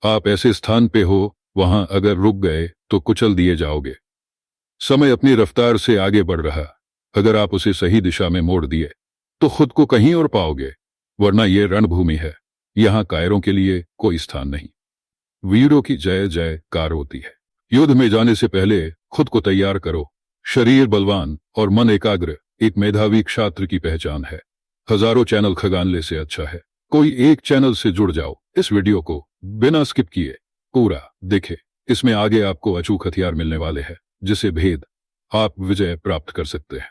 आप ऐसे स्थान पे हो वहां अगर रुक गए तो कुचल दिए जाओगे। समय अपनी रफ्तार से आगे बढ़ रहा, अगर आप उसे सही दिशा में मोड़ दिए तो खुद को कहीं और पाओगे, वरना यह रणभूमि है, यहां कायरों के लिए कोई स्थान नहीं। वीरों की जय जयकार होती है। युद्ध में जाने से पहले खुद को तैयार करो। शरीर बलवान और मन एकाग्र एक मेधावी छात्र की पहचान है। हजारों चैनल खगानले से अच्छा है कोई एक चैनल से जुड़ जाओ। इस वीडियो को बिना स्किप किए पूरा देखे, इसमें आगे आपको अचूक हथियार मिलने वाले हैं जिसे भेद आप विजय प्राप्त कर सकते हैं।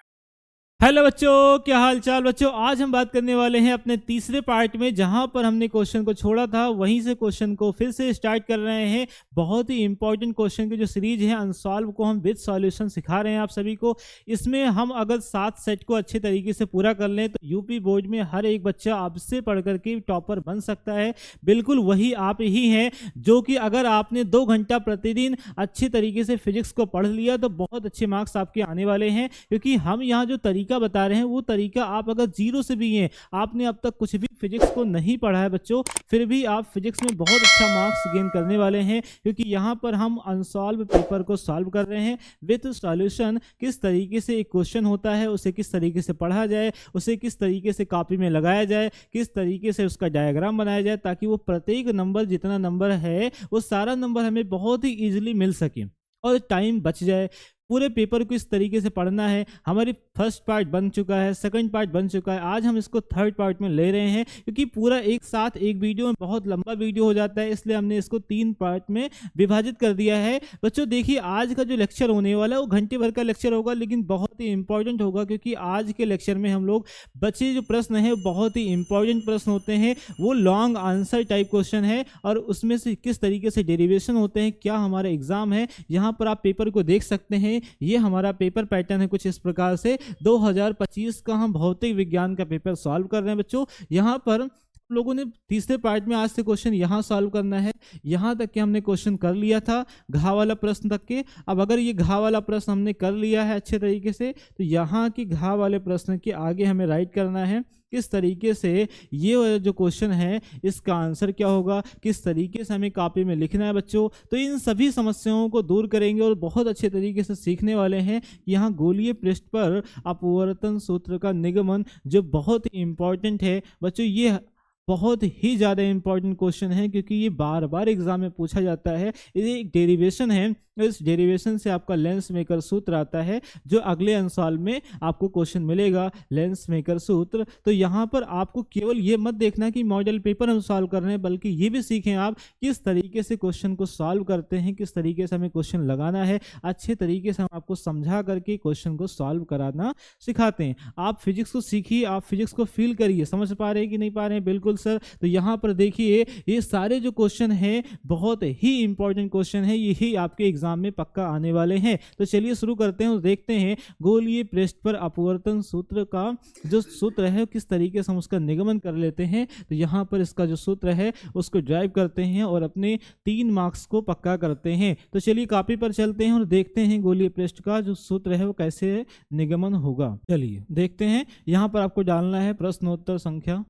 हेलो बच्चों, क्या हाल चाल बच्चों। आज हम बात करने वाले हैं अपने तीसरे पार्ट में, जहां पर हमने क्वेश्चन को छोड़ा था वहीं से क्वेश्चन को फिर से स्टार्ट कर रहे हैं। बहुत ही इंपॉर्टेंट क्वेश्चन की जो सीरीज है अनसॉल्व को हम विद सॉल्यूशन सिखा रहे हैं आप सभी को। इसमें हम अगर 7 सेट को अच्छे तरीके से पूरा कर लें तो यूपी बोर्ड में हर एक बच्चा आपसे पढ़ करके टॉपर बन सकता है। बिल्कुल वही आप ही हैं जो कि अगर आपने 2 घंटा प्रतिदिन अच्छे तरीके से फिजिक्स को पढ़ लिया तो बहुत अच्छे मार्क्स आपके आने वाले हैं। क्योंकि हम यहाँ जो तरीका बता रहे हैं वो तरीका आप अगर जीरो से भी हैं, आपने अब तक कुछ भी फिजिक्स को नहीं पढ़ा है बच्चों, फिर भी आप फिजिक्स में बहुत अच्छा मार्क्स गेन करने वाले हैं। क्योंकि यहाँ पर हम अनसॉल्व पेपर को सॉल्व कर रहे हैं विद सॉल्यूशन। किस तरीके से एक क्वेश्चन होता है, उसे किस तरीके से पढ़ा जाए, उसे किस तरीके से कॉपी में लगाया जाए, किस तरीके से उसका डायग्राम बनाया जाए, ताकि वो प्रत्येक नंबर जितना नंबर है वो सारा नंबर हमें बहुत ही ईजिली मिल सके और टाइम बच जाए। पूरे पेपर को इस तरीके से पढ़ना है। हमारी फर्स्ट पार्ट बन चुका है, सेकंड पार्ट बन चुका है, आज हम इसको थर्ड पार्ट में ले रहे हैं। क्योंकि पूरा एक साथ एक वीडियो में बहुत लंबा वीडियो हो जाता है, इसलिए हमने इसको 3 पार्ट में विभाजित कर दिया है। बच्चों देखिए, आज का जो लेक्चर होने वाला है वो घंटे भर का लेक्चर होगा, लेकिन बहुत ही इंपॉर्टेंट होगा। क्योंकि आज के लेक्चर में हम लोग बचे जो प्रश्न है बहुत ही इंपॉर्टेंट प्रश्न होते हैं, वो लॉन्ग आंसर टाइप क्वेश्चन है और उसमें से किस तरीके से डेरिवेशन होते हैं, क्या हमारा एग्जाम है। यहाँ पर आप पेपर को देख सकते हैं, ये हमारा पेपर पैटर्न है कुछ इस प्रकार से। 2025 का हम भौतिक विज्ञान का पेपर सॉल्व कर रहे हैं बच्चों। यहाँ पर लोगों ने तीसरे पार्ट में आज से क्वेश्चन यहाँ सॉल्व करना है। यहाँ तक कि हमने क्वेश्चन कर लिया था घा वाला प्रश्न तक के। अब अगर ये घा वाला प्रश्न हमने कर लिया है अच्छे तरीके से, तो यहाँ की घा वाले प्रश्न के आगे हमें राइट करना है किस तरीके से ये जो क्वेश्चन है इसका आंसर क्या होगा, किस तरीके से हमें कॉपी में लिखना है बच्चों। तो इन सभी समस्याओं को दूर करेंगे और बहुत अच्छे तरीके से सीखने वाले हैं। यहाँ गोलीय पृष्ठ पर अपवर्तन सूत्र का निगमन जो बहुत ही इंपॉर्टेंट है बच्चों, ये बहुत ही ज़्यादा इंपॉर्टेंट क्वेश्चन है क्योंकि ये बार बार एग्जाम में पूछा जाता है। ये एक डेरिवेशन है, इस डेरिवेशन से आपका लेंस मेकर सूत्र आता है जो अगले अनसॉल्व में आपको क्वेश्चन मिलेगा, लेंस मेकर सूत्र। तो यहाँ पर आपको केवल ये मत देखना कि मॉडल पेपर हम सॉल्व कर रहे हैं, बल्कि ये भी सीखें आप किस तरीके से क्वेश्चन को सॉल्व करते हैं, किस तरीके से हमें क्वेश्चन लगाना है। अच्छे तरीके से हम आपको समझा करके क्वेश्चन को सॉल्व कराना सिखाते हैं। आप फिजिक्स को सीखिए, आप फिजिक्स को फील करिए, समझ पा रहे हैं कि नहीं पा रहे हैं। बिल्कुल सर। तो यहाँ पर देखिए ये सारे जो क्वेश्चन हैं बहुत ही इंपॉर्टेंट क्वेश्चन है, यही आपके एग्जाम में पक्का आने वाले हैं। तो चलिए शुरू करते हैं और देखते हैं गोलीय पृष्ठ पर अपवर्तन सूत्र का जो सूत्र है किस तरीके से हम उसका निगमन कर लेते हैं। तो यहाँ पर इसका जो सूत्र है उसको ड्राइव करते हैं और अपने 3 मार्क्स को पक्का करते हैं। तो चलिए कॉपी पर चलते हैं और देखते हैं गोलीय पृष्ठ का जो सूत्र है वो कैसे निगमन होगा। चलिए देखते हैं। यहाँ पर आपको डालना है प्रश्नोत्तर संख्या।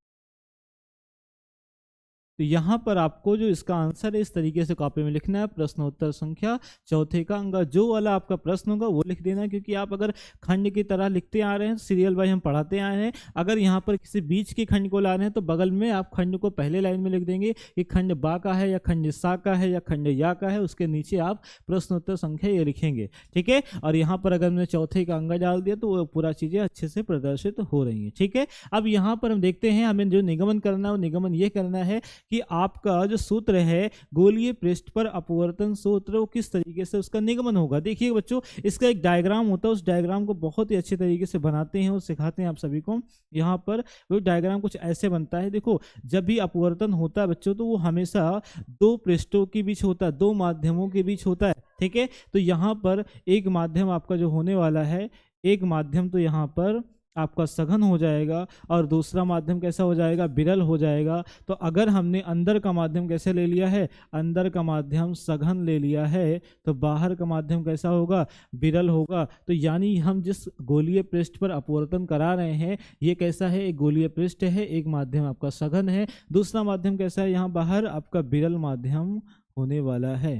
तो यहाँ पर आपको जो इसका आंसर है इस तरीके से कॉपी में लिखना है, प्रश्नोत्तर संख्या चौथे का अंक जो वाला आपका प्रश्न होगा वो लिख देना। क्योंकि आप अगर खंड की तरह लिखते आ रहे हैं, सीरियल वाइज हम पढ़ाते आए हैं, अगर यहाँ पर किसी बीच के खंड को ला रहे हैं तो बगल में आप खंड को पहले लाइन में लिख देंगे कि खंड बा का है या खंड सा का है या खंड या का है, उसके नीचे आप प्रश्नोत्तर संख्या ये लिखेंगे, ठीक है। और यहाँ पर अगर हमने चौथे का अंक डाल दिया तो वो पूरा चीज़ें अच्छे से प्रदर्शित हो रही हैं, ठीक है। अब यहाँ पर हम देखते हैं हमें जो निगमन करना है वो निगमन ये करना है कि आपका जो सूत्र है गोलीय पृष्ठ पर अपवर्तन सूत्र वो किस तरीके से उसका निगमन होगा। देखिए बच्चों, इसका एक डायग्राम होता है, उस डायग्राम को बहुत ही अच्छे तरीके से बनाते हैं और सिखाते हैं आप सभी को। यहाँ पर वो डायग्राम कुछ ऐसे बनता है। देखो, जब भी अपवर्तन होता है बच्चों तो वो हमेशा 2 पृष्ठों के बीच होता है, 2 माध्यमों के बीच होता है, ठीक है। तो यहाँ पर एक माध्यम आपका जो होने वाला है, एक माध्यम तो यहाँ पर आपका सघन हो जाएगा और दूसरा माध्यम कैसा हो जाएगा, विरल हो जाएगा। तो अगर हमने अंदर का माध्यम कैसे ले लिया है, अंदर का माध्यम सघन ले लिया है, तो बाहर का माध्यम कैसा होगा, विरल होगा। तो यानी हम जिस गोलीय पृष्ठ पर अपवर्तन करा रहे हैं ये कैसा है, एक गोलीय पृष्ठ है, एक माध्यम आपका सघन है, दूसरा माध्यम कैसा है, यहाँ बाहर आपका विरल माध्यम होने वाला है।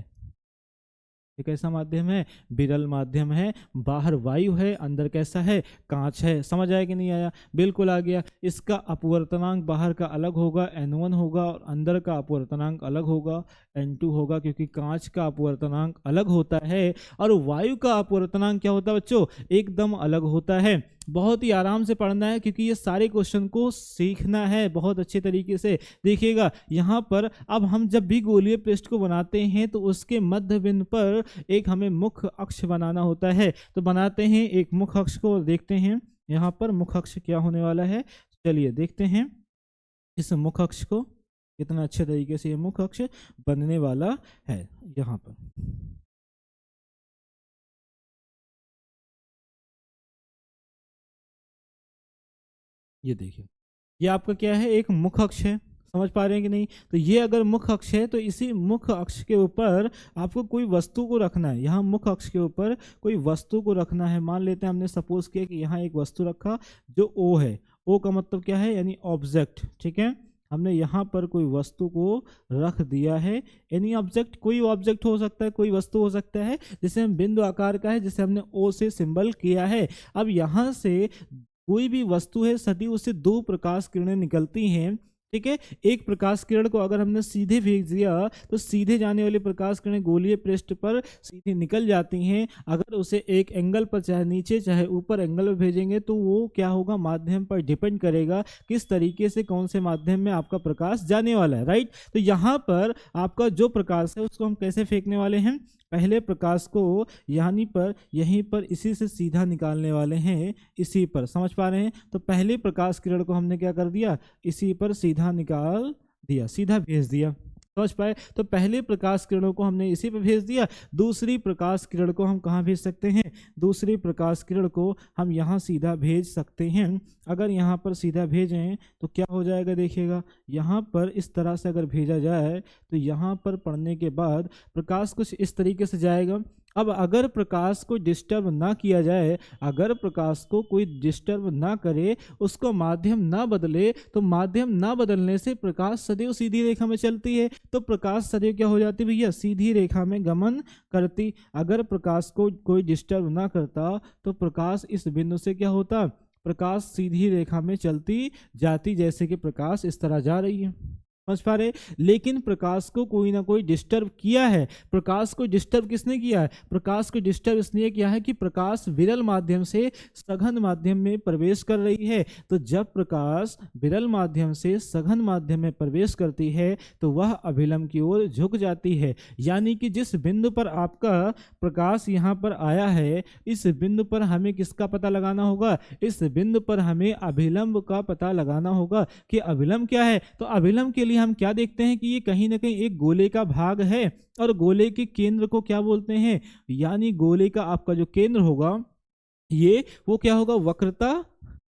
ये कैसा माध्यम है, विरल माध्यम है, बाहर वायु है, अंदर कैसा है, कांच है। समझ आया कि नहीं आया, बिल्कुल आ गया। इसका अपवर्तनांक बाहर का अलग होगा, N1 होगा, और अंदर का अपवर्तनांक अलग होगा, N2 होगा, क्योंकि कांच का अपवर्तनांक अलग होता है और वायु का अपवर्तनांक क्या होता है बच्चों, एकदम अलग होता है। बहुत ही आराम से पढ़ना है क्योंकि ये सारे क्वेश्चन को सीखना है बहुत अच्छे तरीके से। देखिएगा यहाँ पर अब हम जब भी गोलीय पृष्ठ को बनाते हैं तो उसके मध्य बिंदु पर एक हमें मुख्य अक्ष बनाना होता है। तो बनाते हैं एक मुख्य अक्ष को और देखते हैं यहाँ पर मुख्य अक्ष क्या होने वाला है। चलिए देखते हैं इस मुख्य अक्ष को, कितना अच्छे तरीके से ये मुख्य अक्ष बनने वाला है। यहाँ पर ये देखिए, ये आपका क्या है, एक मुख्य अक्ष है। समझ पा रहे हैं कि नहीं। तो ये अगर मुख्य अक्ष है तो इसी मुख्य अक्ष के ऊपर आपको कोई वस्तु को रखना है। यहाँ मुख्य अक्ष के ऊपर कोई वस्तु को रखना है। मान लेते हैं हमने सपोज किया कि यहाँ एक वस्तु रखा जो ओ है। ओ का मतलब क्या है, यानी ऑब्जेक्ट। ठीक है, हमने यहाँ पर कोई वस्तु को रख दिया है। एनी ऑब्जेक्ट, कोई ऑब्जेक्ट हो सकता है, कोई वस्तु हो सकता है, जैसे हम बिंदु आकार का है, जैसे हमने ओ से सिंबल किया है। अब यहाँ से कोई भी वस्तु है सदी उससे दो प्रकाश किरणें निकलती हैं। ठीक है, एक प्रकाश किरण को अगर हमने सीधे भेज दिया तो सीधे जाने वाली प्रकाश किरणें गोलीय पृष्ठ पर सीधे निकल जाती हैं। अगर उसे एक एंगल पर चाहे नीचे चाहे ऊपर एंगल पर भेजेंगे तो वो क्या होगा, माध्यम पर डिपेंड करेगा किस तरीके से कौन से माध्यम में आपका प्रकाश जाने वाला है। राइट, तो यहाँ पर आपका जो प्रकाश है उसको हम कैसे फेंकने वाले हैं, पहले प्रकाश को यहीं पर इसी से सीधा निकालने वाले हैं, इसी पर। समझ पा रहे हैं। तो पहले प्रकाश किरण को हमने क्या कर दिया, इसी पर सीधा निकाल दिया, सीधा भेज दिया। समझ पाए। तो पहले प्रकाश किरणों को हमने इसी पे भेज दिया। दूसरी प्रकाश किरण को हम कहाँ भेज सकते हैं, दूसरी प्रकाश किरण को हम यहाँ सीधा भेज सकते हैं। अगर यहाँ पर सीधा भेजें तो क्या हो जाएगा, देखिएगा यहाँ पर इस तरह से अगर भेजा जाए तो यहाँ पर पढ़ने के बाद प्रकाश कुछ इस तरीके से जाएगा। अब अगर प्रकाश को डिस्टर्ब ना किया जाए, अगर प्रकाश को कोई डिस्टर्ब ना करे, उसको माध्यम ना बदले, तो माध्यम ना बदलने से प्रकाश सदैव सीधी रेखा में चलती है। तो प्रकाश सदैव क्या हो जाती है भैया, सीधी रेखा में गमन करती। अगर प्रकाश को कोई डिस्टर्ब ना करता तो प्रकाश इस बिंदु से क्या होता, प्रकाश सीधी रेखा में चलती जाती, जैसे कि प्रकाश इस तरह जा रही है। समझ पा रहे। लेकिन प्रकाश को कोई ना कोई डिस्टर्ब किया है। प्रकाश को डिस्टर्ब किसने किया है, प्रकाश को डिस्टर्ब इसलिए किया है कि प्रकाश विरल माध्यम से सघन माध्यम में प्रवेश कर रही है। तो जब प्रकाश विरल माध्यम से सघन माध्यम में प्रवेश करती है तो वह अभिलंब की ओर झुक जाती है। यानी कि जिस बिंदु पर आपका प्रकाश यहाँ पर आया है, इस बिंदु पर हमें किसका पता लगाना होगा, इस बिंदु पर हमें अभिलंब का पता लगाना होगा कि अभिलंब क्या है। तो अभिलंब के लिए हम क्या देखते हैं कि ये कहीं ना कहीं एक गोले का भाग है और गोले के केंद्र को क्या बोलते हैं, यानी गोले का आपका जो केंद्र होगा ये वो क्या होगा, वक्रता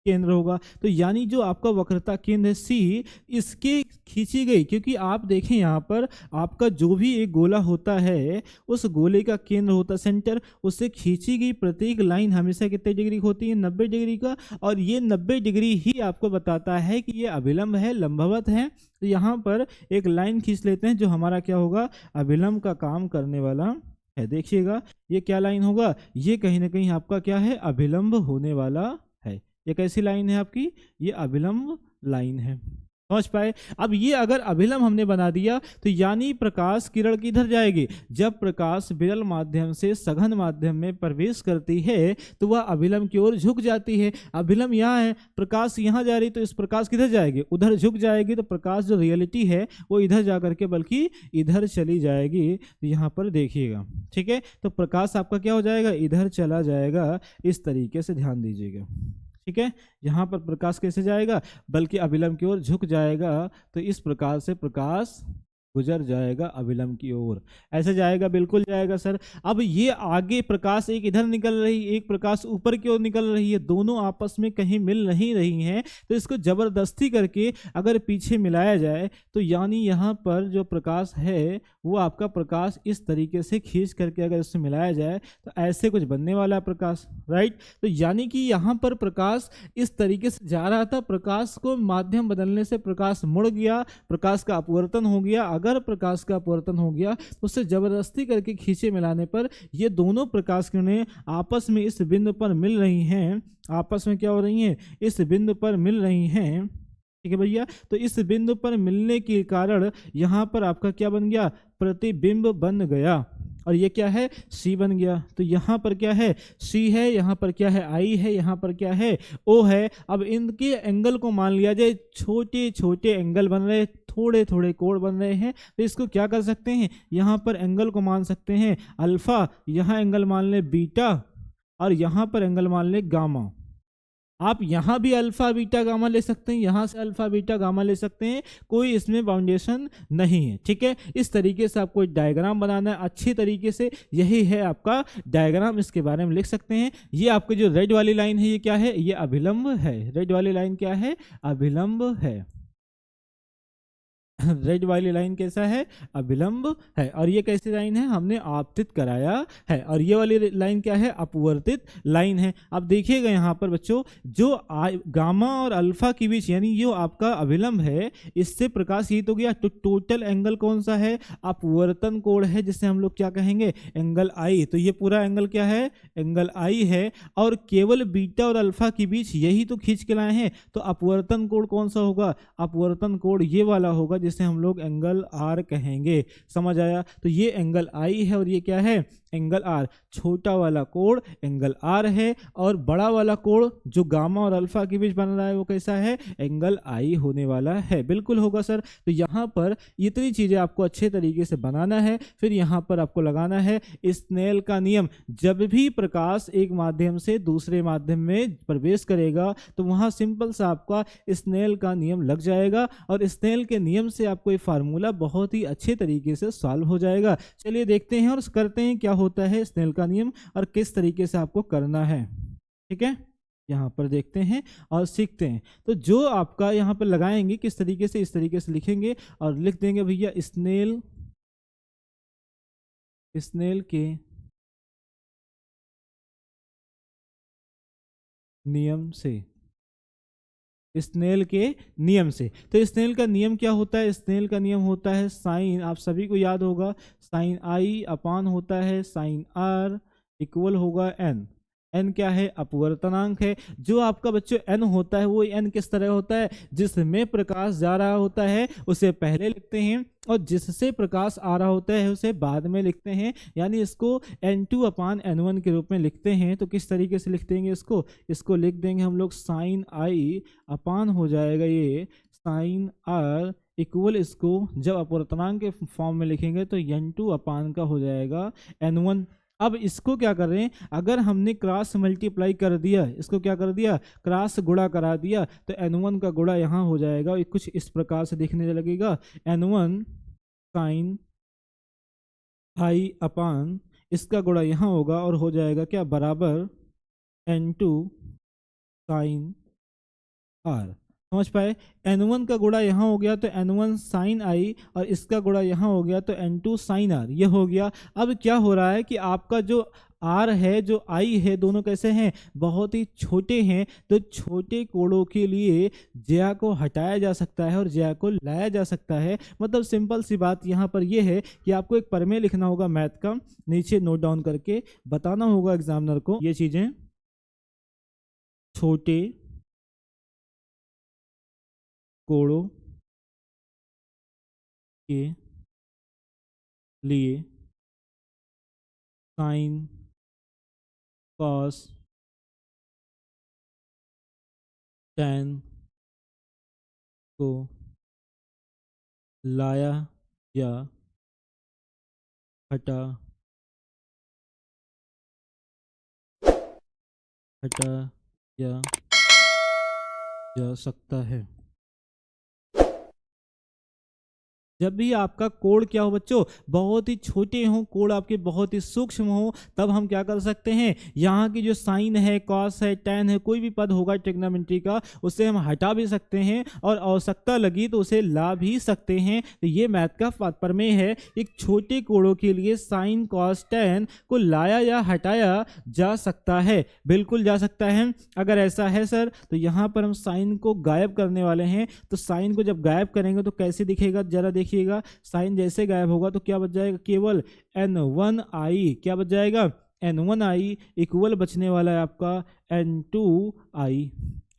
केंद्र होगा। तो यानी जो आपका वक्रता केंद्र है सी, इसके खींची गई, क्योंकि आप देखें यहाँ पर आपका जो भी एक गोला होता है उस गोले का केंद्र होता है सेंटर, उससे खींची गई प्रत्येक लाइन हमेशा कितने डिग्री होती है, 90 डिग्री का। और ये 90 डिग्री ही आपको बताता है कि ये अभिलंब है, लंबवत है। तो यहाँ पर एक लाइन खींच लेते हैं जो हमारा क्या होगा, अभिलंब का काम करने वाला है। देखिएगा ये क्या लाइन होगा, ये कहीं ना कहीं आपका क्या है, अभिलंब होने वाला है। ये कैसी लाइन है आपकी, ये अभिलंब लाइन है। समझ पाए। अब ये अगर अभिलंब हमने बना दिया तो यानी प्रकाश किरण किधर जाएगी, जब प्रकाश विरल माध्यम से सघन माध्यम में प्रवेश करती है तो वह अभिलंब की ओर झुक जाती है। अभिलंब यहाँ है, प्रकाश यहाँ जा रही, तो इस प्रकाश किधर जाएगी, उधर झुक जाएगी। तो प्रकाश जो रियलिटी है वो इधर जा करके बल्कि इधर चली जाएगी। तो यहाँ पर देखिएगा, ठीक है। तो प्रकाश आपका क्या हो जाएगा, इधर चला जाएगा। इस तरीके से ध्यान दीजिएगा, ठीक है। यहाँ पर प्रकाश कैसे जाएगा, बल्कि अभिलंब की ओर झुक जाएगा। तो इस प्रकार से प्रकाश गुजर जाएगा अविलंब की ओर। ऐसे जाएगा, बिल्कुल जाएगा सर। अब ये आगे प्रकाश एक इधर निकल रही, एक प्रकाश ऊपर की ओर निकल रही है, दोनों आपस में कहीं मिल नहीं रही हैं, तो इसको जबरदस्ती करके अगर पीछे मिलाया जाए तो यानी यहाँ पर जो प्रकाश है वो आपका प्रकाश इस तरीके से खींच करके अगर इससे मिलाया जाए तो ऐसे कुछ बनने वाला है प्रकाश, राइट। तो यानी कि यहाँ पर प्रकाश इस तरीके से जा रहा था, प्रकाश को माध्यम बदलने से प्रकाश मुड़ गया, प्रकाश का अपवर्तन हो गया। अगर प्रकाश का अपवर्तन हो गया तो उसे जबरदस्ती करके खींचे मिलाने पर ये दोनों प्रकाश किरणें आपस में इस बिंदु पर मिल रही हैं, आपस में क्या हो रही हैं, इस बिंदु पर मिल रही हैं, ठीक है भैया। तो इस बिंदु पर मिलने के कारण यहाँ पर आपका क्या बन गया, प्रतिबिंब बन गया, और ये क्या है, सी बन गया। तो यहाँ पर क्या है, सी है, यहाँ पर क्या है, आई है, यहाँ पर क्या है, ओ है। अब इनके एंगल को मान लिया जाए, छोटे छोटे एंगल बन रहे, थोड़े थोड़े कोण बन रहे हैं, तो इसको क्या कर सकते हैं, यहाँ पर एंगल को मान सकते हैं अल्फा, यहाँ एंगल मान ले बीटा, और यहाँ पर एंगल मान ले गामा। आप यहाँ भी अल्फा बीटा गामा ले सकते हैं, यहाँ से अल्फा बीटा गामा ले सकते हैं, कोई इसमें बाउंडेशन नहीं है, ठीक है। इस तरीके से आपको एक डायग्राम बनाना है अच्छी तरीके से, यही है आपका डायग्राम, इसके बारे में लिख सकते हैं। ये आपकी जो रेड वाली लाइन है ये क्या है, ये अभिलंब है। रेड वाली लाइन क्या है, अभिलंब है। रेड वाली लाइन कैसा है, अभिलंब है। और ये कैसी लाइन है, हमने आपतित कराया है। और ये वाली लाइन क्या है, अपवर्तित लाइन है। अब देखिएगा यहाँ पर बच्चों, जो गामा और अल्फा के बीच यानी जो आपका अभिलंब है, इससे प्रकाश हित हो गया, तो टोटल एंगल कौन सा है, अपवर्तन कोण है, जिससे हम लोग क्या कहेंगे, एंगल आई। तो ये पूरा एंगल क्या है, एंगल आई है। और केवल बीटा और अल्फा के बीच यही तो खींच के लाए हैं, तो अपवर्तन कोण कौन सा होगा, अपवर्तन कोण ये वाला होगा, जिसे हम लोग एंगल आर कहेंगे। समझ आया। तो ये एंगल आई है और ये क्या है, एंगल आर। छोटा वाला कोण एंगल आर है, और बड़ा वाला कोण जो गामा और अल्फा के बीच बन रहा है वो कैसा है, एंगल आई होने वाला है। बिल्कुल होगा सर। तो यहाँ पर इतनी चीजें आपको अच्छे तरीके से बनाना है। फिर यहाँ पर आपको लगाना है स्नेल का नियम। जब भी प्रकाश एक माध्यम से दूसरे माध्यम में प्रवेश करेगा तो वहां सिंपल सा आपका स्नेल का नियम लग जाएगा, और स्नेल के नियम से आपको ये फार्मूला बहुत ही अच्छे तरीके से सॉल्व हो जाएगा। चलिए देखते हैं और करते हैं क्या होता है स्नेल का नियम और किस तरीके से आपको करना है, ठीक है। यहाँ पर देखते हैं और सीखते हैं। तो जो आपका यहाँ पर लगाएंगे किस तरीके से, इस तरीके से लिखेंगे और लिख देंगे भैया स्नेल के नियम से, स्नेल के नियम से। तो स्नेल का नियम क्या होता है, स्नेल का नियम होता है साइन, आप सभी को याद होगा, साइन आई अपान होता है साइन आर इक्वल होगा एन। एन क्या है, अपवर्तनांक है। जो आपका बच्चों एन होता है वो एन किस तरह होता है, जिसमें प्रकाश जा रहा होता है उसे पहले लिखते हैं, और जिससे प्रकाश आ रहा होता है उसे बाद में लिखते हैं। यानी इसको n2 अपान n1 के रूप में लिखते हैं। तो किस तरीके से लिख देंगे इसको लिख देंगे हम लोग साइन आई अपान हो जाएगा ये साइन आर इक्वल, इसको जब अपवर्तनांक के फॉर्म में लिखेंगे तो n2 अपान का हो जाएगा n1। अब इसको क्या कर रहे हैं, अगर हमने क्रॉस मल्टीप्लाई कर दिया, इसको क्या कर दिया, क्रॉस गुणा करा दिया, तो n1 का गुणा यहाँ हो जाएगा, कुछ इस प्रकार से दिखने लगेगा, n1 साइन आई अपान इसका गुणा यहाँ होगा और हो जाएगा क्या, बराबर n2 साइन आर। समझ पाए। n1 का गुणा यहाँ हो गया तो n1 साइन आई, और इसका गुणा यहाँ हो गया तो n2 साइन आर, ये हो गया। अब क्या हो रहा है कि आपका जो आर है जो आई है दोनों कैसे हैं, बहुत ही छोटे हैं। तो छोटे कोणों के लिए ज्या को हटाया जा सकता है और ज्या को लाया जा सकता है। मतलब सिंपल सी बात यहाँ पर यह है कि आपको एक प्रमेय लिखना होगा मैथ का, नीचे नोट डाउन करके बताना होगा एग्जामिनर को ये चीजें। छोटे कोणों के लिए साइन कॉस टैन को लाया या हटाया जा सकता है। जब भी आपका कोण क्या हो बच्चों, बहुत ही छोटे हों, कोण आपके बहुत ही सूक्ष्म हो, तब हम क्या कर सकते हैं, यहाँ की जो साइन है, कॉस है, टैन है, कोई भी पद होगा ट्रिग्नोमेट्री का, उसे हम हटा भी सकते हैं और आवश्यकता लगी तो उसे ला भी सकते हैं। तो ये मैथ का प्रमेय है, एक छोटे कोणों के लिए साइन कॉस टैन को लाया या हटाया जा सकता है, बिल्कुल जा सकता है। अगर ऐसा है सर, तो यहाँ पर हम साइन को गायब करने वाले हैं, तो साइन को जब गायब करेंगे तो कैसे दिखेगा, जरा देखिएगा। साइन जैसे गायब होगा तो क्या बच जाएगा, केवल n1i, क्या बच जाएगा, n1i इक्वल बचने वाला है आपका n2i।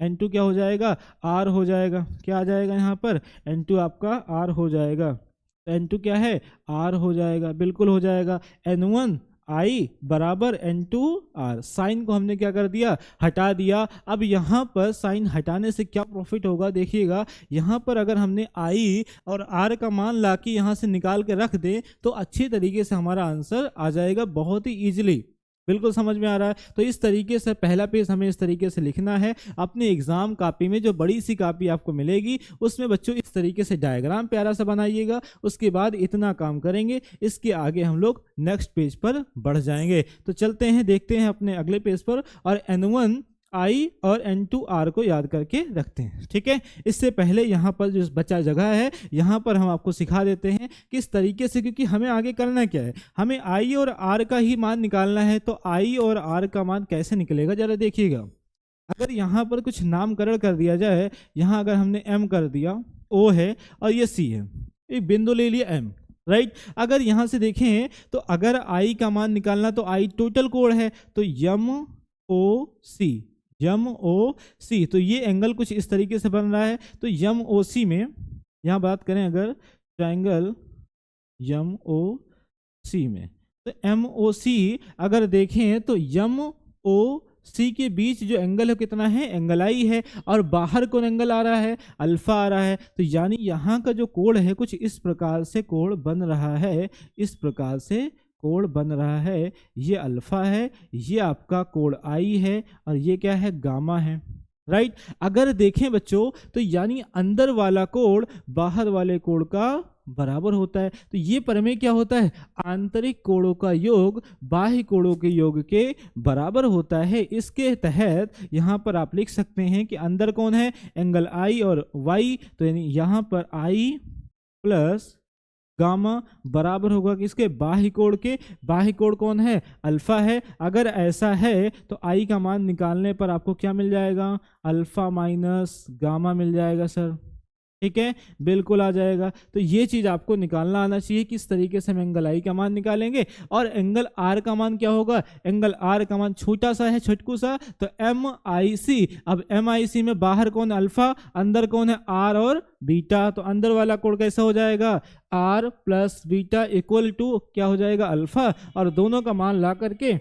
n2 क्या हो जाएगा, r हो जाएगा, क्या आ जाएगा यहाँ पर, n2 आपका r हो जाएगा। तो n2 क्या है, r हो जाएगा, बिल्कुल हो जाएगा। n1 आई बराबर n2r, साइन को हमने क्या कर दिया, हटा दिया। अब यहाँ पर साइन हटाने से क्या प्रॉफिट होगा, देखिएगा। यहाँ पर अगर हमने आई और r का मान ला के यहाँ से निकाल के रख दें तो अच्छी तरीके से हमारा आंसर आ जाएगा, बहुत ही ईजिली, बिल्कुल समझ में आ रहा है। तो इस तरीके से पहला पेज हमें इस तरीके से लिखना है। अपने एग्जाम कॉपी में जो बड़ी सी कॉपी आपको मिलेगी उसमें बच्चों इस तरीके से डायग्राम प्यारा सा बनाइएगा। उसके बाद इतना काम करेंगे, इसके आगे हम लोग नेक्स्ट पेज पर बढ़ जाएंगे। तो चलते हैं, देखते हैं अपने अगले पेज पर और n1 आई और n2r को याद करके रखते हैं, ठीक है। इससे पहले यहाँ पर जो बचा जगह है, यहाँ पर हम आपको सिखा देते हैं किस तरीके से, क्योंकि हमें आगे करना क्या है, हमें i और r का ही मान निकालना है। तो i और r का मान कैसे निकलेगा, जरा देखिएगा। अगर यहाँ पर कुछ नामकरण कर दिया जाए, यहाँ अगर हमने m कर दिया, o है और ये c है, एक बिंदु ले लिया m, राइट। अगर यहाँ से देखें तो अगर i का मान निकालना, तो i टोटल कोण है, तो MOC, तो ये एंगल कुछ इस तरीके से बन रहा है। तो MOC में यहाँ बात करें अगर ट्रायंगल MOC में, तो MOC अगर देखें तो MOC के बीच जो एंगल है कितना है, एंगल आई है, और बाहर कौन एंगल आ रहा है, अल्फा आ रहा है। तो यानी यहाँ का जो कोण है कुछ इस प्रकार से कोण बन रहा है, इस प्रकार से कोण बन रहा है। ये अल्फा है, ये आपका कोण आई है, और ये क्या है, गामा है, राइट। अगर देखें बच्चों तो यानी अंदर वाला कोण बाहर वाले कोण का बराबर होता है। तो ये प्रमेय क्या होता है, आंतरिक कोणों का योग बाह्य कोणों के योग के बराबर होता है। इसके तहत यहाँ पर आप लिख सकते हैं कि अंदर कौन है, एंगल आई और वाई, तो यानी यहाँ पर आई प्लस गामा बराबर होगा किसके, बाह्य कोण के। बाह्य कोण कौन है, अल्फा है। अगर ऐसा है तो आई का मान निकालने पर आपको क्या मिल जाएगा, अल्फा माइनस गामा मिल जाएगा सर, ठीक है, बिल्कुल आ जाएगा। तो ये चीज आपको निकालना आना चाहिए, किस तरीके से हम एंगल आई का मान निकालेंगे। और एंगल आर का मान क्या होगा, एंगल आर का मान छोटा सा है, छोटकू सा, तो MIC। अब MIC में बाहर कौन, अल्फा, अंदर कौन है, आर और बीटा। तो अंदर वाला कोण कैसा हो जाएगा, R plus beta equal to क्या हो जाएगा, अल्फा, और दोनों का मान ला करके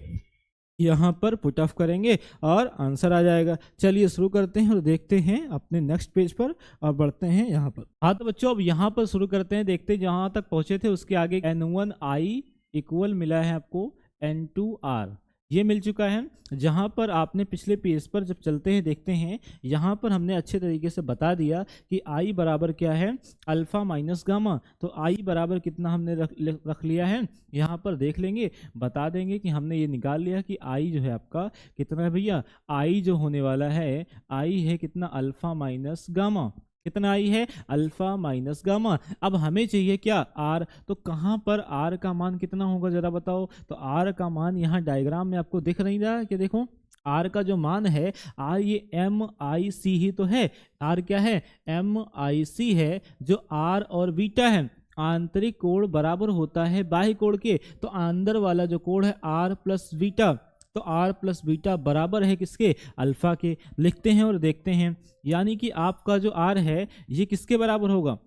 यहाँ पर पुट ऑफ करेंगे और आंसर आ जाएगा। चलिए शुरू करते हैं और देखते हैं अपने नेक्स्ट पेज पर और बढ़ते हैं यहाँ पर। हाँ तो बच्चों अब यहाँ पर शुरू करते हैं, देखते हैं जहाँ तक पहुँचे थे उसके आगे n1i इक्वल मिला है आपको n2r, ये मिल चुका है। जहाँ पर आपने पिछले पेज पर जब चलते हैं देखते हैं, यहाँ पर हमने अच्छे तरीके से बता दिया कि i बराबर क्या है, अल्फा माइनस गामा। तो i बराबर कितना हमने रख लिया है, यहाँ पर देख लेंगे, बता देंगे कि हमने ये निकाल लिया कि i जो है आपका कितना है भैया, i जो होने वाला है, i है कितना, अल्फा माइनस गामा। कितना आई है, अल्फा माइनस गामा। अब हमें चाहिए क्या, आर। तो कहाँ पर आर का मान कितना होगा जरा बताओ। तो आर का मान यहाँ डायग्राम में आपको दिख नहीं रहा कि देखो आर का जो मान है, आर ये MIC ही तो है। आर क्या है, MIC है, जो आर और बीटा है। आंतरिक कोण बराबर होता है बाह्य कोण के, तो अंदर वाला जो कोण है आर प्लस बीटा, तो r प्लस बीटा बराबर है किसके, अल्फा के। लिखते हैं और देखते हैं, यानी कि आपका जो r है ये किसके बराबर होगा,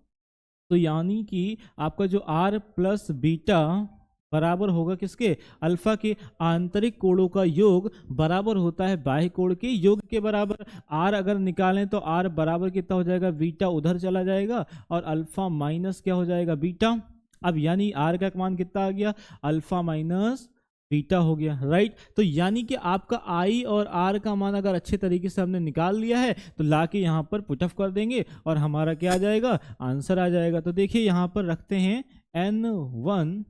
तो यानी कि आपका जो r प्लस बीटा बराबर होगा किसके, अल्फा के। आंतरिक कोणों का योग बराबर होता है बाह्य कोण के योग के बराबर। r अगर निकालें तो r बराबर कितना हो जाएगा, बीटा उधर चला जाएगा और अल्फा माइनस क्या हो जाएगा, बीटा। अब यानी r का मान कितना आ गया, अल्फा माइनस बीटा हो गया, राइट। तो यानी कि आपका आई और आर का मान अगर अच्छे तरीके से हमने निकाल लिया है तो ला के यहाँ पर पुट ऑफ कर देंगे और हमारा क्या आ जाएगा, आंसर आ जाएगा। तो देखिए यहाँ पर रखते हैं N1,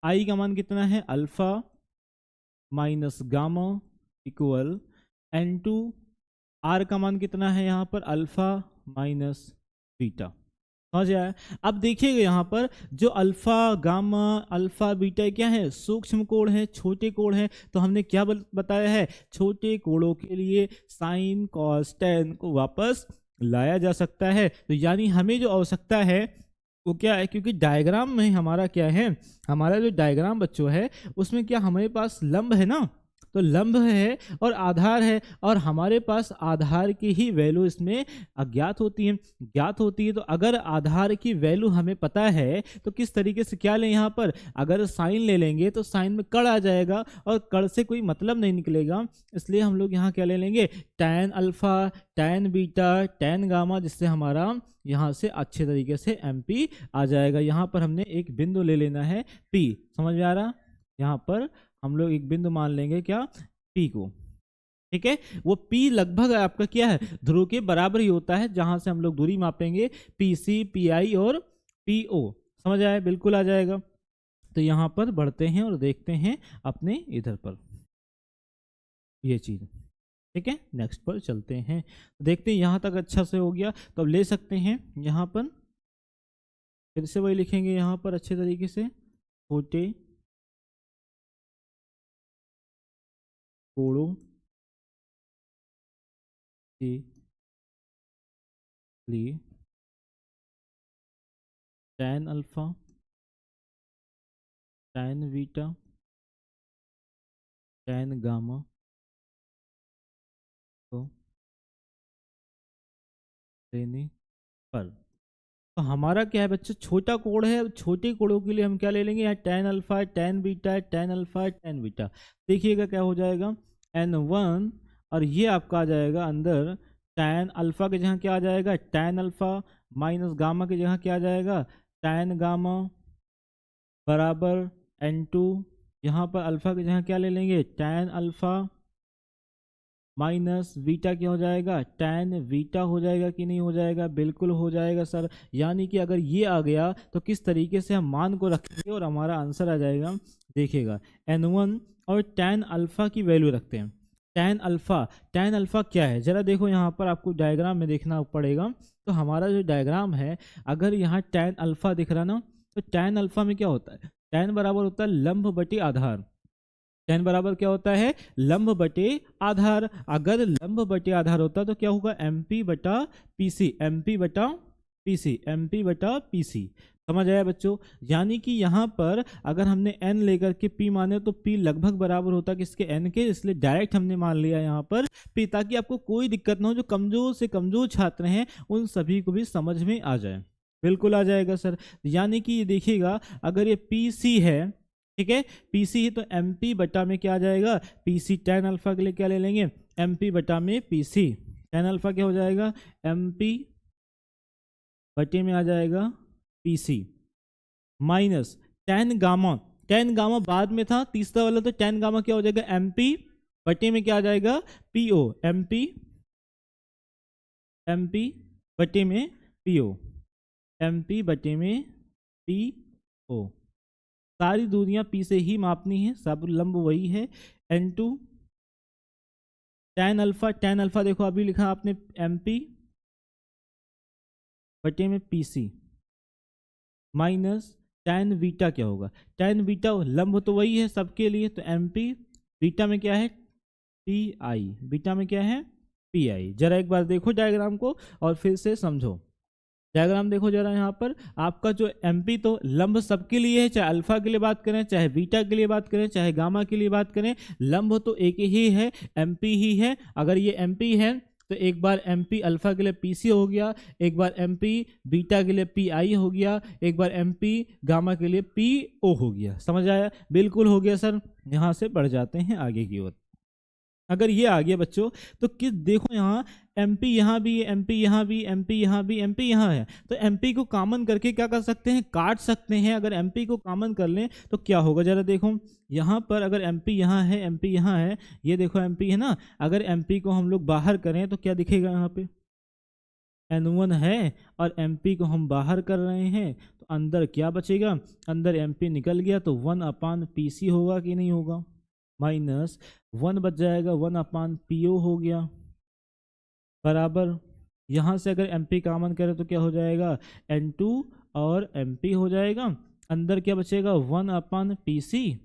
आई का मान कितना है alpha minus gamma equal N2, R का मान कितना है यहाँ पर अल्फा माइनस बीटा। समझ आया। अब देखिएगा यहाँ पर जो अल्फा गामा अल्फा बीटा क्या है, सूक्ष्म कोण है, छोटे कोण है। तो हमने क्या बताया है, छोटे कोणों के लिए साइन कॉस टेन को वापस लाया जा सकता है। तो यानी हमें जो आवश्यकता है वो क्या है, क्योंकि डायग्राम में हमारा क्या है, हमारा जो डायग्राम बच्चों है उसमें क्या हमारे पास लंब है ना, तो लंब है और आधार है, और हमारे पास आधार की ही वैल्यू इसमें अज्ञात होती है, ज्ञात होती है। तो अगर आधार की वैल्यू हमें पता है तो किस तरीके से क्या लें, यहाँ पर अगर साइन ले लेंगे तो साइन में कड़ आ जाएगा और कड़ से कोई मतलब नहीं निकलेगा। इसलिए हम लोग यहाँ क्या ले लेंगे, tan alpha, tan beta, tan gamma, जिससे हमारा यहाँ से अच्छे तरीके से MP आ जाएगा। यहाँ पर हमने एक बिंदु ले लेना है P, समझ में आ रहा, यहाँ पर हम लोग एक बिंदु मान लेंगे क्या, P को, ठीक है। वो P लगभग आपका क्या है, ध्रुव के बराबर ही होता है, जहां से हम लोग दूरी मापेंगे PC, PI और PO, समझ आया, बिल्कुल आ जाएगा। तो यहाँ पर बढ़ते हैं और देखते हैं अपने इधर पर ये चीज, ठीक है। नेक्स्ट पर चलते हैं, देखते हैं यहाँ तक अच्छा से हो गया तो अब ले सकते हैं यहाँ पर फिर से वही लिखेंगे यहाँ पर अच्छे तरीके से, छोटे कोणों के लिए tan alpha, tan beta, tan gamma को लेने पर, तो हमारा क्या है बच्चे, छोटा कोण है। छोटे कोणों के लिए हम क्या ले लेंगे, यहाँ tan alpha, tan beta, tan alpha, tan beta. देखिएगा क्या हो जाएगा N1, और ये आपका आ जाएगा अंदर टैन अल्फा के जगह क्या आ जाएगा, टैन अल्फा माइनस गामा की जगह क्या आ जाएगा, टैन गामा बराबर N2। यहाँ पर अल्फा की जगह क्या ले लेंगे, टैन अल्फा माइनस बीटा क्या हो जाएगा, टैन बीटा हो जाएगा कि नहीं हो जाएगा, बिल्कुल हो जाएगा सर। यानी कि अगर ये आ गया तो किस तरीके से हम मान को रखेंगे और हमारा आंसर आ जाएगा। देखिएगा N1 और टैन अल्फा की वैल्यू रखते हैं। टैन अल्फा क्या है, जरा देखो यहाँ पर आपको डायग्राम में देखना पड़ेगा। तो हमारा जो डायग्राम है, अगर यहाँ टैन अल्फा दिख रहा ना, तो टैन अल्फा में क्या होता है, टैन बराबर होता है लंब बटे आधार। टैन बराबर क्या होता है, लंब बटे आधार। अगर लंब बटे आधार होता तो क्या होगा, MP बटा PC, MP बटा PC, MP बटा PC। समझ आया बच्चों। यानी कि यहाँ पर अगर हमने n लेकर के P माने तो P लगभग बराबर होता है किसके, n के, इसलिए डायरेक्ट हमने मान लिया यहाँ पर P, ताकि आपको कोई दिक्कत ना हो। जो कमजोर से कमजोर छात्र हैं उन सभी को भी समझ में आ जाए, बिल्कुल आ जाएगा सर। यानी कि ये देखिएगा, अगर ये PC है, ठीक है, PC है, तो MP बटा में क्या आ जाएगा, PC। टैन अल्फा के लिए क्या ले लेंगे, MP बटा में PC। टैन अल्फा क्या हो जाएगा, MP बटे में आ जाएगा PC minus tan gamma. Tan gamma बाद में था तीसरा वाला, तो टैन गामा क्या हो जाएगा, MP बटे में क्या आ जाएगा, PO। MP बटे में PO, MP बटे में PO। सारी दूरियां P से ही मापनी है, सब लंब वही है। N2 टैन अल्फा देखो अभी लिखा आपने MP बटे में PC माइनस टैन बीटा क्या होगा, टैन बीटा लंब तो वही है सबके लिए, तो MP बीटा में क्या है, PI, बीटा में क्या है, PI। जरा एक बार देखो डायग्राम को और फिर से समझो। डायग्राम देखो जरा, यहाँ पर आपका जो MP तो लंब सबके लिए है, चाहे अल्फा के लिए बात करें, चाहे बीटा के लिए बात करें, चाहे गामा के लिए बात करें, लंब तो एक ही है, MP ही है। अगर ये MP है तो एक बार MP अल्फा के लिए PC हो गया, एक बार MP बीटा के लिए PI हो गया, एक बार MP गामा के लिए PO हो गया। समझ आया, बिल्कुल हो गया सर। यहाँ से बढ़ जाते हैं आगे की ओर। अगर ये आ गया बच्चों तो किस देखो यहाँ MP यहाँ भी है, MP यहाँ भी, MP यहाँ भी, MP यहाँ है, तो MP को कॉमन करके क्या कर सकते हैं, काट सकते हैं। अगर MP को कॉमन कर लें तो क्या होगा जरा देखो, यहाँ पर अगर MP यहाँ है, MP यहाँ है, ये देखो MP है ना, अगर MP को हम लोग बाहर करें तो क्या दिखेगा, यहाँ पे N1 है और MP को हम बाहर कर रहे हैं तो अंदर क्या बचेगा, अंदर MP निकल गया तो 1/PC होगा कि नहीं होगा, -1 बच जाएगा, 1/PO हो गया, बराबर यहाँ से अगर MP कॉमन करें तो क्या हो जाएगा, N2 और MP हो जाएगा, अंदर क्या बचेगा 1/PC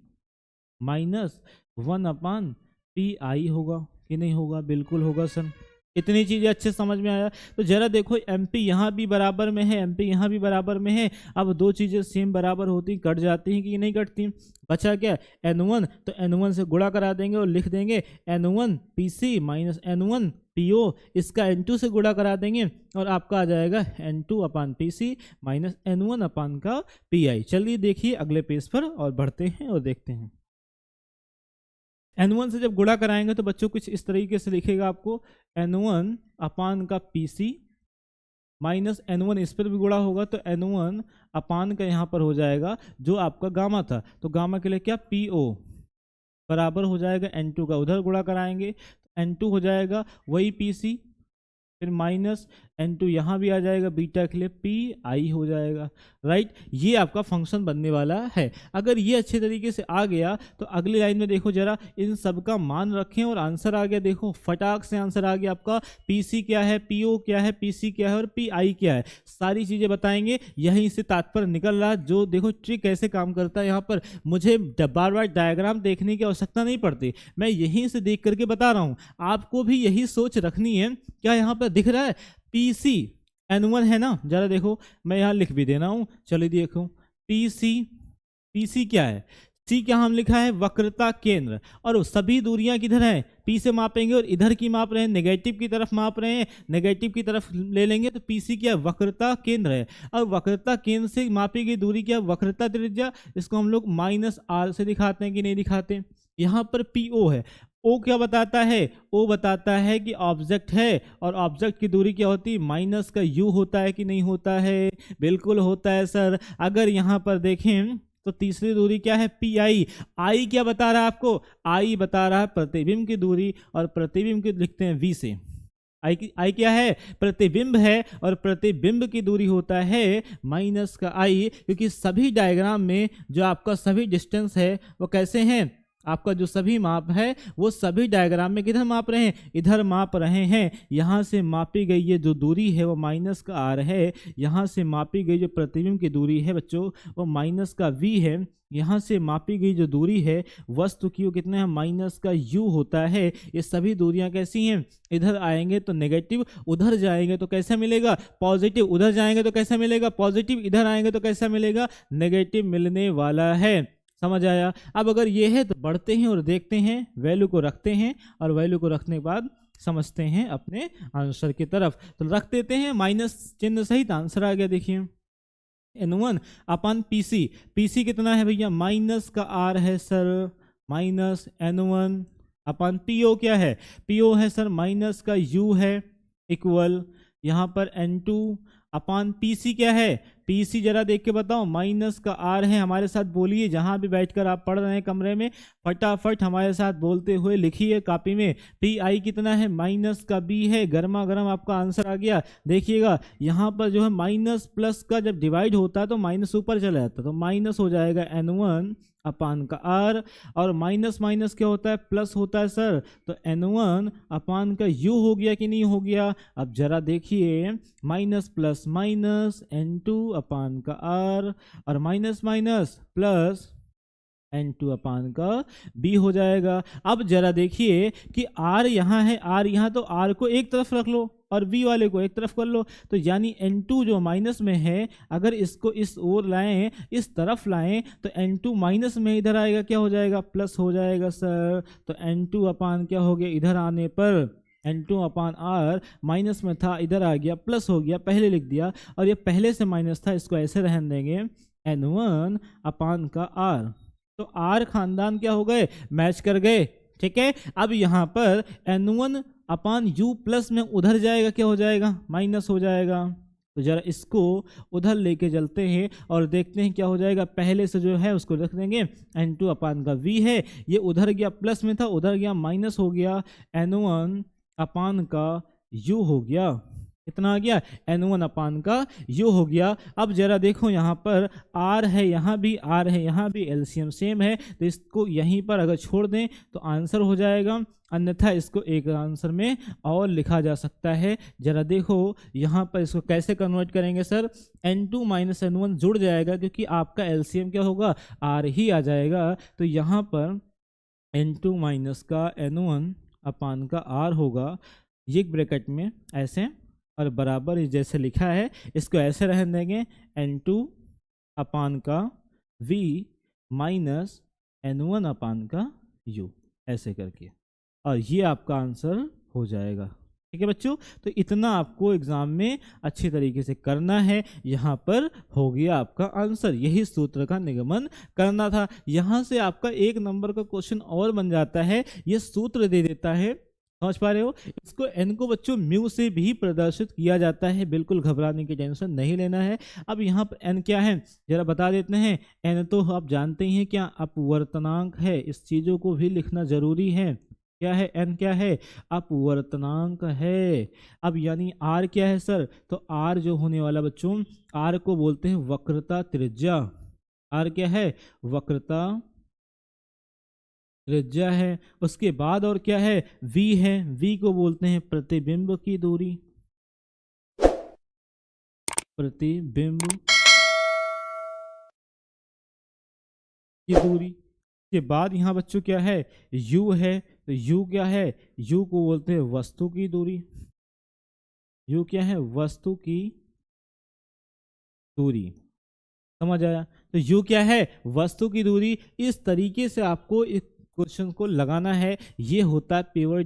-1/PI होगा कि नहीं होगा, बिल्कुल होगा सर। इतनी चीज़ें अच्छे समझ में आया। तो जरा देखो MP यहाँ भी बराबर में है, MP यहाँ भी बराबर में है, अब दो चीज़ें सेम बराबर होती कट जाती हैं कि नहीं कटती, बचा क्या N1, तो N1 से गुणा करा देंगे और लिख देंगे N1PC -N1PO, इसका N2 से गुणा करा देंगे और आपका आ जाएगा N2/PC -N1/PI। चलिए देखिए अगले पेज पर और बढ़ते हैं और देखते हैं। N1 से जब गुणा कराएंगे तो बच्चों कुछ इस तरीके से लिखेगा आपको, N1/PC -N1, इस पर भी गुणा होगा तो N1 का यहाँ पर हो जाएगा जो आपका गामा था, तो गामा के लिए क्या PO बराबर हो जाएगा N2 का, उधर गुणा कराएंगे तो N2 हो जाएगा वही PC, फिर -N2 यहाँ भी आ जाएगा, बीटा के लिए PI हो जाएगा, राइट। ये आपका फंक्शन बनने वाला है। अगर ये अच्छे तरीके से आ गया तो अगली लाइन में देखो जरा, इन सब का मान रखें और आंसर आ गया, देखो फटाक से आंसर आ गया आपका, PC क्या है, PO क्या है, PC क्या है और PI क्या है, सारी चीज़ें बताएंगे। यहीं से तात्पर्य निकल रहा, जो देखो ट्रिक कैसे काम करता है, यहाँ पर मुझे बार बार डायग्राम देखने की आवश्यकता नहीं पड़ती, मैं यहीं से देख करके बता रहा हूँ, आपको भी यही सोच रखनी है। क्या यहाँ पर दिख रहा है PC N1 है ना, जरा देखो मैं यहाँ लिख भी देना हूँ, चलिए देखो PC क्या है, C क्या हम लिखा है वक्रता केंद्र, और सभी दूरियां किधर हैं, P से मापेंगे और इधर की माप रहे हैं, नेगेटिव की तरफ माप रहे हैं, नेगेटिव की तरफ ले लेंगे तो PC क्या वक्रता केंद्र है, और वक्रता केंद्र से मापी गई दूरी क्या वक्रता त्रिज्या, इसको हम लोग -R से दिखाते हैं कि नहीं दिखाते। यहाँ पर PO है, O क्या बताता है, O बताता है कि ऑब्जेक्ट है, और ऑब्जेक्ट की दूरी क्या होती है, माइनस का U होता है कि नहीं होता है, बिल्कुल होता है सर। अगर यहाँ पर देखें तो तीसरी दूरी क्या है PI, I क्या बता रहा है आपको, I बता रहा है प्रतिबिंब की दूरी, और प्रतिबिंब की लिखते हैं V से, I क्या है प्रतिबिंब है, और प्रतिबिंब की दूरी होता है माइनस का I, क्योंकि सभी डायग्राम में जो आपका सभी डिस्टेंस है वो कैसे हैं, आपका जो सभी माप है वो सभी डायग्राम में किधर माप रहे हैं, इधर माप रहे हैं। यहाँ से मापी गई ये जो दूरी है वो माइनस का R है, यहाँ से मापी गई जो प्रतिबिंब की दूरी है बच्चों वो माइनस का V है, यहाँ से मापी गई जो दूरी है वस्तु की वो कितना है माइनस का U होता है। ये सभी दूरियां कैसी हैं, इधर आएंगे तो नेगेटिव, उधर जाएंगे तो कैसा मिलेगा पॉजिटिव, उधर जाएंगे तो कैसा मिलेगा पॉजिटिव, इधर आएंगे तो कैसा मिलेगा नेगेटिव मिलने वाला है। समझ आया। अब अगर ये है तो बढ़ते हैं और देखते हैं, वैल्यू को रखते हैं और वैल्यू को रखने के बाद समझते हैं अपने आंसर की तरफ। तो रख देते हैं माइनस चिन्ह सहित, आंसर आ गया देखिए N1/PC, PC कितना है भैया माइनस का R है सर, माइनस N1/PO क्या है, PO है सर माइनस का U है, इक्वल यहाँ पर N2/PC क्या है, PC जरा देख के बताओ माइनस का R है, हमारे साथ बोलिए, जहां भी बैठकर आप पढ़ रहे हैं कमरे में फटाफट हमारे साथ बोलते हुए लिखिए कॉपी में। PI कितना है माइनस का B है, गर्मा गर्म आपका आंसर आ गया। देखिएगा यहाँ पर जो है माइनस प्लस का जब डिवाइड होता है तो माइनस ऊपर चला जाता है, तो माइनस हो जाएगा N1/R, और माइनस माइनस क्या होता है प्लस होता है सर, तो N1/ U हो गया कि नहीं हो गया। अब जरा देखिए माइनस प्लस माइनस N2/R और माइनस माइनस प्लस N2/B हो जाएगा। अब जरा देखिए कि R यहाँ है, R यहाँ, तो R को एक तरफ रख लो और B वाले को एक तरफ कर लो, तो यानी N2 जो माइनस में है अगर इसको इस ओर लाएं, इस तरफ लाएं, तो N2 माइनस में इधर आएगा क्या हो जाएगा प्लस हो जाएगा सर। तो N2 क्या हो गया, इधर आने पर N2/R माइनस में था, इधर आ गया प्लस हो गया, पहले लिख दिया, और ये पहले से माइनस था इसको ऐसे रहने देंगे N1/R। तो R खानदान क्या हो गए मैच कर गए, ठीक है। अब यहाँ पर N1 अपान यू प्लस में उधर जाएगा, क्या हो जाएगा, माइनस हो जाएगा। तो जरा इसको उधर लेके चलते हैं और देखते हैं क्या हो जाएगा। पहले से जो है उसको रख देंगे, N2 अपान का V है, ये उधर गया प्लस में था, उधर गया माइनस हो गया, N1 अपान का U हो गया। कितना आ गया, N1 अपान का U हो गया। अब जरा देखो यहाँ पर R है, यहाँ भी R है, यहाँ भी एलसीएम सेम है, तो इसको यहीं पर अगर छोड़ दें तो आंसर हो जाएगा, अन्यथा इसको एक आंसर में और लिखा जा सकता है। जरा देखो यहाँ पर इसको कैसे कन्वर्ट करेंगे सर, N2 माइनस N1 जुड़ जाएगा क्योंकि आपका एलसीएम क्या होगा, R ही आ जाएगा। तो यहाँ पर N2 माइनस का N1 अपान का R होगा, ये ब्रैकेट में ऐसे और बराबर जैसे लिखा है इसको ऐसे रहने देंगे, N2 अपान का V माइनस N1 अपान का U, ऐसे करके, और ये आपका आंसर हो जाएगा। ठीक है बच्चों, तो इतना आपको एग्जाम में अच्छी तरीके से करना है। यहाँ पर हो गया आपका आंसर, यही सूत्र का निगमन करना था। यहाँ से आपका 1 नंबर का क्वेश्चन और बन जाता है, ये सूत्र दे देता है, समझ पा रहे हो। इसको n को बच्चों म्यू से भी प्रदर्शित किया जाता है, बिल्कुल घबराने की टेंशन नहीं लेना है। अब यहाँ पर n क्या है जरा बता देते हैं। n तो आप जानते ही हैं क्या, अपवर्तनांक है, इस चीज़ों को भी लिखना जरूरी है। क्या है, n क्या है, अपवर्तनांक है। अब यानी r क्या है सर, तो r जो होने वाला बच्चों, r को बोलते हैं वक्रता त्रिज्या। r क्या है, वक्रता त्रिज्या है। उसके बाद और क्या है, v है, v को बोलते हैं प्रतिबिंब की दूरी, प्रतिबिंब की दूरी। के बाद यहाँ बच्चों क्या है, u है, तो u क्या है, u को बोलते हैं वस्तु की दूरी। u क्या है, वस्तु की दूरी, समझ आया। तो u क्या है, वस्तु की दूरी। इस तरीके से आपको इस क्वेश्चन को लगाना है। ये होता है प्योर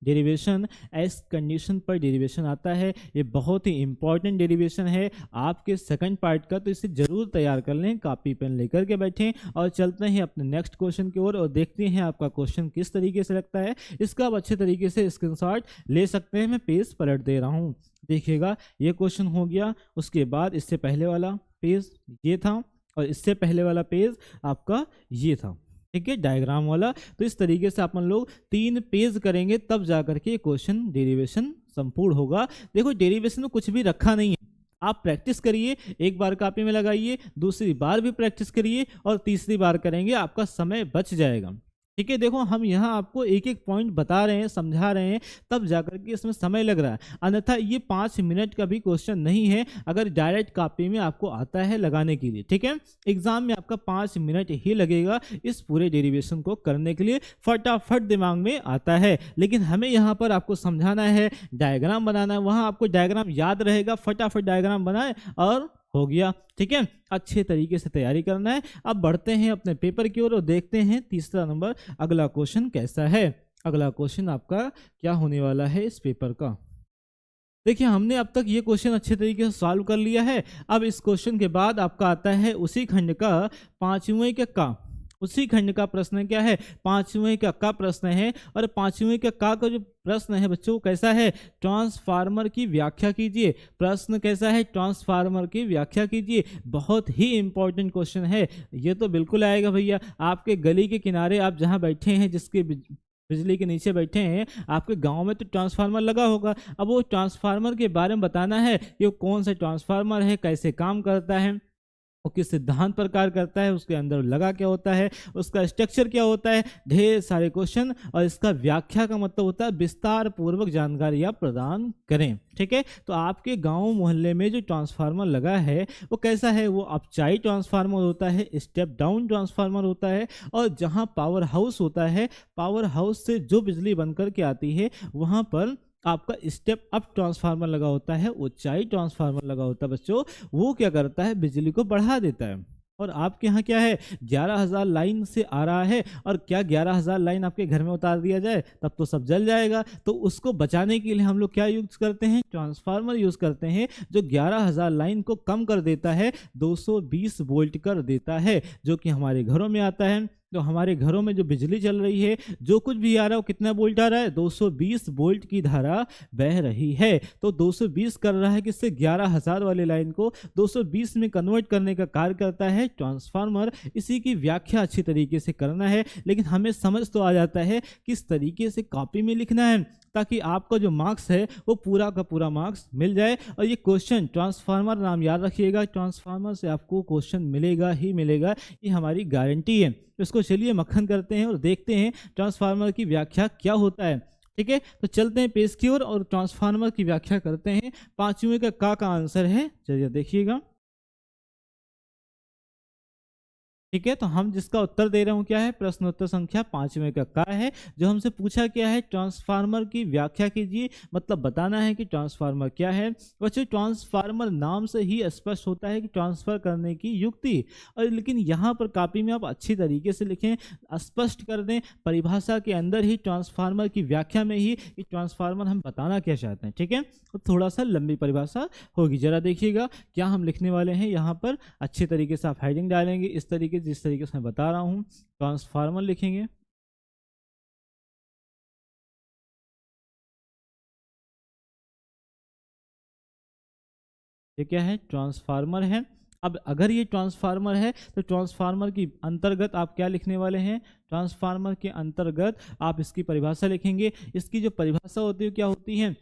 डेरिवेशन, एस कंडीशन पर डेरिवेशन आता है। ये बहुत ही इंपॉर्टेंट डेरिवेशन है आपके सेकंड पार्ट का, तो इसे जरूर तैयार कर लें, कॉपी पेन लेकर के बैठें और चलते हैं अपने नेक्स्ट क्वेश्चन की ओर और देखते हैं आपका क्वेश्चन किस तरीके से लगता है। इसका आप अच्छे तरीके से स्क्रीनशॉट ले सकते हैं, मैं पेज पलट दे रहा हूँ। देखिएगा ये क्वेश्चन हो गया, उसके बाद इससे पहले वाला पेज ये था और इससे पहले वाला पेज आपका ये था, ठीक है, डायग्राम वाला। तो इस तरीके से अपन लोग 3 पेज करेंगे, तब जाकर के क्वेश्चन डेरिवेशन संपूर्ण होगा। देखो डेरिवेशन में कुछ भी रखा नहीं है, आप प्रैक्टिस करिए, एक बार कॉपी में लगाइए, दूसरी बार भी प्रैक्टिस करिए और तीसरी बार करेंगे, आपका समय बच जाएगा। ठीक है, देखो हम यहाँ आपको एक एक पॉइंट बता रहे हैं, समझा रहे हैं, तब जाकर के इसमें समय लग रहा है, अन्यथा ये 5 मिनट का भी क्वेश्चन नहीं है अगर डायरेक्ट कॉपी में आपको आता है लगाने के लिए। ठीक है, एग्जाम में आपका 5 मिनट ही लगेगा इस पूरे डेरिवेशन को करने के लिए, फटाफट दिमाग में आता है। लेकिन हमें यहाँ पर आपको समझाना है, डायग्राम बनाना है, वहाँ आपको डायग्राम याद रहेगा, फटाफट डायग्राम बनाए और हो गया। ठीक है, अच्छे तरीके से तैयारी करना है। अब बढ़ते हैं अपने पेपर की ओर और देखते हैं तीसरा नंबर अगला क्वेश्चन कैसा है। अगला क्वेश्चन आपका क्या होने वाला है इस पेपर का। देखिए हमने अब तक ये क्वेश्चन अच्छे तरीके से सॉल्व कर लिया है। अब इस क्वेश्चन के बाद आपका आता है उसी खंड का 5वें का उसी खंड का प्रश्न क्या है, 5वें का प्रश्न है। और 5वें का जो प्रश्न है बच्चों कैसा है, ट्रांसफार्मर की व्याख्या कीजिए। प्रश्न कैसा है, ट्रांसफार्मर की व्याख्या कीजिए। बहुत ही इंपॉर्टेंट क्वेश्चन है, ये तो बिल्कुल आएगा भैया। आपके गली के किनारे आप जहां बैठे हैं, जिसके बिजली के नीचे बैठे हैं, आपके गांव में तो ट्रांसफार्मर लगा होगा। अब वो ट्रांसफार्मर के बारे में बताना है कि वो कौन सा ट्रांसफार्मर है, कैसे काम करता है, वो किस सिद्धांत पर कार्य करता है, उसके अंदर लगा क्या होता है, उसका स्ट्रक्चर क्या होता है, ढेर सारे क्वेश्चन। और इसका व्याख्या का मतलब होता है विस्तार पूर्वक जानकारी आप प्रदान करें। ठीक है, तो आपके गांव मोहल्ले में जो ट्रांसफार्मर लगा है वो कैसा है, वो अपचाई ट्रांसफार्मर होता है, स्टेप डाउन ट्रांसफार्मर होता है। और जहां पावर हाउस होता है, पावर हाउस से जो बिजली बनकर के आती है, वहां पर आपका स्टेप अप ट्रांसफार्मर लगा होता है, ऊंचाई ट्रांसफार्मर लगा होता है बच्चों। वो क्या करता है, बिजली को बढ़ा देता है। और आपके यहाँ क्या है, 11,000 लाइन से आ रहा है, और क्या 11,000 लाइन आपके घर में उतार दिया जाए तब तो सब जल जाएगा। तो उसको बचाने के लिए हम लोग क्या यूज करते हैं, ट्रांसफार्मर यूज करते हैं, जो 11,000 लाइन को कम कर देता है, 220 वोल्ट कर देता है, जो कि हमारे घरों में आता है। तो हमारे घरों में जो बिजली चल रही है, जो कुछ भी आ रहा है वो कितना वोल्ट आ रहा है, 220 वोल्ट की धारा बह रही है। तो 220 कर रहा है किससे, 11,000 वाले लाइन को 220 में कन्वर्ट करने का कार्य करता है ट्रांसफार्मर। इसी की व्याख्या अच्छी तरीके से करना है, लेकिन हमें समझ तो आ जाता है किस तरीके से कॉपी में लिखना है, ताकि आपका जो मार्क्स है वो पूरा का पूरा मार्क्स मिल जाए। और ये क्वेश्चन ट्रांसफार्मर नाम याद रखिएगा, ट्रांसफार्मर से आपको क्वेश्चन मिलेगा ही मिलेगा, ये हमारी गारंटी है। तो इसको चलिए मक्खन करते हैं और देखते हैं ट्रांसफार्मर की व्याख्या क्या होता है। ठीक है, तो चलते हैं पेज की ओर और ट्रांसफार्मर की व्याख्या करते हैं। पांचवें का आंसर है, चलिए देखिएगा। ठीक है, तो हम जिसका उत्तर दे रहे हूं क्या है, प्रश्नोत्तर संख्या 5वें का है। जो हमसे पूछा क्या है, ट्रांसफार्मर की व्याख्या कीजिए, मतलब बताना है कि ट्रांसफार्मर क्या है। बच्चों ट्रांसफार्मर नाम से ही स्पष्ट होता है कि ट्रांसफर करने की युक्ति, और लेकिन यहाँ पर कॉपी में आप अच्छी तरीके से लिखें, स्पष्ट कर दें परिभाषा के अंदर ही, ट्रांसफार्मर की व्याख्या में ही कि ट्रांसफार्मर हम बताना क्या चाहते हैं। ठीक है, तो थोड़ा सा लंबी परिभाषा होगी, जरा देखिएगा क्या हम लिखने वाले हैं। यहाँ पर अच्छे तरीके से आप हेडिंग डालेंगे, इस तरीके जिस तरीके से मैं बता रहा हूं, ट्रांसफार्मर लिखेंगे। ये क्या है, ट्रांसफार्मर है। अब अगर ये ट्रांसफार्मर है तो ट्रांसफार्मर की अंतर्गत आप क्या लिखने वाले हैं, ट्रांसफार्मर के अंतर्गत आप इसकी परिभाषा लिखेंगे। इसकी जो परिभाषा होती है क्या होती है,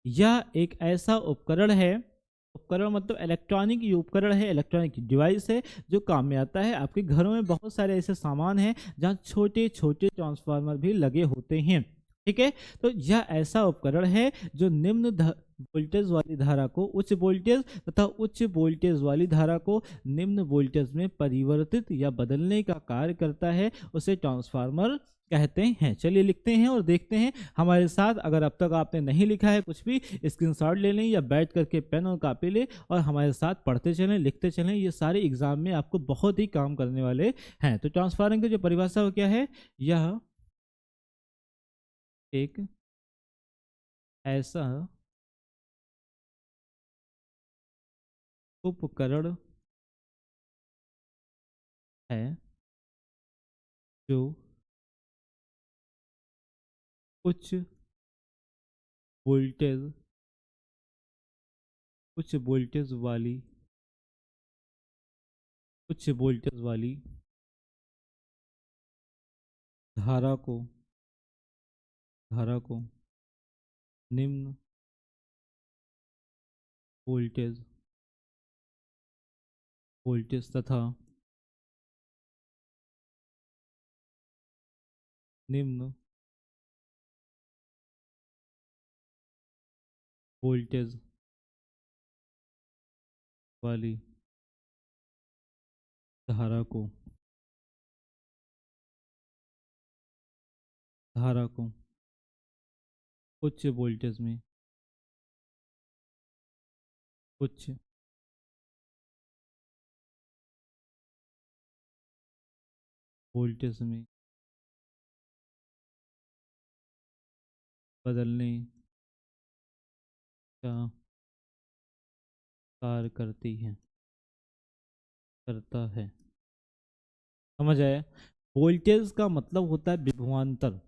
यह एक ऐसा उपकरण है, उपकरण मतलब इलेक्ट्रॉनिक उपकरण है, इलेक्ट्रॉनिक डिवाइस है जो काम में आता है। आपके घरों में बहुत सारे ऐसे सामान हैं जहाँ छोटे छोटे ट्रांसफार्मर भी लगे होते हैं। ठीक है, तो यह ऐसा उपकरण है जो निम्न वोल्टेज वाली धारा को उच्च वोल्टेज तथा उच्च वोल्टेज वाली धारा को निम्न वोल्टेज में परिवर्तित या बदलने का कार्य करता है, उसे ट्रांसफार्मर कहते हैं। चलिए लिखते हैं और देखते हैं हमारे साथ। अगर अब तक आपने नहीं लिखा है कुछ भी, स्क्रीनशॉट ले लें या बैठ करके पेन और कॉपी ले और हमारे साथ पढ़ते चलें, लिखते चलें। ये सारे एग्जाम में आपको बहुत ही काम करने वाले हैं। तो ट्रांसफार्मर की जो परिभाषा वो क्या है, यह एक ऐसा उपकरण है जो उच्च वोल्टेज उच्च वोल्टेज वाली उच्च वोल्टेज वाली धारा को निम्न वोल्टेज तथा निम्न वोल्टेज वाली धारा को उच्च वोल्टेज में बदलने का कार्य करता है। समझ आया? वोल्टेज का मतलब होता है विभवांतर।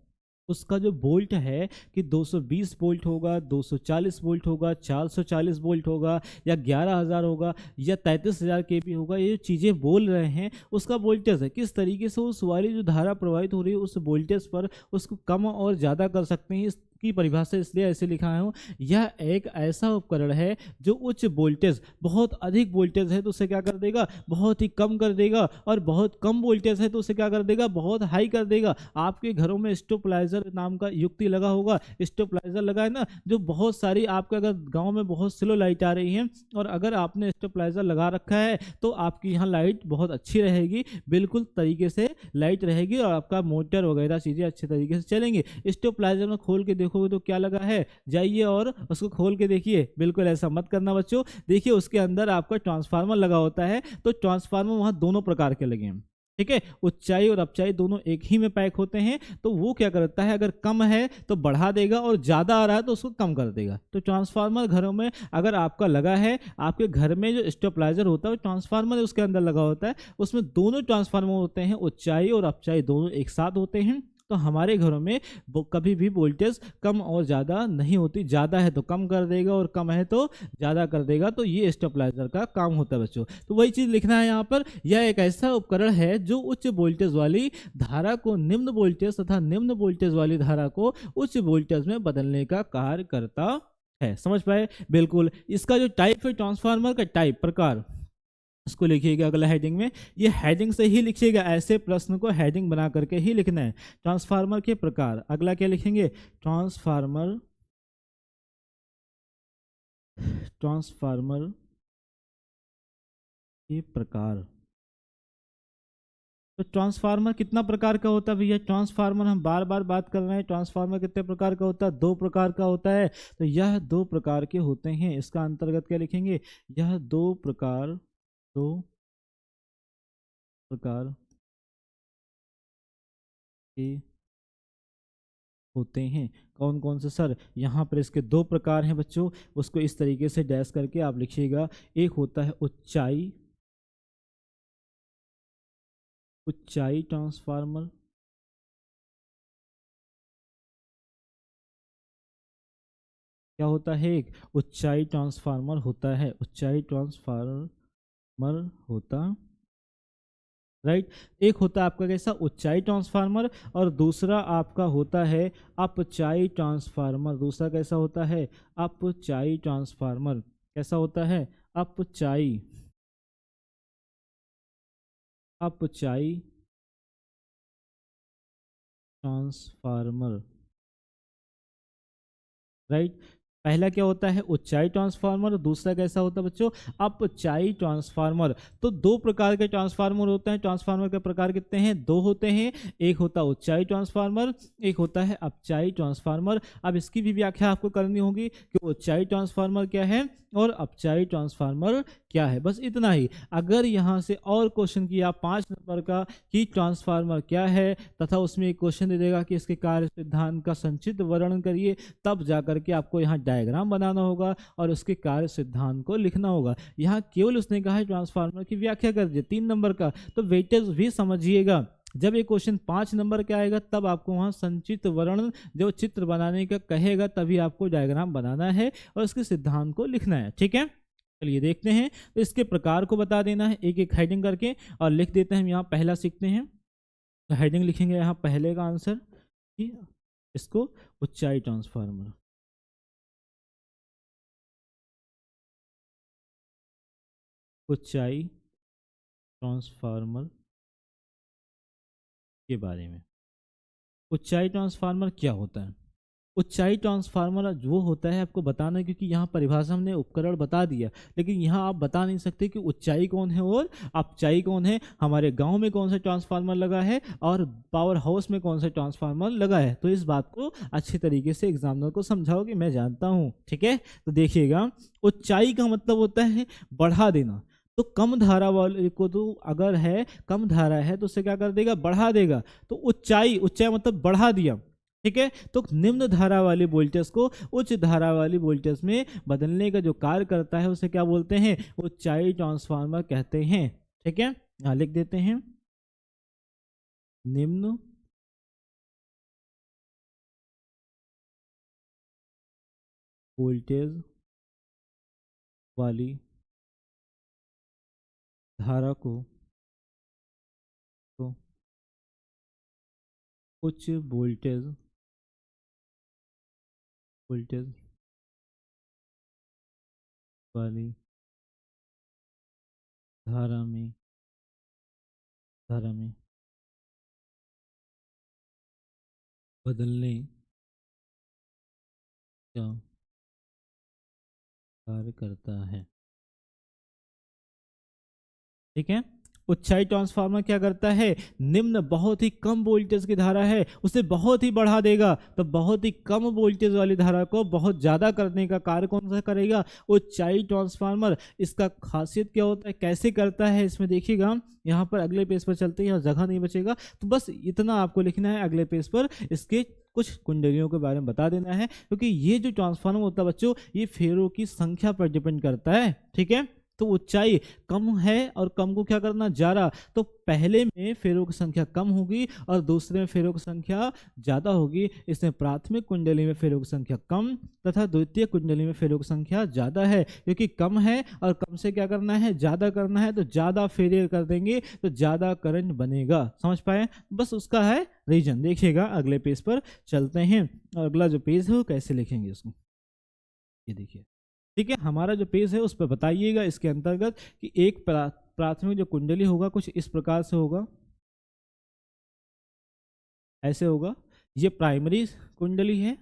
उसका जो वोल्ट है कि 220 वोल्ट होगा, 240 वोल्ट होगा, 440 वोल्ट होगा, या 11,000 होगा, या 33,000 केवी होगा, ये जो चीज़ें बोल रहे हैं उसका वोल्टेज है। किस तरीके से उस वाली जो धारा प्रवाहित हो रही है उस वोल्टेज पर उसको कम और ज़्यादा कर सकते हैं, की परिभाषा इसलिए ऐसे लिखा हूँ। यह एक ऐसा उपकरण है जो उच्च वोल्टेज, बहुत अधिक वोल्टेज है तो उसे क्या कर देगा, बहुत ही कम कर देगा, और बहुत कम वोल्टेज है तो उसे क्या कर देगा, बहुत हाई कर देगा। आपके घरों में स्टेबलाइजर नाम का युक्ति लगा होगा, स्टेबलाइजर लगा है ना, जो बहुत सारी आपके अगर गाँव में बहुत स्लो लाइट आ रही है और अगर आपने स्टेबलाइजर लगा रखा है तो आपकी यहाँ लाइट बहुत अच्छी रहेगी, बिल्कुल तरीके से लाइट रहेगी और आपका मोटर वगैरह चीज़ें अच्छे तरीके से चलेंगे। स्टेबलाइजर में खोल के देखोगे तो क्या लगा है, जाइए और उसको खोल के देखिए। बिल्कुल ऐसा मत करना बच्चों। देखिए उसके अंदर आपका ट्रांसफार्मर लगा होता है, तो ट्रांसफार्मर वहां दोनों प्रकार के लगे हैं। ठीक है, ऊंचाई और अपचाई दोनों एक ही में पैक होते हैं, तो वो क्या करता है, अगर कम है तो बढ़ा देगा और ज़्यादा आ रहा है तो उसको कम कर देगा। तो ट्रांसफार्मर घरों में अगर आपका लगा है, आपके घर में जो स्टेबलाइजर होता है वो ट्रांसफार्मर उसके अंदर लगा होता है, उसमें दोनों ट्रांसफार्मर होते हैं, ऊंचाई और अपचाई दोनों एक साथ होते हैं। तो हमारे घरों में वो कभी भी वोल्टेज कम और ज़्यादा नहीं होती, ज़्यादा है तो कम कर देगा और कम है तो ज़्यादा कर देगा। तो ये स्टेबलाइजर का काम होता है बच्चों। तो वही चीज़ लिखना है यहाँ पर, यह एक ऐसा उपकरण है जो उच्च वोल्टेज वाली धारा को निम्न वोल्टेज तथा निम्न वोल्टेज वाली धारा को उच्च वोल्टेज में बदलने का कार्य करता है। समझ पाए? बिल्कुल। इसका जो टाइप है ट्रांसफार्मर का टाइप प्रकार, इसको लिखिएगा अगला हेडिंग में। ये हेडिंग से ही लिखिएगा, ऐसे प्रश्न को हेडिंग बना करके ही लिखना है। ट्रांसफार्मर के प्रकार, अगला क्या लिखेंगे, ट्रांसफार्मर, ट्रांसफार्मर के प्रकार। तो ट्रांसफार्मर कितना प्रकार का होता है भैया? ट्रांसफार्मर हम बार बार बात कर रहे हैं, ट्रांसफार्मर कितने प्रकार का होता है? दो प्रकार का होता है। तो यह दो प्रकार के होते हैं, इसका अंतर्गत क्या लिखेंगे, यह दो प्रकार, दो प्रकार के होते हैं। कौन कौन से सर? यहाँ पर इसके दो प्रकार हैं बच्चों, उसको इस तरीके से डैश करके आप लिखिएगा। एक होता है ऊंचाई, ऊंचाई ट्रांसफार्मर, क्या होता है, एक ऊंचाई ट्रांसफार्मर होता है, ऊंचाई ट्रांसफार्मर होता, राइट। एक होता है आपका कैसा, ऊंचाई ट्रांसफार्मर, और दूसरा आपका होता है अपचाई ट्रांसफार्मर। दूसरा कैसा होता है, अपचाई ट्रांसफार्मर। कैसा होता है, अपचाई, अपचाई ट्रांसफार्मर, राइट। पहला क्या होता है, ऊंचाई ट्रांसफार्मर, दूसरा कैसा होता है बच्चों, अपचाई ट्रांसफार्मर। तो दो प्रकार के ट्रांसफार्मर होते हैं। ट्रांसफार्मर के प्रकार कितने हैं, दो होते हैं। एक होता है ऊंचाई ट्रांसफार्मर, एक होता है अपचाई ट्रांसफार्मर। अब इसकी भी व्याख्या आपको करनी होगी कि ऊंचाई ट्रांसफार्मर क्या है और अपचाई ट्रांसफार्मर क्या है, बस इतना ही। अगर यहाँ से और क्वेश्चन किया 5 नंबर का कि ट्रांसफार्मर क्या है, तथा उसमें एक क्वेश्चन दे देगा कि इसके कार्य सिद्धांत का संक्षिप्त वर्णन करिए, तब जाकर के आपको यहाँ डायग्राम बनाना होगा और उसके कार्य सिद्धांत को लिखना होगा। यहाँ केवल उसने कहा है ट्रांसफार्मर की व्याख्या कर दीजिए 3 नंबर का, तो वेटेज भी समझिएगा। जब ये क्वेश्चन 5 नंबर का आएगा तब आपको वहाँ संक्षिप्त वर्णन जो चित्र बनाने का कहेगा, तभी आपको डायग्राम बनाना है और उसके सिद्धांत को लिखना है। ठीक है, चलिए देखते हैं। तो इसके प्रकार को बता देना है एक एक हेडिंग करके, और लिख देते हैं। हम यहाँ पहला सीखते हैं, तो हेडिंग लिखेंगे यहाँ पहले का आंसर कि इसको ऊंचाई ट्रांसफार्मर, ऊंचाई ट्रांसफार्मर के बारे में। ऊंचाई ट्रांसफार्मर क्या होता है? ऊंचाई ट्रांसफार्मर वो होता है, आपको बताना है, क्योंकि यहाँ परिभाषा हमने उपकरण बता दिया, लेकिन यहाँ आप बता नहीं सकते कि ऊंचाई कौन है और अपचाई कौन है, हमारे गांव में कौन सा ट्रांसफार्मर लगा है और पावर हाउस में कौन सा ट्रांसफार्मर लगा है। तो इस बात को अच्छी तरीके से एग्जामिनर को समझाओ कि मैं जानता हूँ। ठीक है, तो देखिएगा, ऊंचाई का मतलब होता है बढ़ा देना। तो कम धारा वाले को, तो अगर है कम धारा है तो उसे क्या कर देगा, बढ़ा देगा। तो ऊंचाई, ऊंचाई मतलब बढ़ा दिया। ठीक है, तो निम्न धारा वाली वोल्टेज को उच्च धारा वाली वोल्टेज में बदलने का जो कार्य करता है उसे क्या बोलते हैं, ऊंचाई ट्रांसफार्मर कहते हैं। ठीक है, यहाँ लिख देते हैं, निम्न वोल्टेज वाली धारा को उच्च वोल्टेज वोल्टेज वाली धारा में धारा में बदलने का कार्य करता है। ठीक है, उच्चाई ट्रांसफार्मर क्या करता है, निम्न बहुत ही कम वोल्टेज की धारा है उसे बहुत ही बढ़ा देगा, तो बहुत ही कम वोल्टेज वाली धारा को बहुत ज़्यादा करने का कार्य कौन सा करेगा, उच्चाई ट्रांसफार्मर। इसका खासियत क्या होता है, कैसे करता है, इसमें देखिएगा। यहाँ पर अगले पेज पर चलते हैं और जगह नहीं बचेगा, तो बस इतना आपको लिखना है अगले पेज पर, इसके कुछ कुंडलियों के बारे में बता देना है, क्योंकि ये जो ट्रांसफार्मर होता है बच्चों, ये फेरों की संख्या पर डिपेंड करता है। ठीक है, तो ऊंचाई कम है और कम को क्या करना, ज़्यादा, तो पहले में फेरों की संख्या कम होगी और दूसरे में फेरों की संख्या ज़्यादा होगी। इसमें प्राथमिक कुंडली में फेरों की संख्या कम तथा द्वितीय कुंडली में फेरों की संख्या ज़्यादा है, क्योंकि कम है और कम से क्या करना है, ज़्यादा करना है, तो ज़्यादा फेरे कर देंगे तो ज़्यादा करंट बनेगा। समझ पाए, बस उसका है रीजन। देखिएगा अगले पेज पर चलते हैं और अगला जो पेज है वो कैसे लिखेंगे उसको, ये देखिए। ठीक है, हमारा जो पेज है उस पर बताइएगा इसके अंतर्गत कि एक प्राथमिक जो कुंडली होगा कुछ इस प्रकार से होगा, ऐसे होगा, ये प्राइमरी कुंडली है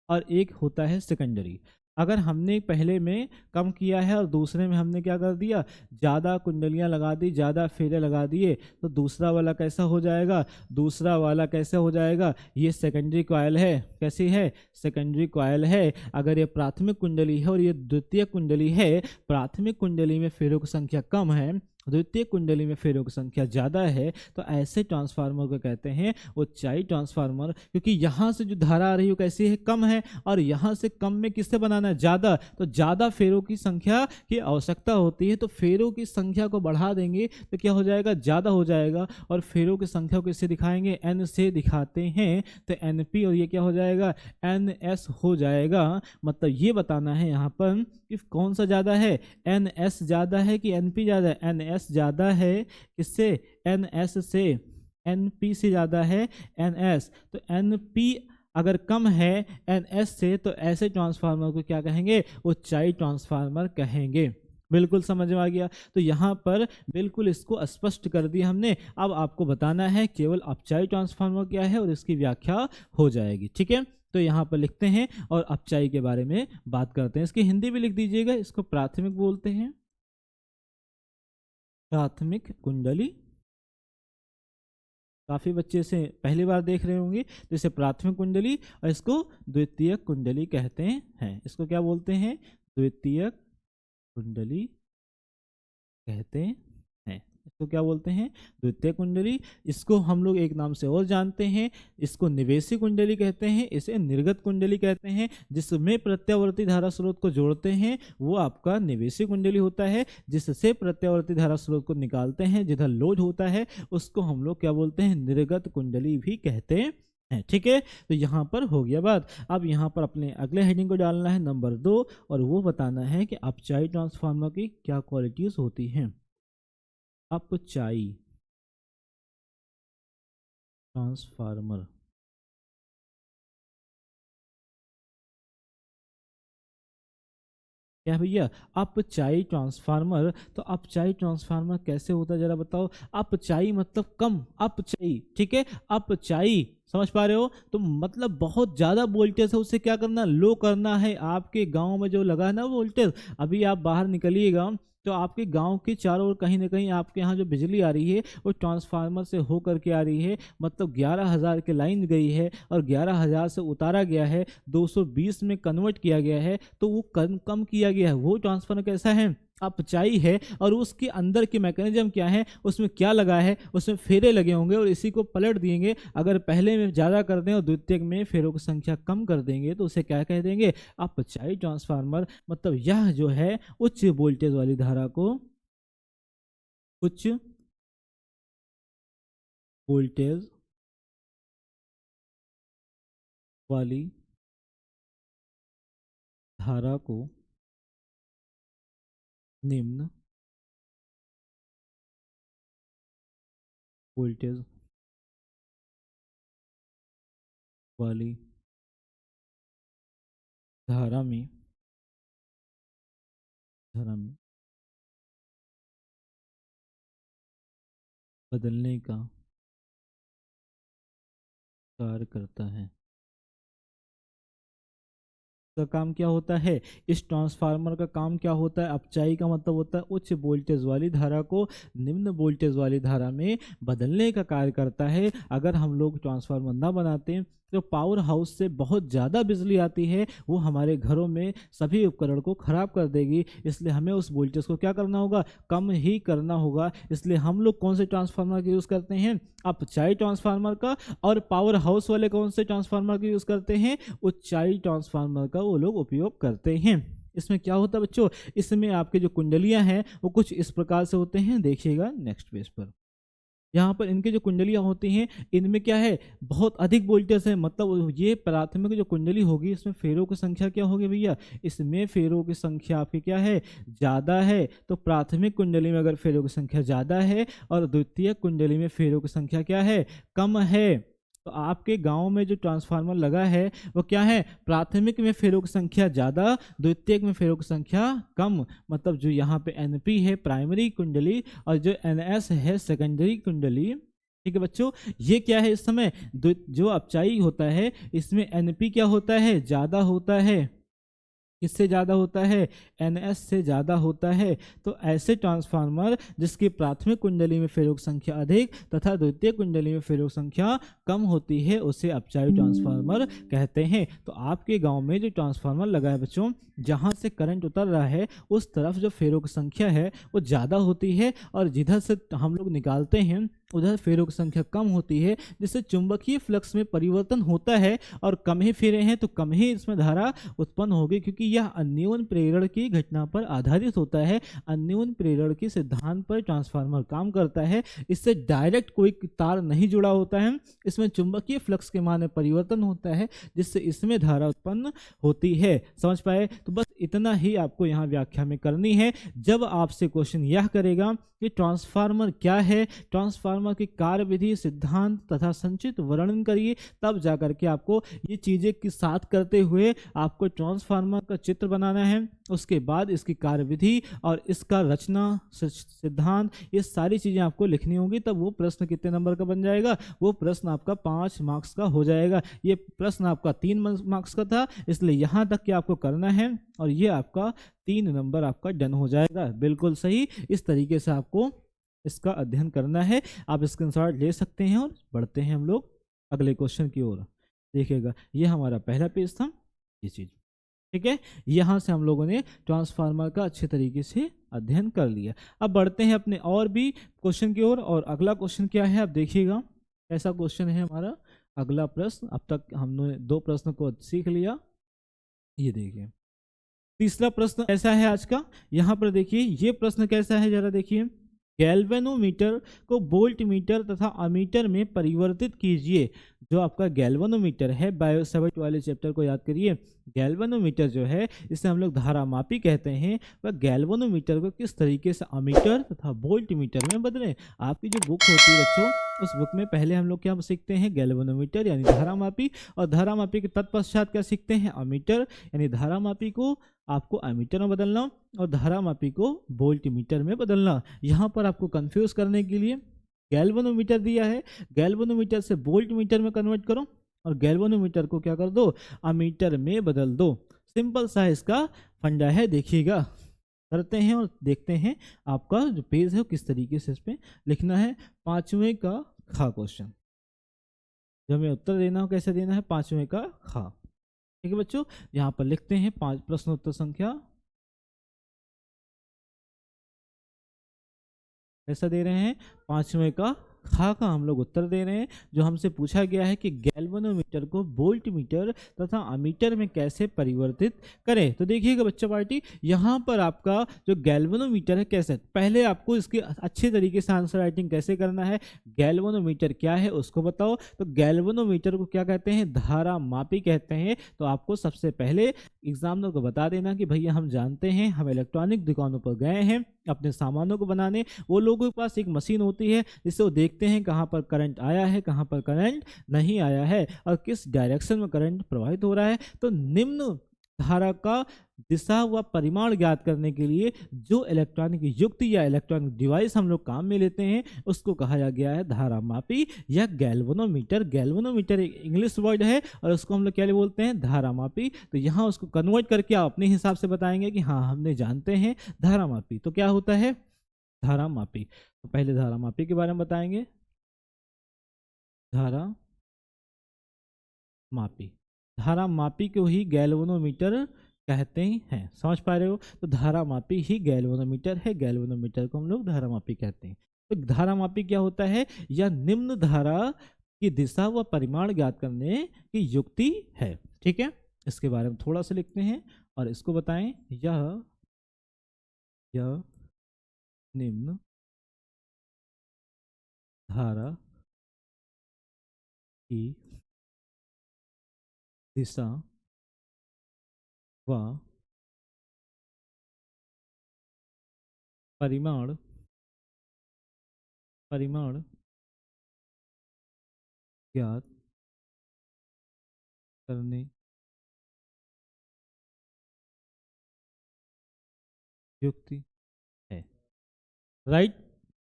और एक होता है सेकेंडरी। अगर हमने पहले में कम किया है और दूसरे में हमने क्या कर दिया, ज़्यादा कुंडलियां लगा दी, ज़्यादा फेरे लगा दिए, तो दूसरा वाला कैसा हो जाएगा, दूसरा वाला कैसे हो जाएगा, ये सेकेंडरी कॉइल है। कैसी है, सेकेंडरी कॉइल है। अगर ये प्राथमिक कुंडली है और ये द्वितीय कुंडली है, प्राथमिक कुंडली में फेरों की संख्या कम है, द्वितीय कुंडली में फेरों की संख्या ज़्यादा है, तो ऐसे ट्रांसफार्मर को कहते हैं उच्चाई ट्रांसफार्मर, क्योंकि यहाँ से जो धारा आ रही है कैसी है, कम है, और यहाँ से कम में किससे बनाना है, ज़्यादा, तो ज़्यादा फेरों की संख्या की आवश्यकता होती है, तो फेरों की संख्या को बढ़ा देंगे तो क्या हो जाएगा, ज़्यादा हो जाएगा। और फेरों की संख्या को किससे दिखाएंगे, एन से दिखाते हैं, तो एन पी, और ये क्या हो जाएगा, एन एस हो जाएगा। मतलब ये बताना है यहाँ पर कि कौन सा ज़्यादा है, एन एस ज़्यादा है कि एन पी ज़्यादा है, एन एस ज़्यादा है किससे, एन एस से, एन पी से ज़्यादा है एन एस, तो एन पी अगर कम है एन एस से, तो ऐसे ट्रांसफार्मर को क्या कहेंगे, उच्चाई ट्रांसफार्मर कहेंगे। बिल्कुल समझ में आ गया, तो यहाँ पर बिल्कुल इसको स्पष्ट कर दिया हमने। अब आपको बताना है केवल अपचाई ट्रांसफार्मर क्या है और इसकी व्याख्या हो जाएगी। ठीक है, तो यहाँ पर लिखते हैं और अपचाई के बारे में बात करते हैं। इसकी हिंदी भी लिख दीजिएगा, इसको प्राथमिक बोलते हैं, प्राथमिक कुंडली। काफ़ी बच्चे इसे पहली बार देख रहे होंगे, तो इसे प्राथमिक कुंडली और इसको द्वितीय कुंडली कहते हैं। इसको क्या बोलते हैं, द्वितीय कुंडली कहते हैं। इसको क्या बोलते हैं, द्वितीय कुंडली। इसको हम लोग एक नाम से और जानते हैं, इसको निवेशी कुंडली कहते हैं, इसे निर्गत कुंडली कहते हैं। जिसमें प्रत्यावर्ती धारा स्रोत को जोड़ते हैं वो आपका निवेशी कुंडली होता है। जिससे प्रत्यावर्ती धारा स्रोत को निकालते हैं, जिधर लोड होता है, उसको हम लोग क्या बोलते हैं, निर्गत कुंडली भी कहते हैं। ठीक है, तो यहाँ पर हो गया बात। अब यहाँ पर अपने अगले हेडिंग को डालना है नंबर 2, और वो बताना है कि अपचाई ट्रांसफार्मर की क्या क्वालिटीज होती हैं। अपचाई ट्रांसफार्मर, क्या भैया, अपचाई ट्रांसफार्मर, तो अपचाई ट्रांसफार्मर कैसे होता है जरा बताओ। अपचाई मतलब कम, अपचाई, ठीक है, अपचाई समझ पा रहे हो, तो मतलब बहुत ज़्यादा वोल्टेज है उसे क्या करना, लो करना है। आपके गांव में जो लगा है ना वोल्टेज, अभी आप बाहर निकलिएगा तो आपके गांव के चारों ओर कहीं ना कहीं आपके यहाँ जो बिजली आ रही है वो ट्रांसफार्मर से हो करके आ रही है। मतलब 11,000 की लाइन गई है और 11,000 से उतारा गया है, 220 में कन्वर्ट किया गया है, तो वो कम किया गया है। वो ट्रांसफार्मर कैसा है, अपचाई है। और उसके अंदर के मैकेनिज्म क्या है, उसमें क्या लगा है, उसमें फेरे लगे होंगे और इसी को पलट देंगे। अगर पहले में ज़्यादा कर दें और द्वितीय में फेरों की संख्या कम कर देंगे तो उसे क्या कह देंगे, अपचाई ट्रांसफार्मर। मतलब यह जो है उच्च वोल्टेज वाली धारा को, उच्च वोल्टेज वाली धारा को निम्न वोल्टेज वाली धारा में बदलने का कार्य करता है। का काम क्या होता है, इस ट्रांसफार्मर का काम क्या होता है। अपचाई का मतलब होता है उच्च वोल्टेज वाली धारा को निम्न वोल्टेज वाली धारा में बदलने का कार्य करता है। अगर हम लोग ट्रांसफार्मर ना बनाते तो पावर हाउस से बहुत ज़्यादा बिजली आती है, वो हमारे घरों में सभी उपकरण को ख़राब कर देगी। इसलिए हमें उस वोल्टेज को क्या करना होगा, कम ही करना होगा। इसलिए हम लोग कौन से ट्रांसफार्मर का यूज़ करते हैं, अपचाई ट्रांसफार्मर का। और पावर हाउस वाले कौन से ट्रांसफार्मर का यूज़ करते हैं, उच्चाई ट्रांसफार्मर का वो लोग उपयोग करते हैं। इसमें क्या होता है बच्चों, इसमें आपके जो कुंडलियां हैं वो कुछ इस प्रकार से होते हैं, देखिएगा नेक्स्ट पेज पर। यहाँ पर इनके जो कुंडलियाँ होती हैं इनमें क्या है, बहुत अधिक वोल्टेज है। मतलब ये प्राथमिक जो कुंडली होगी इसमें फेरों की संख्या क्या होगी भैया, इसमें फेरों की संख्या आपकी क्या है, ज़्यादा है। तो प्राथमिक कुंडली में अगर फेरों की संख्या ज़्यादा है और द्वितीयक कुंडली में फेरों की संख्या क्या है, कम है, तो आपके गांव में जो ट्रांसफार्मर लगा है वो क्या है, प्राथमिक में फेरों की संख्या ज़्यादा, द्वितीयक में फेरों की संख्या कम। मतलब जो यहाँ पे एनपी है प्राइमरी कुंडली और जो एनएस है सेकेंडरी कुंडली। ठीक है बच्चों, ये क्या है, इस समय जो अपचाई होता है इसमें एनपी क्या होता है, ज़्यादा होता है। किससे ज़्यादा होता है, एनएस से ज़्यादा होता है। तो ऐसे ट्रांसफार्मर जिसकी प्राथमिक कुंडली में फेरों की संख्या अधिक तथा द्वितीय कुंडली में फेरों की संख्या कम होती है उसे अपचाई ट्रांसफार्मर कहते हैं। तो आपके गांव में जो ट्रांसफार्मर लगा है बच्चों, जहां से करंट उतर रहा है उस तरफ जो फेरों की संख्या है वो ज़्यादा होती है और जिधर से हम लोग निकालते हैं उधर फेरों की संख्या कम होती है, जिससे चुंबकीय फ्लक्स में परिवर्तन होता है। और कम ही फेरे हैं तो कम ही इसमें धारा उत्पन्न होगी, क्योंकि यह अन्योन्य प्रेरण की घटना पर आधारित होता है। अन्योन्य प्रेरण के सिद्धांत पर ट्रांसफार्मर काम करता है। इससे डायरेक्ट कोई तार नहीं जुड़ा होता है, इसमें चुंबकीय फ्लक्स के मान में परिवर्तन होता है जिससे इसमें धारा उत्पन्न होती है। समझ पाए, तो बस इतना ही आपको यहाँ व्याख्या में करनी है। जब आपसे क्वेश्चन यह करेगा कि ट्रांसफार्मर क्या है, ट्रांसफार्मर की कार्यविधि, सिद्धांत तथा संचित वर्णन करिए, तब जाकर के आपको ये चीजें के साथ करते हुए आपको ट्रांसफार्मर का चित्र बनाना है। उसके बाद इसकी कार्यविधि और इसका रचना सिद्धांत, ये सारी चीजें आपको लिखनी होंगी। तब वो प्रश्न कितने नंबर का बन जाएगा, वो प्रश्न आपका 5 मार्क्स का हो जाएगा। ये प्रश्न आपका 3 मार्क्स का था, इसलिए यहाँ तक कि आपको करना है और ये आपका 3 नंबर आपका डन हो जाएगा। बिल्कुल सही, इस तरीके से आपको इसका अध्ययन करना है। आप स्क्रीनशॉट ले सकते हैं और बढ़ते हैं हम लोग अगले क्वेश्चन की ओर। देखिएगा, ये हमारा पहला पेज था, ये चीज़ ठीक है। यहाँ से हम लोगों ने ट्रांसफार्मर का अच्छे तरीके से अध्ययन कर लिया। अब बढ़ते हैं अपने और भी क्वेश्चन की ओर। और अगला क्वेश्चन क्या है, आप देखिएगा ऐसा क्वेश्चन है हमारा अगला प्रश्न। अब तक हमने 2 प्रश्न को सीख लिया। ये देखिए तीसरा प्रश्न ऐसा है आज का। यहाँ पर देखिए ये प्रश्न कैसा है, जरा देखिए। गैल्वेनोमीटर को वोल्ट मीटर तथा अमीटर में परिवर्तित कीजिए। जो आपका गैल्वेनोमीटर है, बायो सेवर्ट वाले चैप्टर को याद करिए। गैल्वेनोमीटर जो है इसे हम लोग धारामापी कहते हैं। वह गैल्वेनोमीटर को किस तरीके से अमीटर तथा वोल्ट मीटर में बदलें। आपकी जो बुक होती है बच्चों, उस बुक में पहले हम लोग क्या सीखते हैं, गैल्वेनोमीटर यानी धारामापी, और धारामापी के तत्पश्चात क्या सीखते हैं, अमीटर यानी धारामापी को आपको अमीटर में बदलना और धारामापी को वोल्ट मीटर में बदलना। यहाँ पर आपको कंफ्यूज करने के लिए गैल्वेनोमीटर दिया है, गैल्वेनोमीटर से वोल्ट मीटर में कन्वर्ट करो और गैल्वेनोमीटर को क्या कर दो, अमीटर में बदल दो। सिंपल सा इसका फंडा है, देखिएगा करते हैं और देखते हैं आपका जो पेज है वो किस तरीके से इस पर लिखना है। 5वें का खा क्वेश्चन जो हमें उत्तर देना हो, कैसे देना है, 5वें का खा। ठीक है बच्चों, यहाँ पर लिखते हैं 5 प्रश्न उत्तर संख्या ऐसा दे रहे हैं। 5वें का खा का हम लोग उत्तर दे रहे हैं। जो हमसे पूछा गया है कि गैल्वेनोमीटर को वोल्ट मीटर तथा अमीटर में कैसे परिवर्तित करें। तो देखिएगा बच्चा पार्टी, यहाँ पर आपका जो गैल्वेनोमीटर है कैसे, पहले आपको इसके अच्छे तरीके से आंसर राइटिंग कैसे करना है, गैल्वेनोमीटर क्या है उसको बताओ। तो गैल्वेनोमीटर को क्या कहते हैं, धारामापी कहते हैं। तो आपको सबसे पहले एग्जामिनर को बता देना कि भैया हम जानते हैं, हम इलेक्ट्रॉनिक दुकानों पर गए हैं अपने सामानों को बनाने। वो लोगों के पास एक मशीन होती है जिससे वो देखते हैं कहाँ पर करंट आया है, कहाँ पर करंट नहीं आया है और किस डायरेक्शन में करंट प्रवाहित हो रहा है। तो निम्न धारा का दिशा व परिमाण ज्ञात करने के लिए जो इलेक्ट्रॉनिक युक्ति या इलेक्ट्रॉनिक डिवाइस हम लोग काम में लेते हैं उसको कहा गया है धारा मापी या गैल्वेनोमीटर। गैल्वेनोमीटर एक इंग्लिश वर्ड है और उसको हम लोग क्या बोलते हैं, धारा मापी। तो यहाँ उसको कन्वर्ट करके आप अपने हिसाब से बताएंगे कि हाँ हमने जानते हैं धारा मापी तो क्या होता है, धारा मापी। तो पहले धारा मापी के बारे में बताएंगे, धारा मापी। धारा मापी को ही गैल्वेनोमीटर कहते हैं, समझ पा रहे हो। तो धारा मापी ही गैल्वेनोमीटर है, गैल्वेनोमीटर को हम लोग धारा मापी कहते हैं। तो धारा मापी क्या होता है, या निम्न धारा की दिशा व परिमाण ज्ञात करने की युक्ति है। ठीक है, इसके बारे में थोड़ा सा लिखते हैं और इसको बताएं। यह निम्न धारा की दिशा व परिमाण ज्ञात करने युक्ति है। राइट,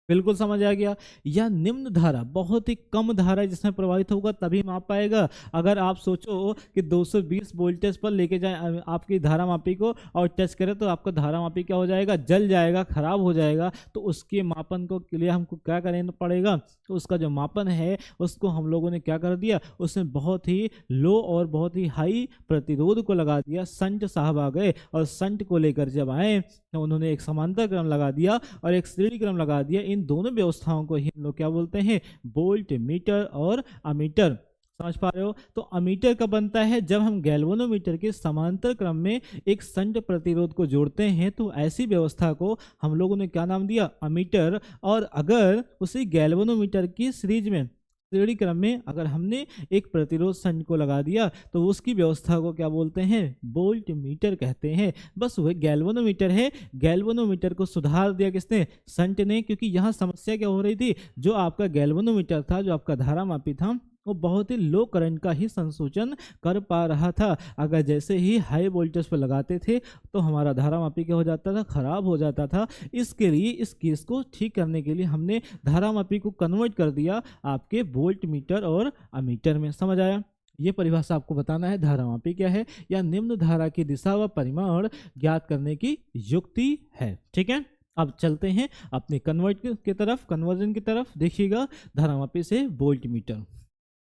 बिल्कुल समझ आ गया। या निम्न धारा बहुत ही कम धारा जिसमें प्रवाहित होगा तभी माप पाएगा। अगर आप सोचो कि 220 वोल्टेज पर लेके जाए आपकी धारा मापी को और टच करें तो आपका धारा मापी क्या हो जाएगा, जल जाएगा, खराब हो जाएगा। तो उसके मापन को के लिए हमको क्या करना पड़ेगा, तो उसका जो मापन है उसको हम लोगों ने क्या कर दिया, उसमें बहुत ही लो और बहुत ही हाई प्रतिरोध को लगा दिया। संट साहब आ गए और संट को लेकर जब आए तो उन्होंने एक समांतर क्रम लगा दिया और एक श्रेणी क्रम लगा दिया। इन दोनों व्यवस्थाओं को ही हम लोग क्या बोलते हैं, वोल्ट मीटर और अमीटर। समझ पा रहे हो। तो अमीटर कब बनता है, जब हम गैल्वेनोमीटर के समांतर क्रम में एक संट प्रतिरोध को जोड़ते हैं तो ऐसी व्यवस्था को हम लोगों ने क्या नाम दिया, अमीटर। और अगर उसी गैल्वेनोमीटर की सीरीज में श्रेणी क्रम में अगर हमने एक प्रतिरोध संट को लगा दिया तो उसकी व्यवस्था को क्या बोलते हैं, वोल्ट मीटर कहते हैं। बस वह गैल्वेनोमीटर है। गैल्वेनोमीटर को सुधार दिया किसने, संट ने। क्योंकि यहाँ समस्या क्या हो रही थी, जो आपका गैल्वेनोमीटर था, जो आपका धारा मापी था, वो बहुत ही लो करंट का ही संसूचन कर पा रहा था। अगर जैसे ही हाई वोल्टेज पर लगाते थे तो हमारा धारा मापी क्या हो जाता था, खराब हो जाता था। इसके लिए इस केस को ठीक करने के लिए हमने धारा मापी को कन्वर्ट कर दिया आपके वोल्ट मीटर और अमीटर में। समझ आया। ये परिभाषा आपको बताना है, धारा मापी क्या है, या निम्न धारा की दिशा व परिमाण ज्ञात करने की युक्ति है। ठीक है, अब चलते हैं अपने कन्वर्ट की तरफ, कन्वर्जन की तरफ। देखिएगा, धारा मापी से वोल्ट मीटर।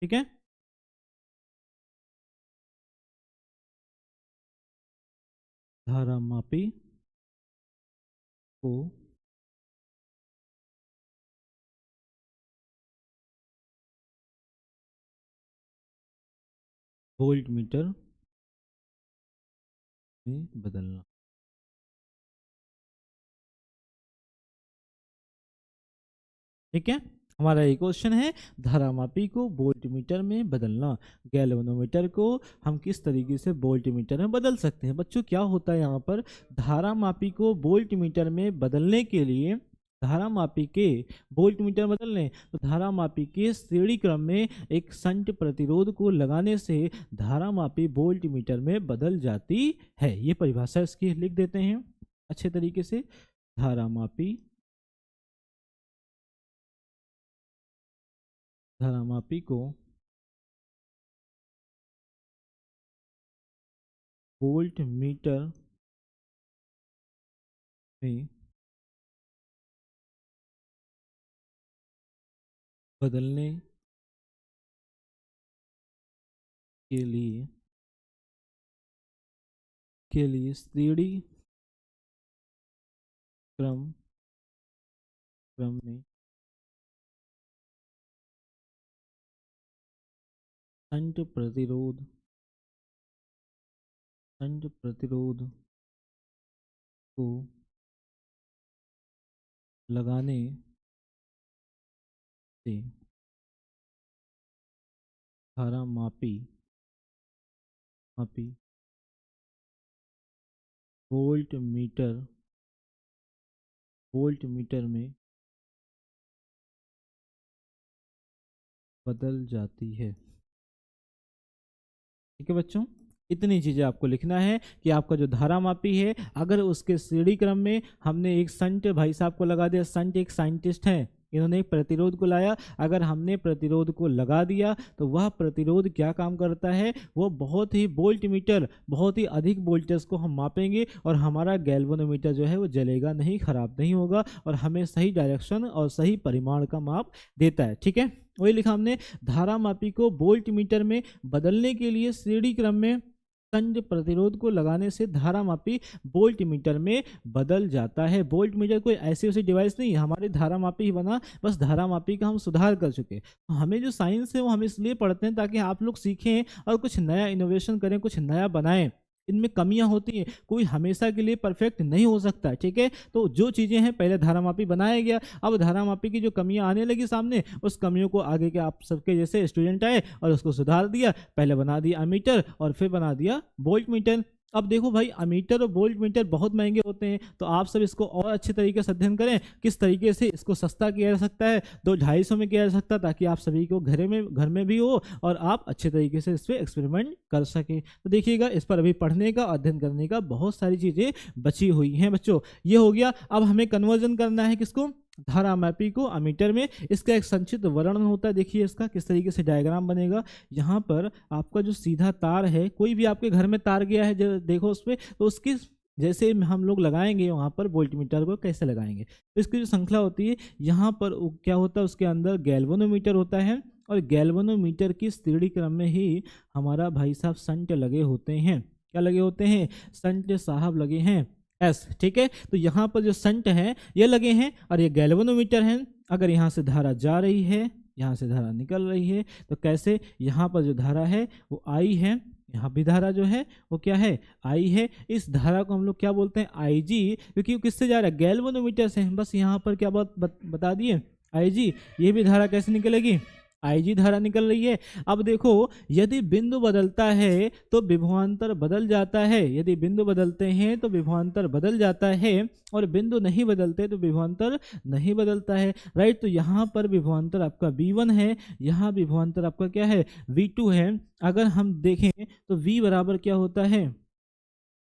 ठीक है, धारा मापी को वोल्ट मीटर में बदलना। ठीक है, हमारा ये क्वेश्चन है, धारा मापी को वोल्ट मीटर में बदलना। गैल्वेनोमीटर को हम किस तरीके से वोल्ट मीटर में बदल सकते हैं। बच्चों क्या होता है यहाँ पर, धारा मापी को वोल्ट मीटर में बदलने के लिए, धारा मापी के वोल्ट मीटर बदलने, तो धारा मापी के श्रेणी क्रम में एक संट प्रतिरोध को लगाने से धारा मापी वोल्ट मीटर में बदल जाती है। ये परिभाषा इसकी लिख देते हैं अच्छे तरीके से। धारा मापी, धारा मापी को वोल्ट मीटर में बदलने के लिए श्रेणी क्रम में संट प्रतिरोध को लगाने से धारा मापी वोल्ट मीटर में बदल जाती है। ठीक है बच्चों, इतनी चीज़ें आपको लिखना है कि आपका जो धारा मापी है, अगर उसके श्रेणी क्रम में हमने एक संट भाई साहब को लगा दिया, संट एक साइंटिस्ट हैं, इन्होंने एक प्रतिरोध को लाया, अगर हमने प्रतिरोध को लगा दिया तो वह प्रतिरोध क्या काम करता है, वो बहुत ही वोल्ट मीटर, बहुत ही अधिक वोल्टेज को हम मापेंगे और हमारा गैल्वेनोमीटर जो है वो जलेगा नहीं, खराब नहीं होगा और हमें सही डायरेक्शन और सही परिमाण का माप देता है। ठीक है, वही लिखा हमने, धारा मापी को वोल्ट मीटर में बदलने के लिए श्रेणी क्रम में संट प्रतिरोध को लगाने से धारा मापी वोल्ट मीटर में बदल जाता है। वोल्ट मीटर कोई ऐसी वैसी डिवाइस नहीं, हमारे धारा मापी ही बना, बस धारा मापी का हम सुधार कर चुके। तो हमें जो साइंस है वो हम इसलिए पढ़ते हैं ताकि आप लोग सीखें और कुछ नया इनोवेशन करें, कुछ नया बनाएं। इनमें कमियां होती हैं, कोई हमेशा के लिए परफेक्ट नहीं हो सकता। ठीक है, तो जो चीज़ें हैं पहले धारामापी बनाया गया, अब धारामापी की जो कमियां आने लगी सामने, उस कमियों को आगे के आप सबके जैसे स्टूडेंट आए और उसको सुधार दिया। पहले बना दिया अमीटर और फिर बना दिया वोल्ट मीटर। अब देखो भाई, अमीटर और वोल्ट मीटर बहुत महंगे होते हैं, तो आप सब इसको और अच्छे तरीके से अध्ययन करें किस तरीके से इसको सस्ता किया जा सकता है, 200-250 में किया जा सकता है, ताकि आप सभी को घर में भी हो और आप अच्छे तरीके से इस पर एक्सपेरिमेंट कर सकें। तो देखिएगा, इस पर अभी पढ़ने का, अध्ययन करने का बहुत सारी चीज़ें बची हुई हैं बच्चों। ये हो गया। अब हमें कन्वर्जन करना है किसको, धारा मापी को अमीटर में। इसका एक संक्षिप्त वर्णन होता है, देखिए इसका किस तरीके से डायग्राम बनेगा। यहाँ पर आपका जो सीधा तार है, कोई भी आपके घर में तार गया है जो देखो उस पर, तो उसकी जैसे हम लोग लगाएंगे वहाँ पर वोल्ट मीटर को कैसे लगाएंगे, तो इसकी जो श्रृंखला होती है, यहाँ पर क्या होता है, उसके अंदर गैल्वेनोमीटर होता है और गैल्वेनोमीटर की श्रेणी क्रम में ही हमारा भाई साहब संट लगे होते हैं। क्या लगे होते हैं, संट साहब लगे हैं एस। ठीक है, तो यहाँ पर जो संट है ये लगे हैं और ये गैल्वेनोमीटर है। अगर यहाँ से धारा जा रही है, यहाँ से धारा निकल रही है, तो कैसे, यहाँ पर जो धारा है वो आई है, यहाँ भी धारा जो है वो क्या है, आई है। इस धारा को हम लोग क्या बोलते हैं, आई जी, क्योंकि वो किससे जा रहा है, गैल्वेनोमीटर से। बस यहाँ पर क्या बात बता दिए, आई जी। ये भी धारा कैसे निकलेगी, आईजी धारा निकल रही है। अब देखो, यदि बिंदु बदलता है तो विभवांतर बदल जाता है, यदि बिंदु बदलते हैं तो विभवांतर बदल जाता है, और बिंदु नहीं बदलते तो विभवांतर नहीं बदलता है। राइट, तो यहाँ पर विभवांतर आपका V1 है, यहाँ विभवांतर आपका क्या है, V2 है। अगर हम देखें तो V बराबर क्या होता है,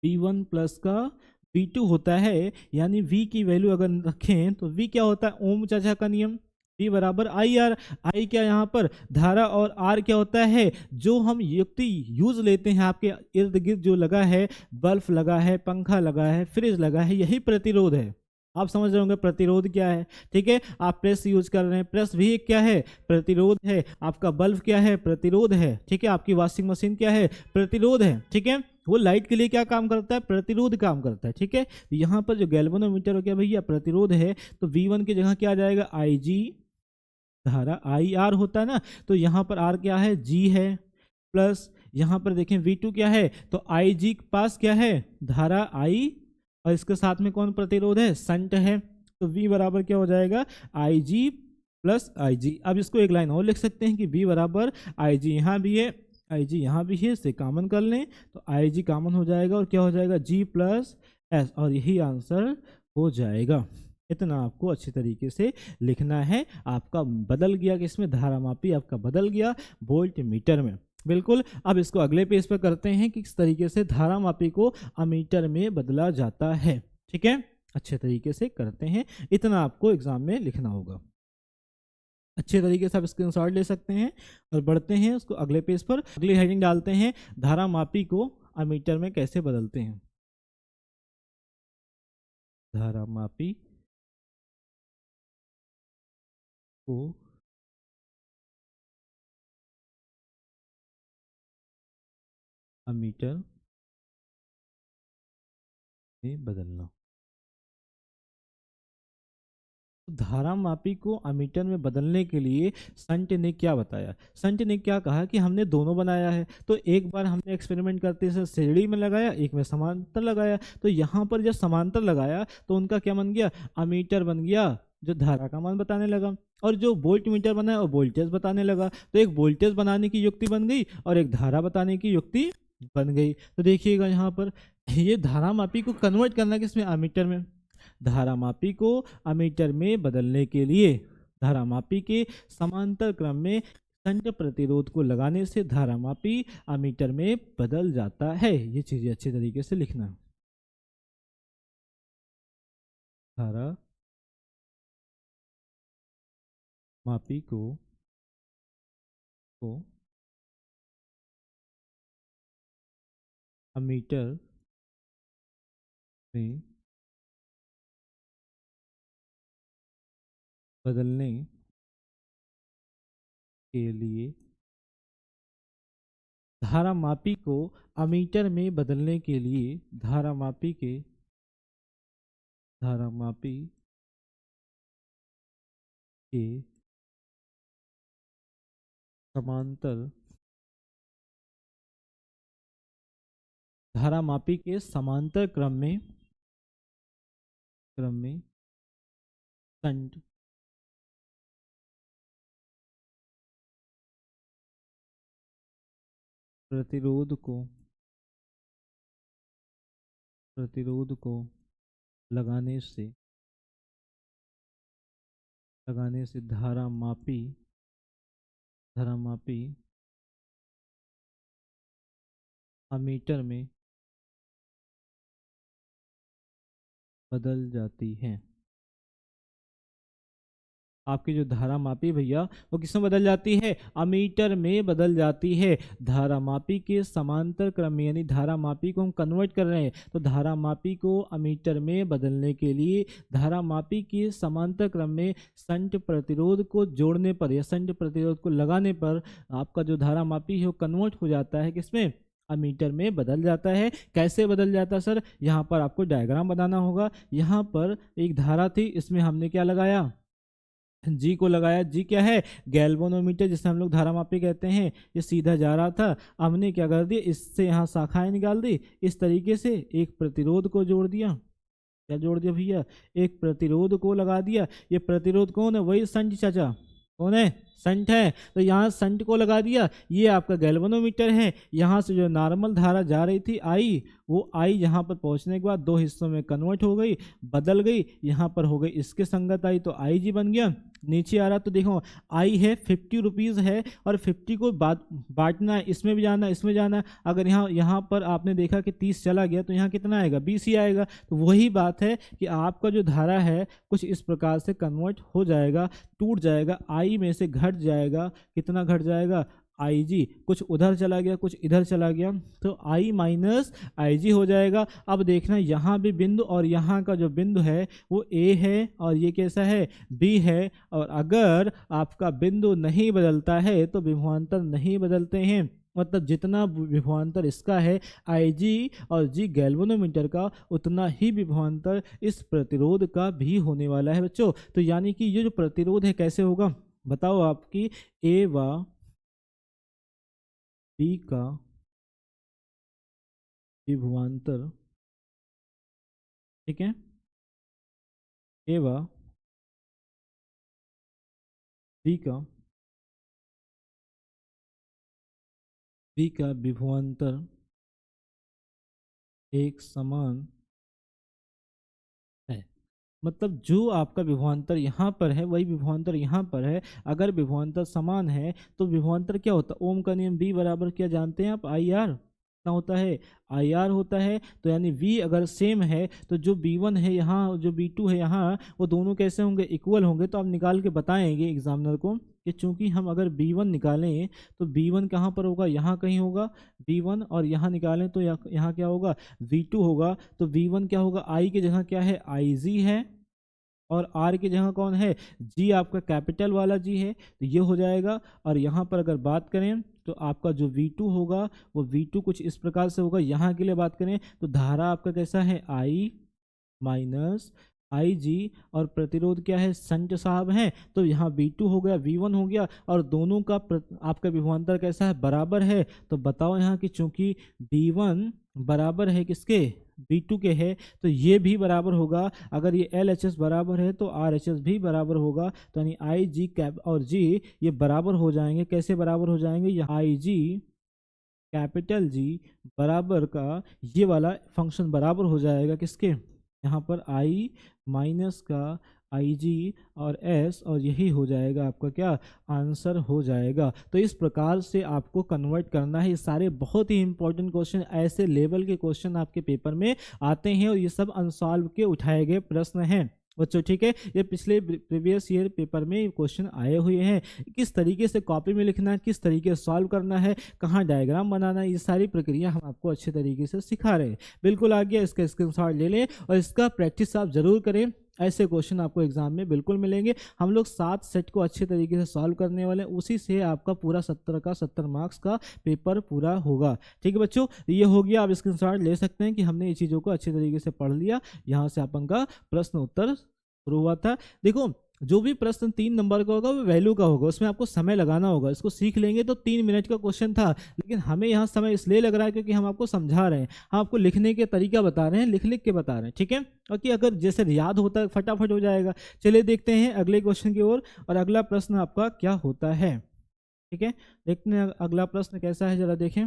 V1 प्लस का V2 होता है, यानी V की वैल्यू अगर रखें तो V क्या होता है, ओम चाचा का नियम, V बराबर आई आर। आई क्या यहाँ पर धारा, और आर क्या होता है, जो हम युक्ति यूज लेते हैं आपके इर्द गिर्द जो लगा है, बल्ब लगा है, पंखा लगा है, फ्रिज लगा है, यही प्रतिरोध है। आप समझ रहे होंगे प्रतिरोध क्या है। ठीक है, आप प्रेस यूज कर रहे हैं, प्रेस भी एक क्या है, प्रतिरोध है। आपका बल्ब क्या है, प्रतिरोध है। ठीक है, आपकी वॉशिंग मशीन क्या है, प्रतिरोध है। ठीक है, वो लाइट के लिए क्या काम करता है, प्रतिरोध काम करता है। ठीक है, यहाँ पर जो गैल्वेनोमीटर हो गया भैया प्रतिरोध है, तो V1 की जगह क्या आ जाएगा, IG धारा, आई आर होता है ना, तो यहाँ पर आर क्या है, जी है, प्लस यहाँ पर देखें V2 क्या है, तो आई जी के पास क्या है, धारा आई, और इसके साथ में कौन प्रतिरोध है, संट है। तो V बराबर क्या हो जाएगा, आई जी प्लस आई जी। अब इसको एक लाइन और लिख सकते हैं कि V बराबर आई जी, यहाँ भी है, आई जी यहाँ भी है, इसे कॉमन कर लें तो आई जी कॉमन हो जाएगा और क्या हो जाएगा, G प्लस एस, और यही आंसर हो जाएगा। इतना आपको अच्छे तरीके से लिखना है। आपका बदल गया कि इसमें धारामापी आपका बदल गया वोल्ट मीटर में। बिल्कुल। अब इसको अगले पेज पर करते हैं कि किस तरीके से धारामापी को अमीटर में बदला जाता है। ठीक है, अच्छे तरीके से करते हैं। इतना आपको एग्जाम में लिखना होगा। अच्छे तरीके से आप स्क्रीनशॉट ले सकते हैं और बढ़ते हैं उसको अगले पेज पर। अगली हेडिंग डालते हैं, धारामापी को अमीटर में कैसे बदलते हैं। धारामापी को अमीटर में बदलना। धारामापी को अमीटर में बदलने के लिए संट ने क्या बताया, संट ने क्या कहा कि हमने दोनों बनाया है, तो एक बार हमने एक्सपेरिमेंट करते से श्रेणी में लगाया, एक में समांतर लगाया। तो यहाँ पर जब समांतर लगाया तो उनका क्या बन गया, अमीटर बन गया, जो धारा का मान बताने लगा, और जो वोल्ट मीटर बनाया वो वोल्टेज बताने लगा। तो एक वोल्टेज बनाने की युक्ति बन गई और एक धारा बताने की युक्ति बन गई। तो देखिएगा यहाँ पर ये धारामापी को कन्वर्ट करना किसमें, अमीटर में। धारामापी को अमीटर में बदलने के लिए धारामापी के समांतर क्रम में शंट प्रतिरोध को लगाने से धारामापी अमीटर में बदल जाता है। ये चीजें अच्छे तरीके से लिखना। धारा मापी को अमीटर में बदलने के लिए धारामापी को अमीटर में बदलने के लिए धारामापी के समांतर धारामापी के समांतर क्रम में शंट प्रतिरोध को लगाने से धारामापी अमीटर में बदल जाती है। आपकी जो धारामापी भैया वो किसमें बदल जाती है? अमीटर में बदल जाती है। धारामापी के समांतर क्रम में, यानी धारामापी को हम कन्वर्ट कर रहे हैं, तो धारामापी को अमीटर में बदलने के लिए धारामापी के समांतर क्रम में शंट प्रतिरोध को जोड़ने पर या शंट प्रतिरोध को लगाने पर आपका जो धारामापी है वो कन्वर्ट हो जाता है किसमें? अमीटर में बदल जाता है। कैसे बदल जाता है सर? यहाँ पर आपको डायग्राम बनाना होगा। यहाँ पर एक धारा थी, इसमें हमने क्या लगाया? जी को लगाया। जी क्या है? गैल्वेनोमीटर, जिसे हम लोग धारामापी कहते हैं। ये सीधा जा रहा था, हमने क्या कर दिया, इससे यहाँ शाखाएं निकाल दी। इस तरीके से एक प्रतिरोध को जोड़ दिया। क्या जोड़ दिया भैया? एक प्रतिरोध को लगा दिया। ये प्रतिरोध कौन है? वही शंट चाचा। कौन है? शंट है। तो यहाँ शंट को लगा दिया। ये आपका गैल्वेनोमीटर है। यहाँ से जो नॉर्मल धारा जा रही थी आई, वो आई यहाँ पर पहुँचने के बाद दो हिस्सों में कन्वर्ट हो गई, बदल गई। यहाँ पर हो गई इसके संगत आई तो आई जी बन गया। नीचे आ रहा तो देखो आई है 50 रुपीज़ है और 50 को बांटना है, इसमें भी जाना इसमें जाना। अगर यहाँ पर आपने देखा कि 30 चला गया तो यहाँ कितना आएगा? 20 ही आएगा। तो वही बात है कि आपका जो धारा है कुछ इस प्रकार से कन्वर्ट हो जाएगा, टूट जाएगा, आई में से घट जाएगा। कितना घट जाएगा? आई जी। कुछ उधर चला गया, कुछ इधर चला गया, तो आई माइनस आई जी हो जाएगा। अब देखना यहाँ भी बिंदु और यहाँ का जो बिंदु है वो ए है और ये कैसा है? बी है। और अगर आपका बिंदु नहीं बदलता है तो विभवांतर नहीं बदलते हैं। मतलब जितना विभवांतर इसका है आई जी और जी गैल्वेनोमीटर का, उतना ही विभवांतर इस प्रतिरोध का भी होने वाला है बच्चों। तो यानी कि ये जो प्रतिरोध है कैसे होगा बताओ? आपकी ए व बी का विभवांतर, ठीक है, ए व बी का विभवांतर एक समान है। मतलब जो आपका विभवांतर यहाँ पर है वही विभवांतर यहाँ पर है। अगर विभवांतर समान है तो विभवांतर क्या होता है? ओम का नियम बी बराबर क्या जानते हैं आप? I R. कितना होता है? आई आर होता है। तो यानी V अगर सेम है तो जो B1 है यहाँ, जो B2 है यहाँ, वो दोनों कैसे होंगे? इक्वल होंगे। तो आप निकाल के बताएंगे एग्जामिनर को कि चूंकि हम अगर B1 निकालें तो B1 कहाँ पर होगा? यहाँ कहीं होगा B1, और यहाँ निकालें तो यहाँ क्या होगा? V2 होगा। तो V1 क्या होगा? I की जगह क्या है? IG है, और R की जगह कौन है? G, आपका कैपिटल वाला G है। तो ये हो जाएगा। और यहाँ पर अगर बात करें तो आपका जो V2 होगा वो V2 कुछ इस प्रकार से होगा। यहाँ के लिए बात करें तो धारा आपका कैसा है? I माइनस आई जी, और प्रतिरोध क्या है? शंट साहब हैं। तो यहाँ V2 हो गया, V1 हो गया, और दोनों का आपका विभवांतर कैसा है? बराबर है। तो बताओ यहाँ कि चूंकि V1 बराबर है किसके? V2 के है, तो ये भी बराबर होगा। अगर ये LHS बराबर है तो RHS भी बराबर होगा। तो यानी आई जी कैप और जी ये बराबर हो जाएंगे। कैसे बराबर हो जाएंगे? ये आई जी कैपिटल जी बराबर का ये वाला फंक्शन बराबर हो जाएगा किसके? यहाँ पर I माइनस का IG और S, और यही हो जाएगा आपका क्या आंसर हो जाएगा। तो इस प्रकार से आपको कन्वर्ट करना है। ये सारे बहुत ही इंपॉर्टेंट क्वेश्चन, ऐसे लेवल के क्वेश्चन आपके पेपर में आते हैं, और ये सब अनसॉल्व के उठाए गए प्रश्न हैं बच्चों, ठीक है। ये पिछले प्रीवियस ईयर पेपर में क्वेश्चन आए हुए हैं। किस तरीके से कॉपी में लिखना है, किस तरीके से सॉल्व करना है, कहाँ डायग्राम बनाना है, ये सारी प्रक्रिया हम आपको अच्छे तरीके से सिखा रहे हैं। बिल्कुल आ गया, इसका स्क्रीनशॉट ले लें और इसका प्रैक्टिस आप जरूर करें। ऐसे क्वेश्चन आपको एग्जाम में बिल्कुल मिलेंगे। हम लोग 7 सेट को अच्छे तरीके से सॉल्व करने वाले हैं, उसी से आपका पूरा 70 का 70 मार्क्स का पेपर पूरा होगा, ठीक है बच्चों। ये हो गया, आप स्क्रीनशॉट ले सकते हैं कि हमने ये चीज़ों को अच्छे तरीके से पढ़ लिया। यहाँ से अपन का प्रश्न उत्तर शुरू हुआ था। देखो, जो भी प्रश्न 3 नंबर का होगा वो वैल्यू का होगा, उसमें आपको समय लगाना होगा। इसको सीख लेंगे तो 3 मिनट का क्वेश्चन था, लेकिन हमें यहाँ समय इसलिए लग रहा है क्योंकि हम आपको समझा रहे हैं, हम आपको लिखने के तरीका बता रहे हैं, लिख लिख के बता रहे हैं, ठीक है। और कि अगर जैसे याद होता है फटाफट हो जाएगा। चलिए देखते हैं अगले क्वेश्चन की ओर, और अगला प्रश्न आपका क्या होता है, ठीक है। देखते हैं अगला प्रश्न कैसा है, जरा देखें।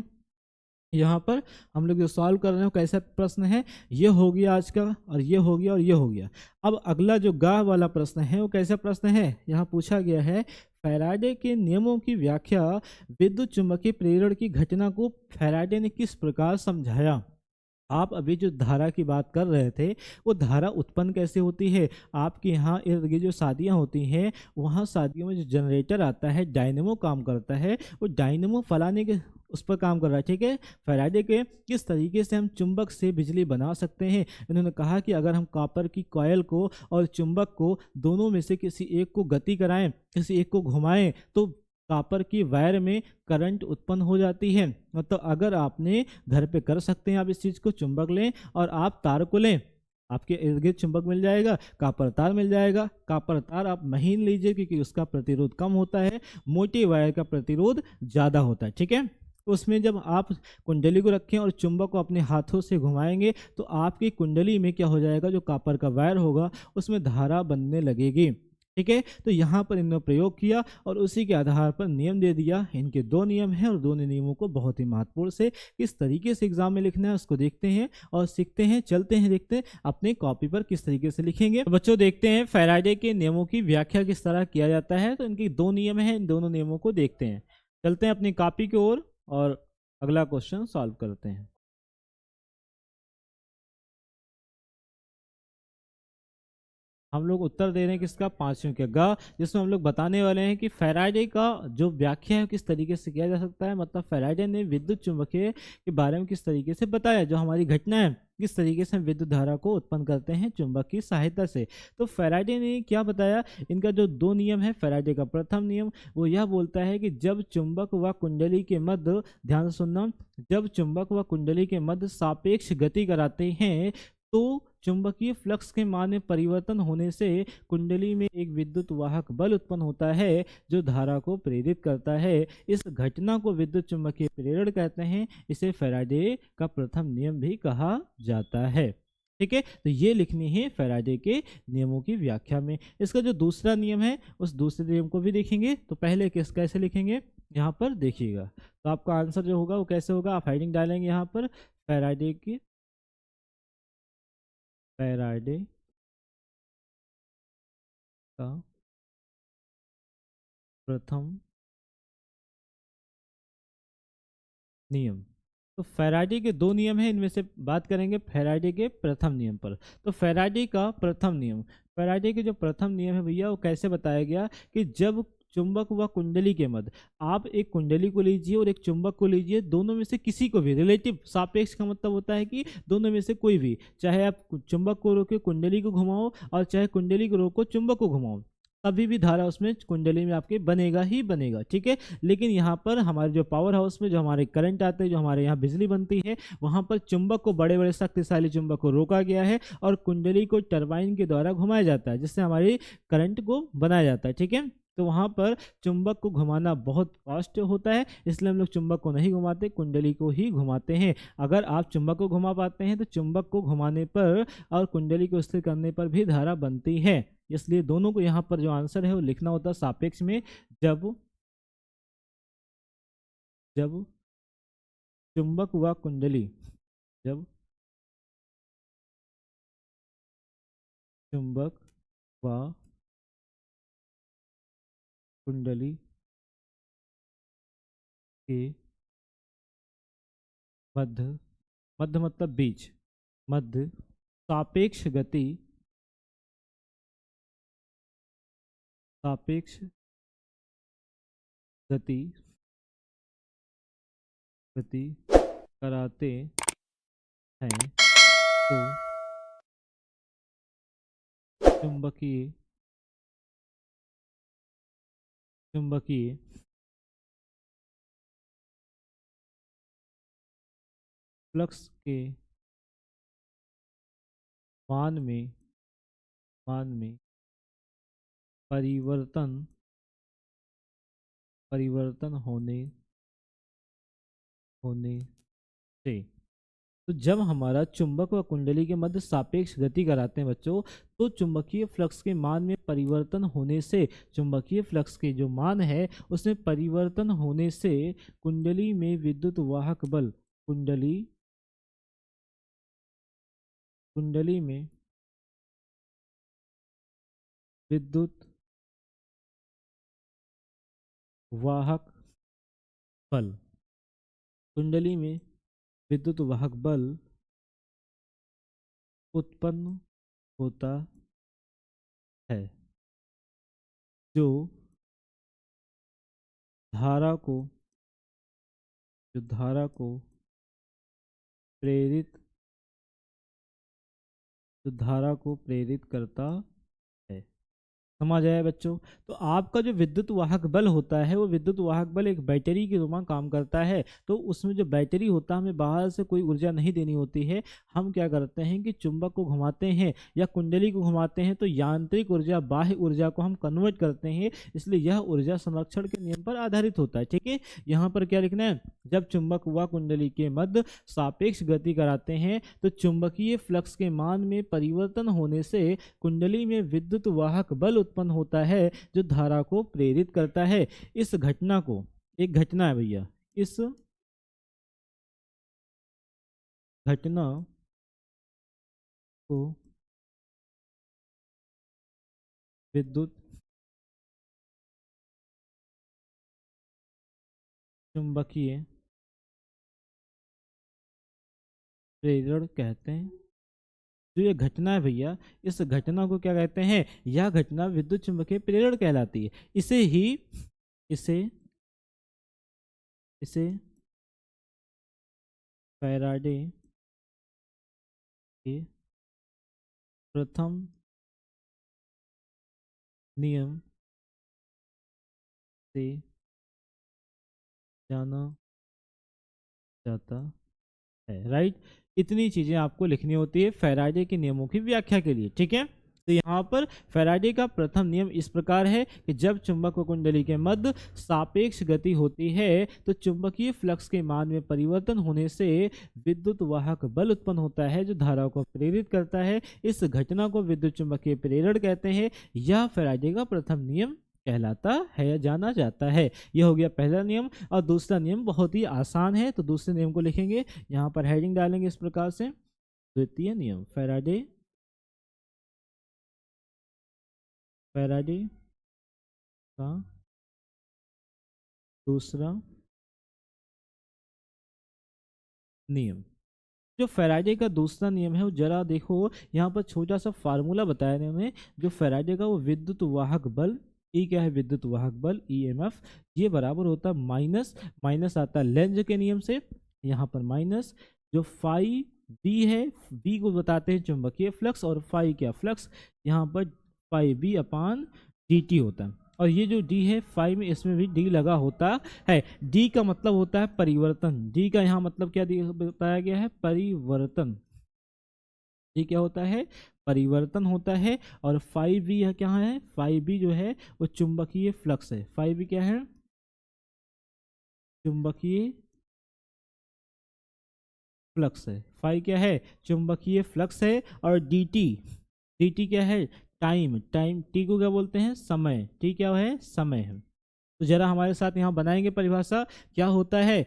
यहाँ पर हम लोग जो सॉल्व कर रहे हैं कैसा प्रश्न है, ये हो गया आज का, और ये हो गया, और ये हो गया। अब अगला जो गा वाला प्रश्न है वो कैसा प्रश्न है, यहाँ पूछा गया है फैराडे के नियमों की व्याख्या विद्युत चुम्बकीय प्रेरण की घटना को फैराडे ने किस प्रकार समझाया। आप अभी जो धारा की बात कर रहे थे, वो धारा उत्पन्न कैसे होती है। आपके यहाँ इर्द गिर्द जो शादियाँ होती हैं, वहाँ शादियों में जो जनरेटर आता है, डायनेमो काम करता है, वो डायनेमो फलाने के उस पर काम कर रहा है, ठीक है। फैराडे के किस तरीके से हम चुंबक से बिजली बना सकते हैं। इन्होंने कहा कि अगर हम कॉपर की कॉयल को और चुंबक को दोनों में से किसी एक को गति कराएं, किसी एक को घुमाएं, तो कॉपर की वायर में करंट उत्पन्न हो जाती है। मतलब अगर आपने घर पे कर सकते हैं, आप इस चीज़ को, चुंबक लें और आप तार को लें, आपके इर्द गिर्द चुंबक मिल जाएगा, कॉपर तार मिल जाएगा। कॉपर तार आप महीन लीजिए क्योंकि उसका प्रतिरोध कम होता है, मोटी वायर का प्रतिरोध ज़्यादा होता है, ठीक है। तो उसमें जब आप कुंडली को रखें और चुंबक को अपने हाथों से घुमाएंगे तो आपकी कुंडली में क्या हो जाएगा, जो कॉपर का वायर होगा उसमें धारा बनने लगेगी, ठीक है। तो यहाँ पर इन्होंने प्रयोग किया और उसी के आधार पर नियम दे दिया। इनके 2 नियम हैं और दोनों नियमों को बहुत ही महत्वपूर्ण से किस तरीके से एग्जाम में लिखना है उसको देखते हैं और सीखते हैं। चलते हैं, देखते हैं अपने कॉपी पर किस तरीके से लिखेंगे। तो बच्चों देखते हैं फैराडे के नियमों की व्याख्या किस तरह किया जाता है। तो इनके 2 नियम हैं, इन दोनों नियमों को देखते हैं। चलते हैं अपनी कॉपी की ओर और अगला क्वेश्चन सॉल्व करते हैं। हम लोग उत्तर दे रहे हैं किसका, 5वें का गा, जिसमें हम लोग बताने वाले हैं कि फैराडे का जो व्याख्या है किस तरीके से किया जा सकता है। मतलब फैराडे ने विद्युत चुम्बकीय के बारे में किस तरीके से बताया, जो हमारी घटना है किस तरीके से हम विद्युत धारा को उत्पन्न करते हैं चुंबक की सहायता से। तो फैराडे ने क्या बताया, इनका जो 2 नियम है। फैराडे का प्रथम नियम वो यह बोलता है कि जब चुंबक व कुंडली के मध्य, ध्यान से सुनना, जब चुंबक व कुंडली के मध्य सापेक्ष गति कराते हैं तो चुंबकीय फ्लक्स के मान में परिवर्तन होने से कुंडली में एक विद्युत वाहक बल उत्पन्न होता है जो धारा को प्रेरित करता है। इस घटना को विद्युत चुंबकीय प्रेरण कहते हैं। इसे फैराडे का प्रथम नियम भी कहा जाता है, ठीक है। तो ये लिखनी है फैराडे के नियमों की व्याख्या में। इसका जो दूसरा नियम है उस दूसरे नियम को भी देखेंगे। तो पहले कैसे लिखेंगे, यहाँ पर देखिएगा। तो आपका आंसर जो होगा वो कैसे होगा, आप हेडिंग डालेंगे यहाँ पर फैराडे का प्रथम नियम। तो फैराडे के 2 नियम हैं, इनमें से बात करेंगे फैराडे के प्रथम नियम पर। तो फैराडे का प्रथम नियम, फैराडे के जो प्रथम नियम है भैया, वो कैसे बताया गया कि जब चुंबक व कुंडली के मध्य, आप एक कुंडली को लीजिए और एक चुंबक को लीजिए, दोनों में से किसी को भी, रिलेटिव सापेक्ष का मतलब होता है कि दोनों में से कोई भी, चाहे आप चुंबक को रोके कुंडली को घुमाओ और चाहे कुंडली को रोको चुंबक को घुमाओ, कभी भी धारा उसमें कुंडली में आपके बनेगा ही बनेगा, ठीक है। लेकिन यहाँ पर हमारे जो पावर हाउस में जो हमारे करंट आते हैं, जो हमारे यहाँ बिजली बनती है, वहाँ पर चुंबक को, बड़े बड़े शक्तिशाली चुंबक को रोका गया है और कुंडली को टरबाइन के द्वारा घुमाया जाता है, जिससे हमारी करंट को बनाया जाता है, ठीक है। तो वहाँ पर चुंबक को घुमाना बहुत कॉस्ट होता है, इसलिए हम लोग चुंबक को नहीं घुमाते, कुंडली को ही घुमाते हैं। अगर आप चुंबक को घुमा पाते हैं तो चुंबक को घुमाने पर और कुंडली को स्थिर करने पर भी धारा बनती है। इसलिए दोनों को यहाँ पर जो आंसर है वो लिखना होता है सापेक्ष में। जब जब चुंबक व कुंडली, जब चुंबक व कुंडली के मध्य, मध्य मतलब बीच, मध्य सापेक्ष गति, सापेक्ष गति, गति कराते हैं तो चुंबकीय, चुंबकीय फ्लक्स के मान में, मान में परिवर्तन, परिवर्तन होने, होने से। तो जब हमारा चुंबक व कुंडली के मध्य सापेक्ष गति कराते हैं बच्चों, तो चुंबकीय फ्लक्स के मान में परिवर्तन होने से, चुंबकीय फ्लक्स के जो मान है उसमें परिवर्तन होने से कुंडली में विद्युत वाहक बल, कुंडली, कुंडली में विद्युत वाहक बल, कुंडली में विद्युत वाहक बल उत्पन्न होता है, जो धारा को, जो धारा को प्रेरित, जो धारा को प्रेरित करता है। समझ आया बच्चों? तो आपका जो विद्युत वाहक बल होता है वो विद्युत वाहक बल एक बैटरी के रूप में काम करता है। तो उसमें जो बैटरी होता है हमें बाहर से कोई ऊर्जा नहीं देनी होती है। हम क्या करते हैं कि चुंबक को घुमाते हैं या कुंडली को घुमाते हैं तो यांत्रिक ऊर्जा, बाह्य ऊर्जा को हम कन्वर्ट करते हैं, इसलिए यह ऊर्जा संरक्षण के नियम पर आधारित होता है। ठीक है, यहाँ पर क्या लिखना है, जब चुंबक व कुंडली के मध्य सापेक्ष गति कराते हैं तो चुंबकीय फ्लक्स के मान में परिवर्तन होने से कुंडली में विद्युत वाहक बल उत्पन्न होता है जो धारा को प्रेरित करता है। इस घटना को, एक घटना है भैया, इस घटना को विद्युत चुंबकीय प्रेरण कहते हैं। जो ये घटना है भैया, इस घटना को क्या कहते हैं, यह घटना विद्युत चुंबकीय प्रेरण कहलाती है। इसे ही, इसे, इसे फैराडे के प्रथम नियम से जाना जाता है। राइट, इतनी चीजें आपको लिखनी होती है फैराडे के नियमों की व्याख्या के लिए। ठीक है, तो यहाँ पर फैराडे का प्रथम नियम इस प्रकार है कि जब चुंबक व कुंडली के मध्य सापेक्ष गति होती है तो चुंबकीय फ्लक्स के मान में परिवर्तन होने से विद्युत वाहक बल उत्पन्न होता है जो धारा को प्रेरित करता है। इस घटना को विद्युत चुंबकीय प्रेरण कहते हैं। यह फैराडे का प्रथम नियम कहलाता है या जाना जाता है। यह हो गया पहला नियम। और दूसरा नियम बहुत ही आसान है, तो दूसरे नियम को लिखेंगे, यहाँ पर हेडिंग डालेंगे इस प्रकार से, द्वितीय नियम, फैराडे, फैराडे का दूसरा नियम। जो फैराडे का दूसरा नियम है वो जरा देखो, यहाँ पर छोटा सा फार्मूला बताया इन्होंने। जो फैराडे का वो विद्युत वाहक बल, ई क्या है, विद्युत वाहक बल ईएमएफ, ये बराबर होता है माइनस, माइनस आता है लेंज के नियम से, यहाँ पर माइनस जो फाई बी है, बी को बताते हैं चुंबकीय फ्लक्स, और फाई क्या, फ्लक्स, यहाँ पर फाई बी अपान डी टी होता है। और ये जो डी है फाई में, इसमें भी डी लगा होता है। डी का मतलब होता है परिवर्तन, डी का यहाँ मतलब क्या बताया गया है, परिवर्तन। ये क्या होता है, परिवर्तन होता है। और फाइव बी क्या है, फाइव बी जो है वो चुंबकीय फ्लक्स है। फाइव बी क्या है, चुंबकीय फ्लक्स है। फाइव क्या है, चुंबकीय फ्लक्स है। और डी टी क्या है, टाइम, टाइम, टी को क्या बोलते हैं, समय, टी क्या है, समय है। तो जरा हमारे साथ यहाँ बनाएंगे परिभाषा, क्या होता है,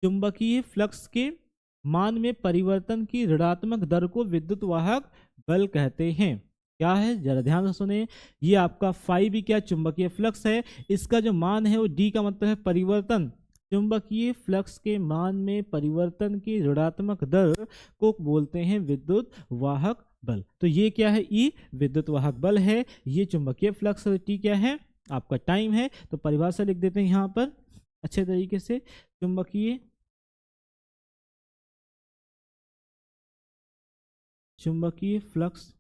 चुंबकीय फ्लक्स के मान में परिवर्तन की ऋणात्मक दर को विद्युत वाहक बल कहते हैं। क्या है, जरा ध्यान से सुने। ये आपका फाई भी क्या, चुंबकीय फ्लक्स है। इसका जो मान है वो डी का मतलब है परिवर्तन। चुंबकीय फ्लक्स के मान में परिवर्तन की ऋणात्मक दर को बोलते हैं विद्युत वाहक बल। तो ये क्या है, ई विद्युत वाहक बल है। ये चुंबकीय फ्लक्स, टी क्या है, आपका टाइम है। तो परिभाषा लिख देते हैं यहाँ पर अच्छे तरीके से। चुंबकीय फ्लक्स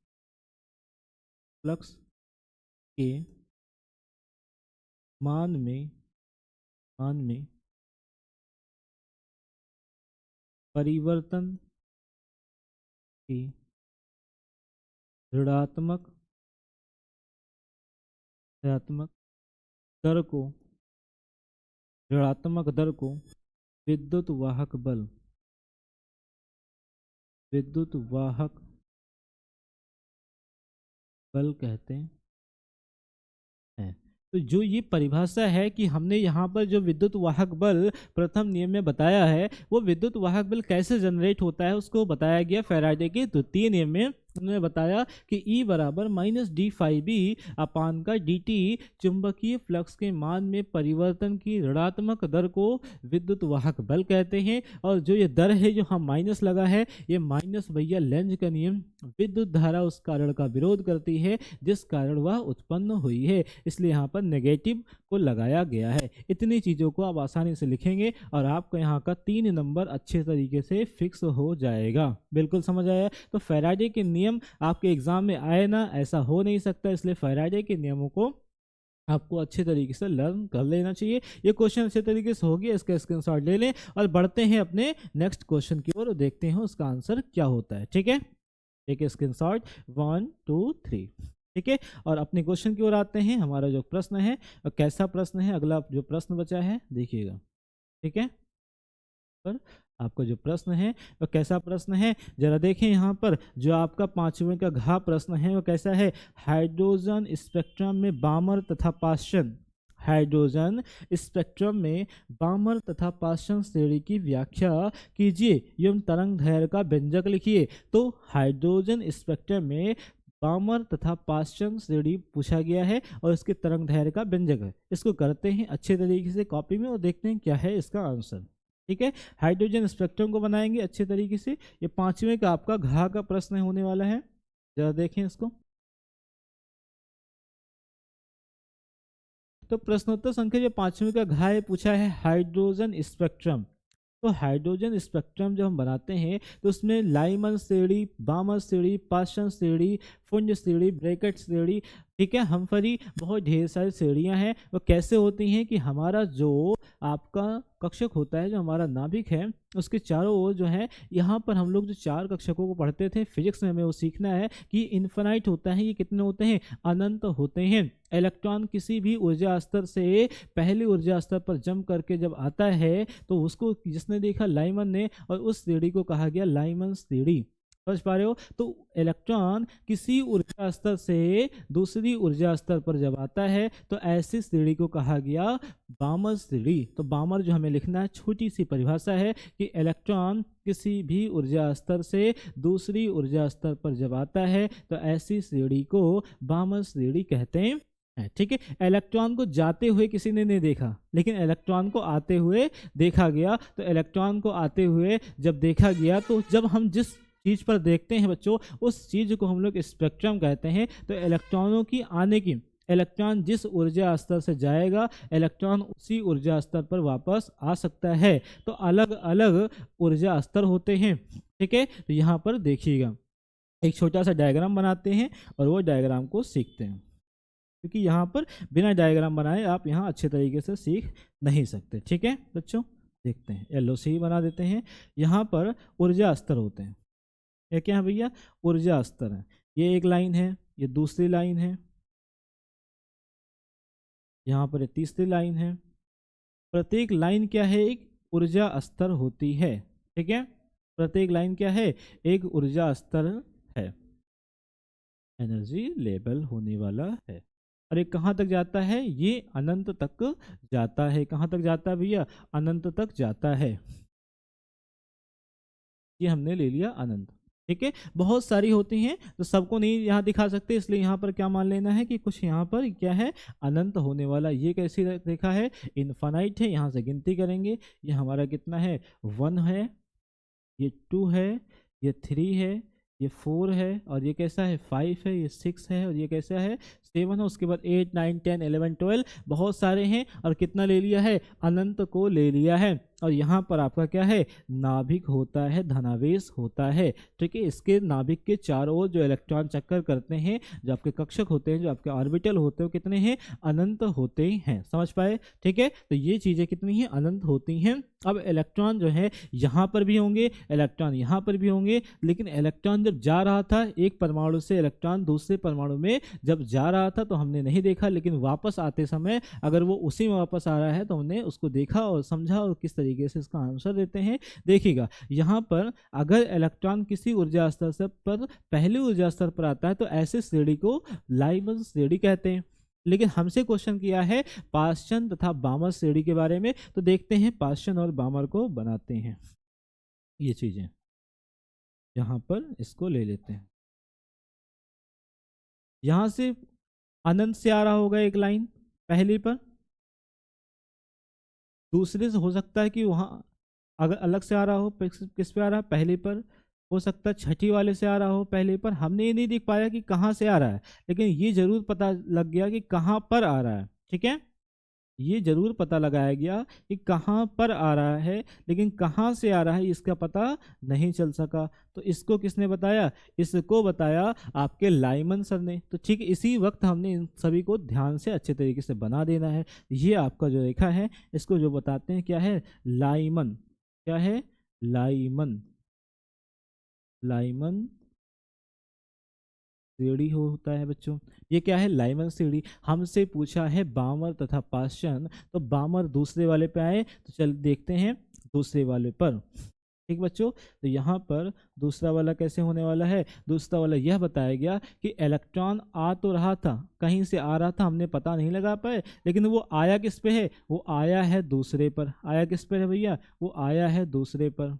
के मान में परिवर्तन की ऋणात्मक दर को विद्युत वाहक बल कहते हैं। तो जो ये परिभाषा है कि हमने यहाँ पर जो विद्युत वाहक बल प्रथम नियम में बताया है, वो विद्युत वाहक बल कैसे जनरेट होता है उसको बताया गया फैराडे के द्वितीय नियम में। उन्होंने बताया कि E बराबर माइनस डी फाई बी अपान का डी टी चुंबकीय फ्लक्स के मान में परिवर्तन की ऋणात्मक दर को विद्युत वाहक बल कहते हैं। और जो ये दर है जो हम माइनस लगा है, ये माइनस भैया लेंज का नियम, विद्युत धारा उस कारण का विरोध करती है जिस कारण वह उत्पन्न हुई है, इसलिए यहाँ पर नेगेटिव को लगाया गया है। इतनी चीज़ों को आप आसानी से लिखेंगे और आपको यहाँ का 3 नंबर अच्छे तरीके से फिक्स हो जाएगा। बिल्कुल समझ आया। तो फैराडे के नियम आपके एग्जाम में आए ना, ऐसा हो नहीं सकता, इसलिए फैराडे के नियमों को आपको अच्छे तरीके से लर्न कर लेना चाहिए। ये क्वेश्चन अच्छे तरीके से हो गया, इसका स्क्रीनशॉट ले लें और बढ़ते हैं अपने नेक्स्ट क्वेश्चन की ओर और देखते हैं उसका आंसर क्या होता है। ठीक है, एक स्क्रीनशॉट 1 2 3। ठीक है, और अपने क्वेश्चन की ओर आते हैं। हमारा जो प्रश्न है, कैसा प्रश्न है, अगला जो प्रश्न बचा है देखिएगा। ठीक है, पर आपका जो प्रश्न है वो कैसा प्रश्न है, जरा देखें। यहाँ पर जो आपका 5वें का घ प्रश्न है वो कैसा है, हाइड्रोजन स्पेक्ट्रम में बामर तथा पाश्चन, हाइड्रोजन स्पेक्ट्रम में बामर तथा पाश्चन श्रेणी की व्याख्या कीजिए एवं तरंग दैर्घ्य का व्यंजक लिखिए। तो हाइड्रोजन स्पेक्ट्रम में बामर तथा पाश्चन श्रेणी पूछा गया है और इसके तरंग दैर्घ्य का व्यंजक है। इसको करते हैं अच्छे तरीके से कॉपी में और देखते हैं क्या है इसका आंसर। ठीक है, हाइड्रोजन स्पेक्ट्रम को बनाएंगे अच्छे तरीके से। ये 5वें का आपका घ का प्रश्न होने वाला है, जरा देखें इसको। तो प्रश्नोत्तर संख्या जो 5वें का घ है पूछा है हाइड्रोजन स्पेक्ट्रम। तो हाइड्रोजन स्पेक्ट्रम जब हम बनाते हैं तो उसमें लाइमन श्रेणी, बामर श्रेणी, पाश्चन श्रेणी, पुंज श्रेणी, ब्रैकेट श्रेणी, ठीक है, हमफरी, बहुत ढेर सारी श्रेणियां हैं। वो कैसे होती हैं कि हमारा जो आपका कक्षक होता है, जो हमारा नाभिक है, उसके चारों ओर जो है, यहाँ पर हम लोग जो 4 कक्षकों को पढ़ते थे फिजिक्स में, हमें वो सीखना है कि इन्फिनाइट होता है, ये कितने होते हैं, अनंत होते हैं। इलेक्ट्रॉन किसी भी ऊर्जा स्तर से पहले ऊर्जा स्तर पर जंप करके जब आता है तो उसको जिसने देखा लाइमन ने, और उस श्रेणी को कहा गया लाइमन श्रेणी। समझ पा रहे हो। तो इलेक्ट्रॉन किसी ऊर्जा स्तर से दूसरी ऊर्जा स्तर पर जब आता है तो ऐसी श्रेणी को कहा गया बामर श्रेणी। तो बामर जो हमें लिखना है, छोटी सी परिभाषा है कि इलेक्ट्रॉन किसी भी ऊर्जा स्तर से दूसरी ऊर्जा स्तर पर जब आता है तो ऐसी श्रेणी को बामर श्रेणी कहते हैं। ठीक है, इलेक्ट्रॉन को जाते हुए किसी ने नहीं देखा, लेकिन इलेक्ट्रॉन को आते हुए देखा गया। तो इलेक्ट्रॉन को आते हुए जब देखा गया, तो जब हम जिस चीज़ पर देखते हैं बच्चों, उस चीज़ को हम लोग स्पेक्ट्रम कहते हैं। तो इलेक्ट्रॉनों की आने की, इलेक्ट्रॉन जिस ऊर्जा स्तर से जाएगा, इलेक्ट्रॉन उसी ऊर्जा स्तर पर वापस आ सकता है। तो अलग अलग ऊर्जा स्तर होते हैं। ठीक है, तो यहाँ पर देखिएगा, एक छोटा सा डायग्राम बनाते हैं और वो डायग्राम को सीखते हैं, क्योंकि यहाँ पर बिना डायग्राम बनाए आप यहाँ अच्छे तरीके से सीख नहीं सकते। ठीक है बच्चों, देखते हैं, LOC बना देते हैं। यहाँ पर ऊर्जा स्तर होते हैं, ये क्या है भैया, ऊर्जा स्तर है। ये एक लाइन है, ये दूसरी लाइन है, यहाँ पर ये तीसरी लाइन है। प्रत्येक लाइन क्या है, एक ऊर्जा स्तर होती है। ठीक है, प्रत्येक लाइन क्या है, एक ऊर्जा स्तर है, एनर्जी लेवल होने वाला है। और ये कहाँ तक जाता है, ये अनंत तक जाता है। कहाँ तक जाता है भैया, अनंत तक जाता है। ये हमने ले लिया अनंत। ठीक है, बहुत सारी होती हैं तो सबको नहीं यहाँ दिखा सकते, इसलिए यहाँ पर क्या मान लेना है कि कुछ यहाँ पर क्या है, अनंत होने वाला। ये कैसी रेखा है, इनफाइनाइट है। यहाँ से गिनती करेंगे, ये हमारा कितना है, 1 है, ये 2 है, ये 3 है, ये 4 है, और ये कैसा है, 5 है, ये 6 है, और ये कैसा है, 7 है। उसके बाद 8 9 10 11 12 बहुत सारे हैं, और कितना ले लिया है, अनंत को ले लिया है। और यहाँ पर आपका क्या है, नाभिक होता है, धनावेश होता है। ठीक है, इसके नाभिक के चारों ओर जो इलेक्ट्रॉन चक्कर करते हैं, जो आपके कक्षक होते हैं, जो आपके ऑर्बिटल होते हैं, वो कितने हैं, अनंत होते हैं। समझ पाए? ठीक है, तो ये चीज़ें कितनी हैं, अनंत होती हैं। अब इलेक्ट्रॉन जो है यहाँ पर भी होंगे, इलेक्ट्रॉन यहाँ पर भी होंगे, लेकिन इलेक्ट्रॉन जब जा रहा था एक परमाणु से इलेक्ट्रॉन दूसरे परमाणु में जब जा रहा था तो हमने नहीं देखा, लेकिन वापस आते समय अगर वो उसी में वापस आ रहा है तो हमने उसको देखा और समझा, और किस तरीके से इसका आंसर देते हैं। देखिएगा, यहाँ पर अगर इलेक्ट्रॉन किसी ऊर्जा स्तर से पर पहले ऊर्जा स्तर पर आता है तो ऐसे श्रेणी को लाइमन श्रेणी कहते हैं। लेकिन हमसे क्वेश्चन किया है पाश्चन तथा बामर श्रेणी के बारे में, तो देखते हैं पाश्चन और बामर को बनाते हैं। ये चीजें यहाँ पर इसको ले लेते हैं, यहाँ से अनंत से आ रहा होगा एक लाइन पहली पर, दूसरे से हो सकता है कि वहाँ अगर अलग से आ रहा हो, किस पे आ रहा है, पहले पर। हो सकता है छठी वाले से आ रहा हो पहले पर, हमने ये नहीं देख पाया कि कहाँ से आ रहा है, लेकिन ये जरूर पता लग गया कि कहाँ पर आ रहा है। ठीक है, ये जरूर पता लगाया गया कि कहाँ पर आ रहा है, लेकिन कहाँ से आ रहा है इसका पता नहीं चल सका। तो इसको किसने बताया, इसको बताया आपके लाइमन सर ने। तो ठीक इसी वक्त हमने इन सभी को ध्यान से अच्छे तरीके से बना देना है। ये आपका जो रेखा है, इसको जो बताते हैं क्या है, लाइमन। क्या है, लाइमन। लाइमन सीढ़ी होता है बच्चों। ये क्या है, लाइमन सीढ़ी। हमसे पूछा है बामर तथा पाश्चन, तो बामर दूसरे वाले पे आए, तो चल देखते हैं दूसरे वाले पर। ठीक बच्चों, तो यहाँ पर दूसरा वाला कैसे होने वाला है, दूसरा वाला यह बताया गया कि इलेक्ट्रॉन आ तो रहा था, कहीं से आ रहा था, हमने पता नहीं लगा पाए, लेकिन वो आया किस पे है, वो आया है दूसरे पर। आया किस पर है भैया, वो आया है दूसरे पर।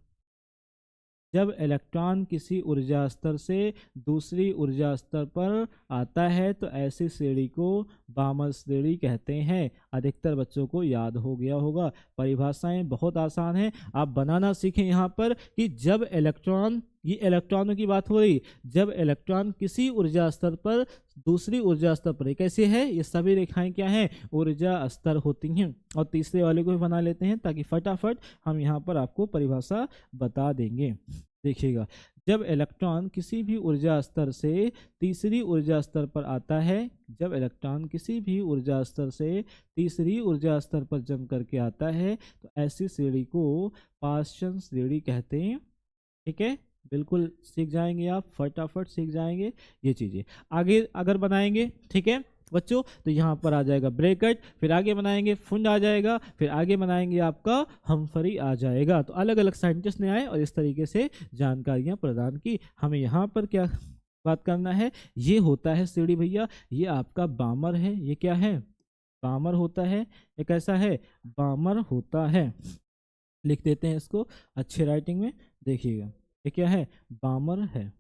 जब इलेक्ट्रॉन किसी ऊर्जा स्तर से दूसरी ऊर्जा स्तर पर आता है तो ऐसी श्रेणी को बामर श्रेणी कहते हैं। अधिकतर बच्चों को याद हो गया होगा, परिभाषाएं बहुत आसान है, आप बनाना सीखें। यहाँ पर कि जब इलेक्ट्रॉन, ये इलेक्ट्रॉनों की बात हो रही, जब इलेक्ट्रॉन किसी ऊर्जा स्तर पर दूसरी ऊर्जा स्तर पर, कैसे है, ये सभी रेखाएं क्या हैं, ऊर्जा स्तर होती हैं। और तीसरे वाले को भी बना लेते हैं ताकि फटाफट हम यहाँ पर आपको परिभाषा बता देंगे। देखिएगा, जब इलेक्ट्रॉन किसी भी ऊर्जा स्तर से तीसरी ऊर्जा स्तर पर आता है, जब इलेक्ट्रॉन किसी भी ऊर्जा स्तर से तीसरी ऊर्जा स्तर पर जम करके आता है तो ऐसी श्रेणी को पाश्चन श्रेणी कहते हैं। ठीक है, बिल्कुल सीख जाएंगे आप, फटाफट सीख जाएंगे ये चीज़ें। आगे अगर बनाएंगे, ठीक है बच्चों, तो यहाँ पर आ जाएगा ब्रैकेट, फिर आगे बनाएंगे फुंड आ जाएगा, फिर आगे बनाएंगे आपका हमफरी आ जाएगा। तो अलग अलग साइंटिस्ट ने आए और इस तरीके से जानकारियाँ प्रदान की। हमें यहाँ पर क्या बात करना है, ये होता है सीढ़ी भैया, ये आपका बामर है। ये क्या है, बामर होता है। ये कैसा है, बामर होता है। लिख देते हैं इसको अच्छे राइटिंग में, देखिएगा ये क्या है, बामर है।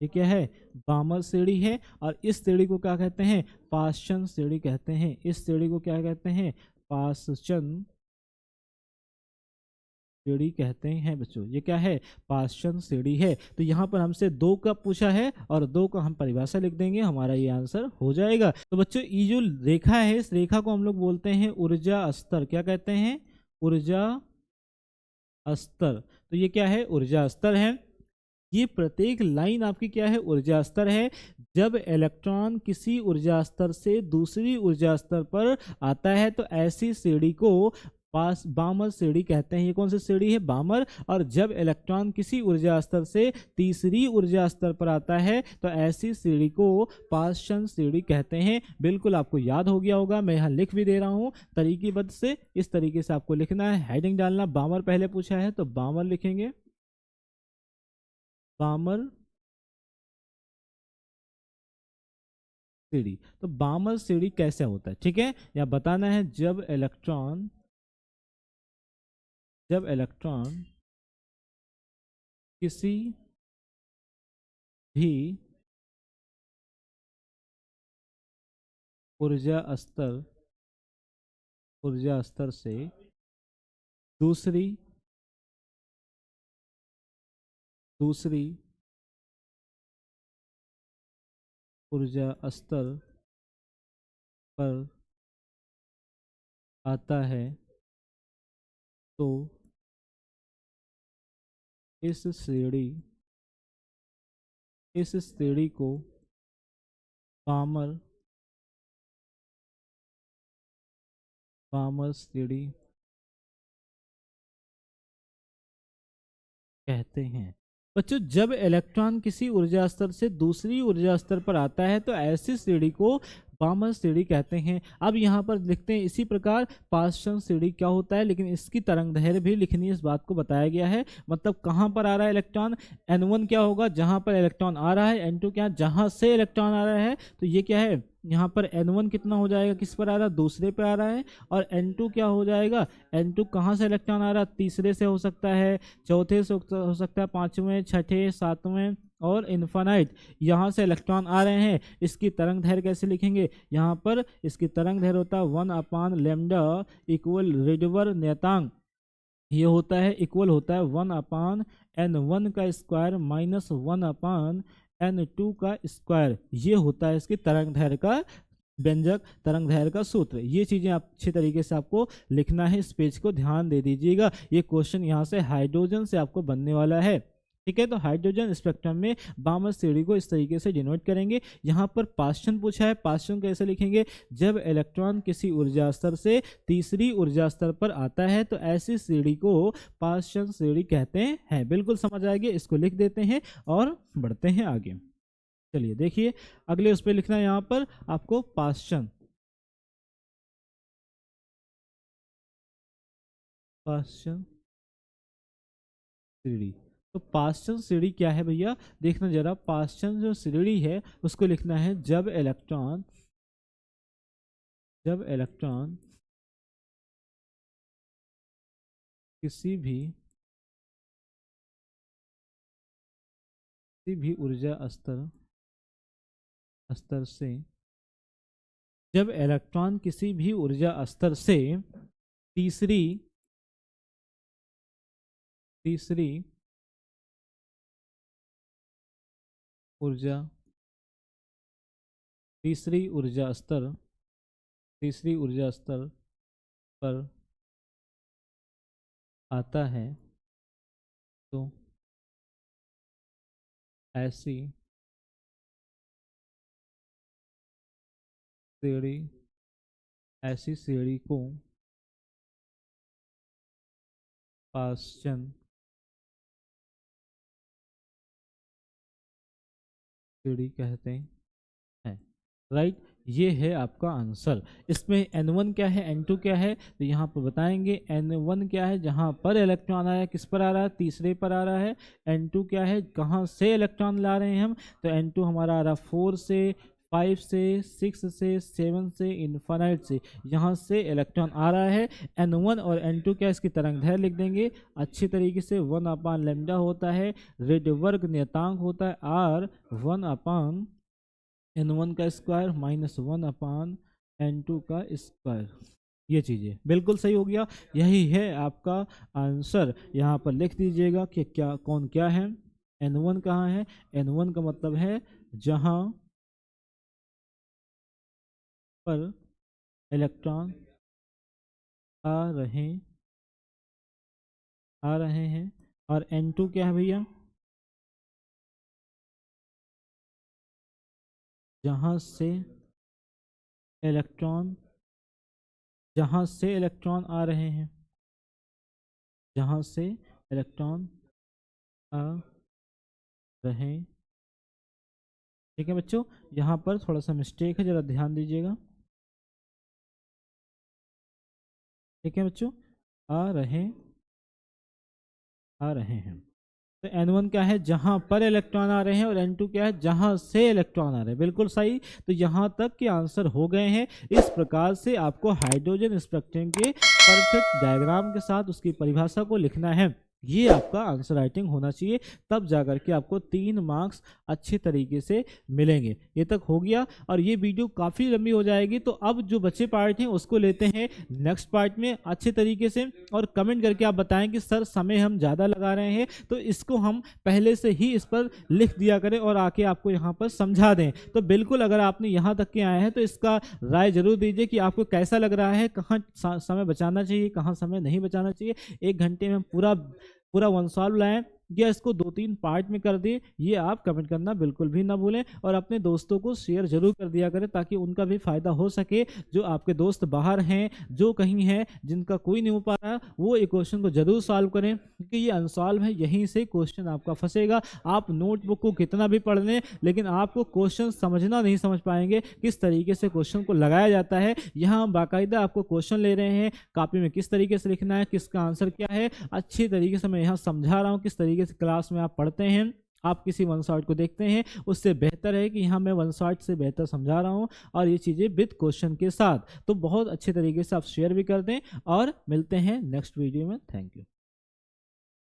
ये क्या है, बामर श्रेणी है। और इस श्रेणी को क्या कहते हैं, पाश्चन श्रेणी कहते हैं। इस श्रेणी को क्या कहते हैं, पाश्चन श्रेणी कहते हैं बच्चों। ये क्या है, पाश्चन श्रेणी है। तो यहाँ पर हमसे 2 का पूछा है और 2 का हम परिभाषा लिख देंगे, हमारा ये आंसर हो जाएगा। तो बच्चों ये जो रेखा है, इस रेखा को हम लोग बोलते हैं ऊर्जा स्तर। क्या कहते हैं, ऊर्जा स्तर। तो ये क्या है, ऊर्जा स्तर है। ये प्रत्येक लाइन आपकी क्या है, ऊर्जा स्तर है। जब इलेक्ट्रॉन किसी ऊर्जा स्तर से दूसरी ऊर्जा स्तर पर आता है तो ऐसी श्रेणी को पास बामर श्रेणी कहते हैं। ये कौन सी श्रेणी है, बामर। और जब इलेक्ट्रॉन किसी ऊर्जा स्तर से तीसरी ऊर्जा स्तर पर आता है तो ऐसी श्रेणी को पाश्चन श्रेणी कहते हैं। बिल्कुल आपको याद हो गया होगा, मैं यहाँ लिख भी दे रहा हूँ तरीकेबद्ध से। इस तरीके से आपको लिखना है, हेडिंग डालना, बामर पहले पूछा है तो बामर लिखेंगे, बामर सीढ़ी। तो बामर सीढ़ी कैसे होता है, ठीक है, या बताना है जब इलेक्ट्रॉन जब इलेक्ट्रॉन किसी भी ऊर्जा स्तर से दूसरी ऊर्जा स्तर पर आता है तो इस श्रेणी को पामर श्रेणी कहते हैं। बच्चों, जब इलेक्ट्रॉन किसी ऊर्जा स्तर से दूसरी ऊर्जा स्तर पर आता है तो ऐसी श्रेणी को पामर श्रेणी कहते हैं। अब यहाँ पर लिखते हैं इसी प्रकार पार्श्व श्रेणी क्या होता है, लेकिन इसकी तरंग दैर्घ्य भी लिखनी है, इस बात को बताया गया है। मतलब कहाँ पर आ रहा है इलेक्ट्रॉन, N1 क्या होगा जहाँ पर इलेक्ट्रॉन आ रहा है, N2 क्या जहाँ से इलेक्ट्रॉन आ रहा है, तो ये क्या है यहाँ पर N1 कितना हो जाएगा, किस पर आ रहा है, दूसरे पे आ रहा है। और N2 क्या हो जाएगा, N2 कहाँ से इलेक्ट्रॉन आ रहा है, तीसरे से हो सकता है, चौथे से हो सकता है, पांचवें, छठे, सातवें और इन्फानाइट यहाँ से इलेक्ट्रॉन आ रहे हैं। इसकी तरंग दैर्घ्य कैसे लिखेंगे, यहाँ पर इसकी तरंग दैर्घ्य होता है 1/λ इक्वल रेडवर नियतांक, ये होता है इक्वल होता है 1/N1 का स्क्वायर माइनस 1/N2 का स्क्वायर। ये होता है इसकी तरंग दैर्घ्य का व्यंजक, तरंग दैर्घ्य का सूत्र। ये चीजें आप अच्छे तरीके से आपको लिखना है, इस पेज को ध्यान दे दीजिएगा। ये क्वेश्चन यहाँ से हाइड्रोजन से आपको बनने वाला है। ठीक है, तो हाइड्रोजन स्पेक्ट्रम में बामर श्रेणी को इस तरीके से डिनोट करेंगे। यहाँ पर पाश्चन पूछा है, पाश्चन कैसे लिखेंगे, जब इलेक्ट्रॉन किसी ऊर्जा स्तर से तीसरी ऊर्जा स्तर पर आता है तो ऐसी श्रेणी को पाश्चन श्रेणी कहते हैं। बिल्कुल समझ आ गया, इसको लिख देते हैं और बढ़ते हैं आगे। चलिए देखिए अगले उस पर लिखना है यहाँ पर आपको पाश्चन श्रेणी। तो पाश्चन श्रेणी क्या है भैया, देखना जरा, पाश्चन जो श्रेणी है उसको लिखना है जब इलेक्ट्रॉन किसी भी ऊर्जा स्तर से, जब इलेक्ट्रॉन किसी भी ऊर्जा स्तर से तीसरी ऊर्जा स्तर पर आता है तो ऐसी श्रेणी को पाश्चन श्रेणी कहते हैं। राइट, ये है आपका आंसर। इसमें N1 क्या है, N2 क्या है, तो यहाँ पर बताएंगे। N1 क्या है, जहाँ पर इलेक्ट्रॉन आया, किस पर आ रहा है, तीसरे पर आ रहा है। N2 क्या है, कहाँ से इलेक्ट्रॉन ला रहे हैं हम, तो N2 हमारा आ रहा 4 से, 5 से, 6 से, 7 से, इन्फानाइट से, यहाँ से इलेक्ट्रॉन आ रहा है। N1 और N2 क्या, इसकी तरंग दैर्घ्य लिख देंगे अच्छी तरीके से। 1/λ होता है, रेडवर्ग नियतांक होता है R, 1/N1 का स्क्वायर माइनस 1/N2 का स्क्वायर। ये चीज़ें बिल्कुल सही हो गया, यही है आपका आंसर। यहाँ पर लिख दीजिएगा कि क्या कौन क्या है। N1 कहाँ है, N1 का मतलब है जहाँ पर इलेक्ट्रॉन आ रहे हैं। और N2 क्या है भैया, जहाँ से इलेक्ट्रॉन आ रहे हैं, जहाँ से इलेक्ट्रॉन आ रहे। ठीक है बच्चों, यहाँ पर थोड़ा सा मिस्टेक है, जरा ध्यान दीजिएगा। ठीक है बच्चों, आ रहे हैं। तो N1 क्या है, जहां पर इलेक्ट्रॉन आ रहे हैं, और N2 क्या है, जहां से इलेक्ट्रॉन आ रहे हैं। बिल्कुल सही। तो यहां तक के आंसर हो गए हैं। इस प्रकार से आपको हाइड्रोजन स्पेक्ट्रम के परफेक्ट डायग्राम के साथ उसकी परिभाषा को लिखना है। ये आपका आंसर राइटिंग होना चाहिए, तब जाकर के आपको 3 मार्क्स अच्छे तरीके से मिलेंगे। ये तक हो गया, और ये वीडियो काफ़ी लंबी हो जाएगी, तो अब जो बचे पार्ट हैं उसको लेते हैं नेक्स्ट पार्ट में अच्छे तरीके से। और कमेंट करके आप बताएं कि सर समय हम ज़्यादा लगा रहे हैं, तो इसको हम पहले से ही इस पर लिख दिया करें और आके आपको यहाँ पर समझा दें। तो बिल्कुल अगर आपने यहाँ तक के आए हैं तो इसका राय जरूर दीजिए कि आपको कैसा लग रहा है, कहाँ समय बचाना चाहिए, कहाँ समय नहीं बचाना चाहिए। 1 घंटे में पूरा वन सॉल्व लाएं या इसको 2-3 पार्ट में कर दें, ये आप कमेंट करना बिल्कुल भी ना भूलें। और अपने दोस्तों को शेयर जरूर कर दिया करें ताकि उनका भी फायदा हो सके। जो आपके दोस्त बाहर हैं, जो कहीं हैं, जिनका कोई नहीं हो पा रहा, वो ये क्वेश्चन को जरूर सॉल्व करें, क्योंकि ये अनसॉल्व है, यहीं से क्वेश्चन आपका फंसेगा। आप नोटबुक को कितना भी पढ़ लें, लेकिन आपको क्वेश्चन समझना नहीं समझ पाएंगे किस तरीके से क्वेश्चन को लगाया जाता है। यहाँ हम बाकायदा आपको क्वेश्चन ले रहे हैं, कॉपी में किस तरीके से लिखना है, किसका आंसर क्या है, अच्छी तरीके से मैं यहाँ समझा रहा हूँ किस तरीके से क्लास में आप पढ़ते हैं। आप किसी वन शॉट को देखते हैं, उससे बेहतर है कि यहाँ मैं वन शॉट से बेहतर समझा रहा हूँ, और ये चीज़ें विद क्वेश्चन के साथ। तो बहुत अच्छे तरीके से आप शेयर भी कर दें, और मिलते हैं नेक्स्ट वीडियो में। Thank you.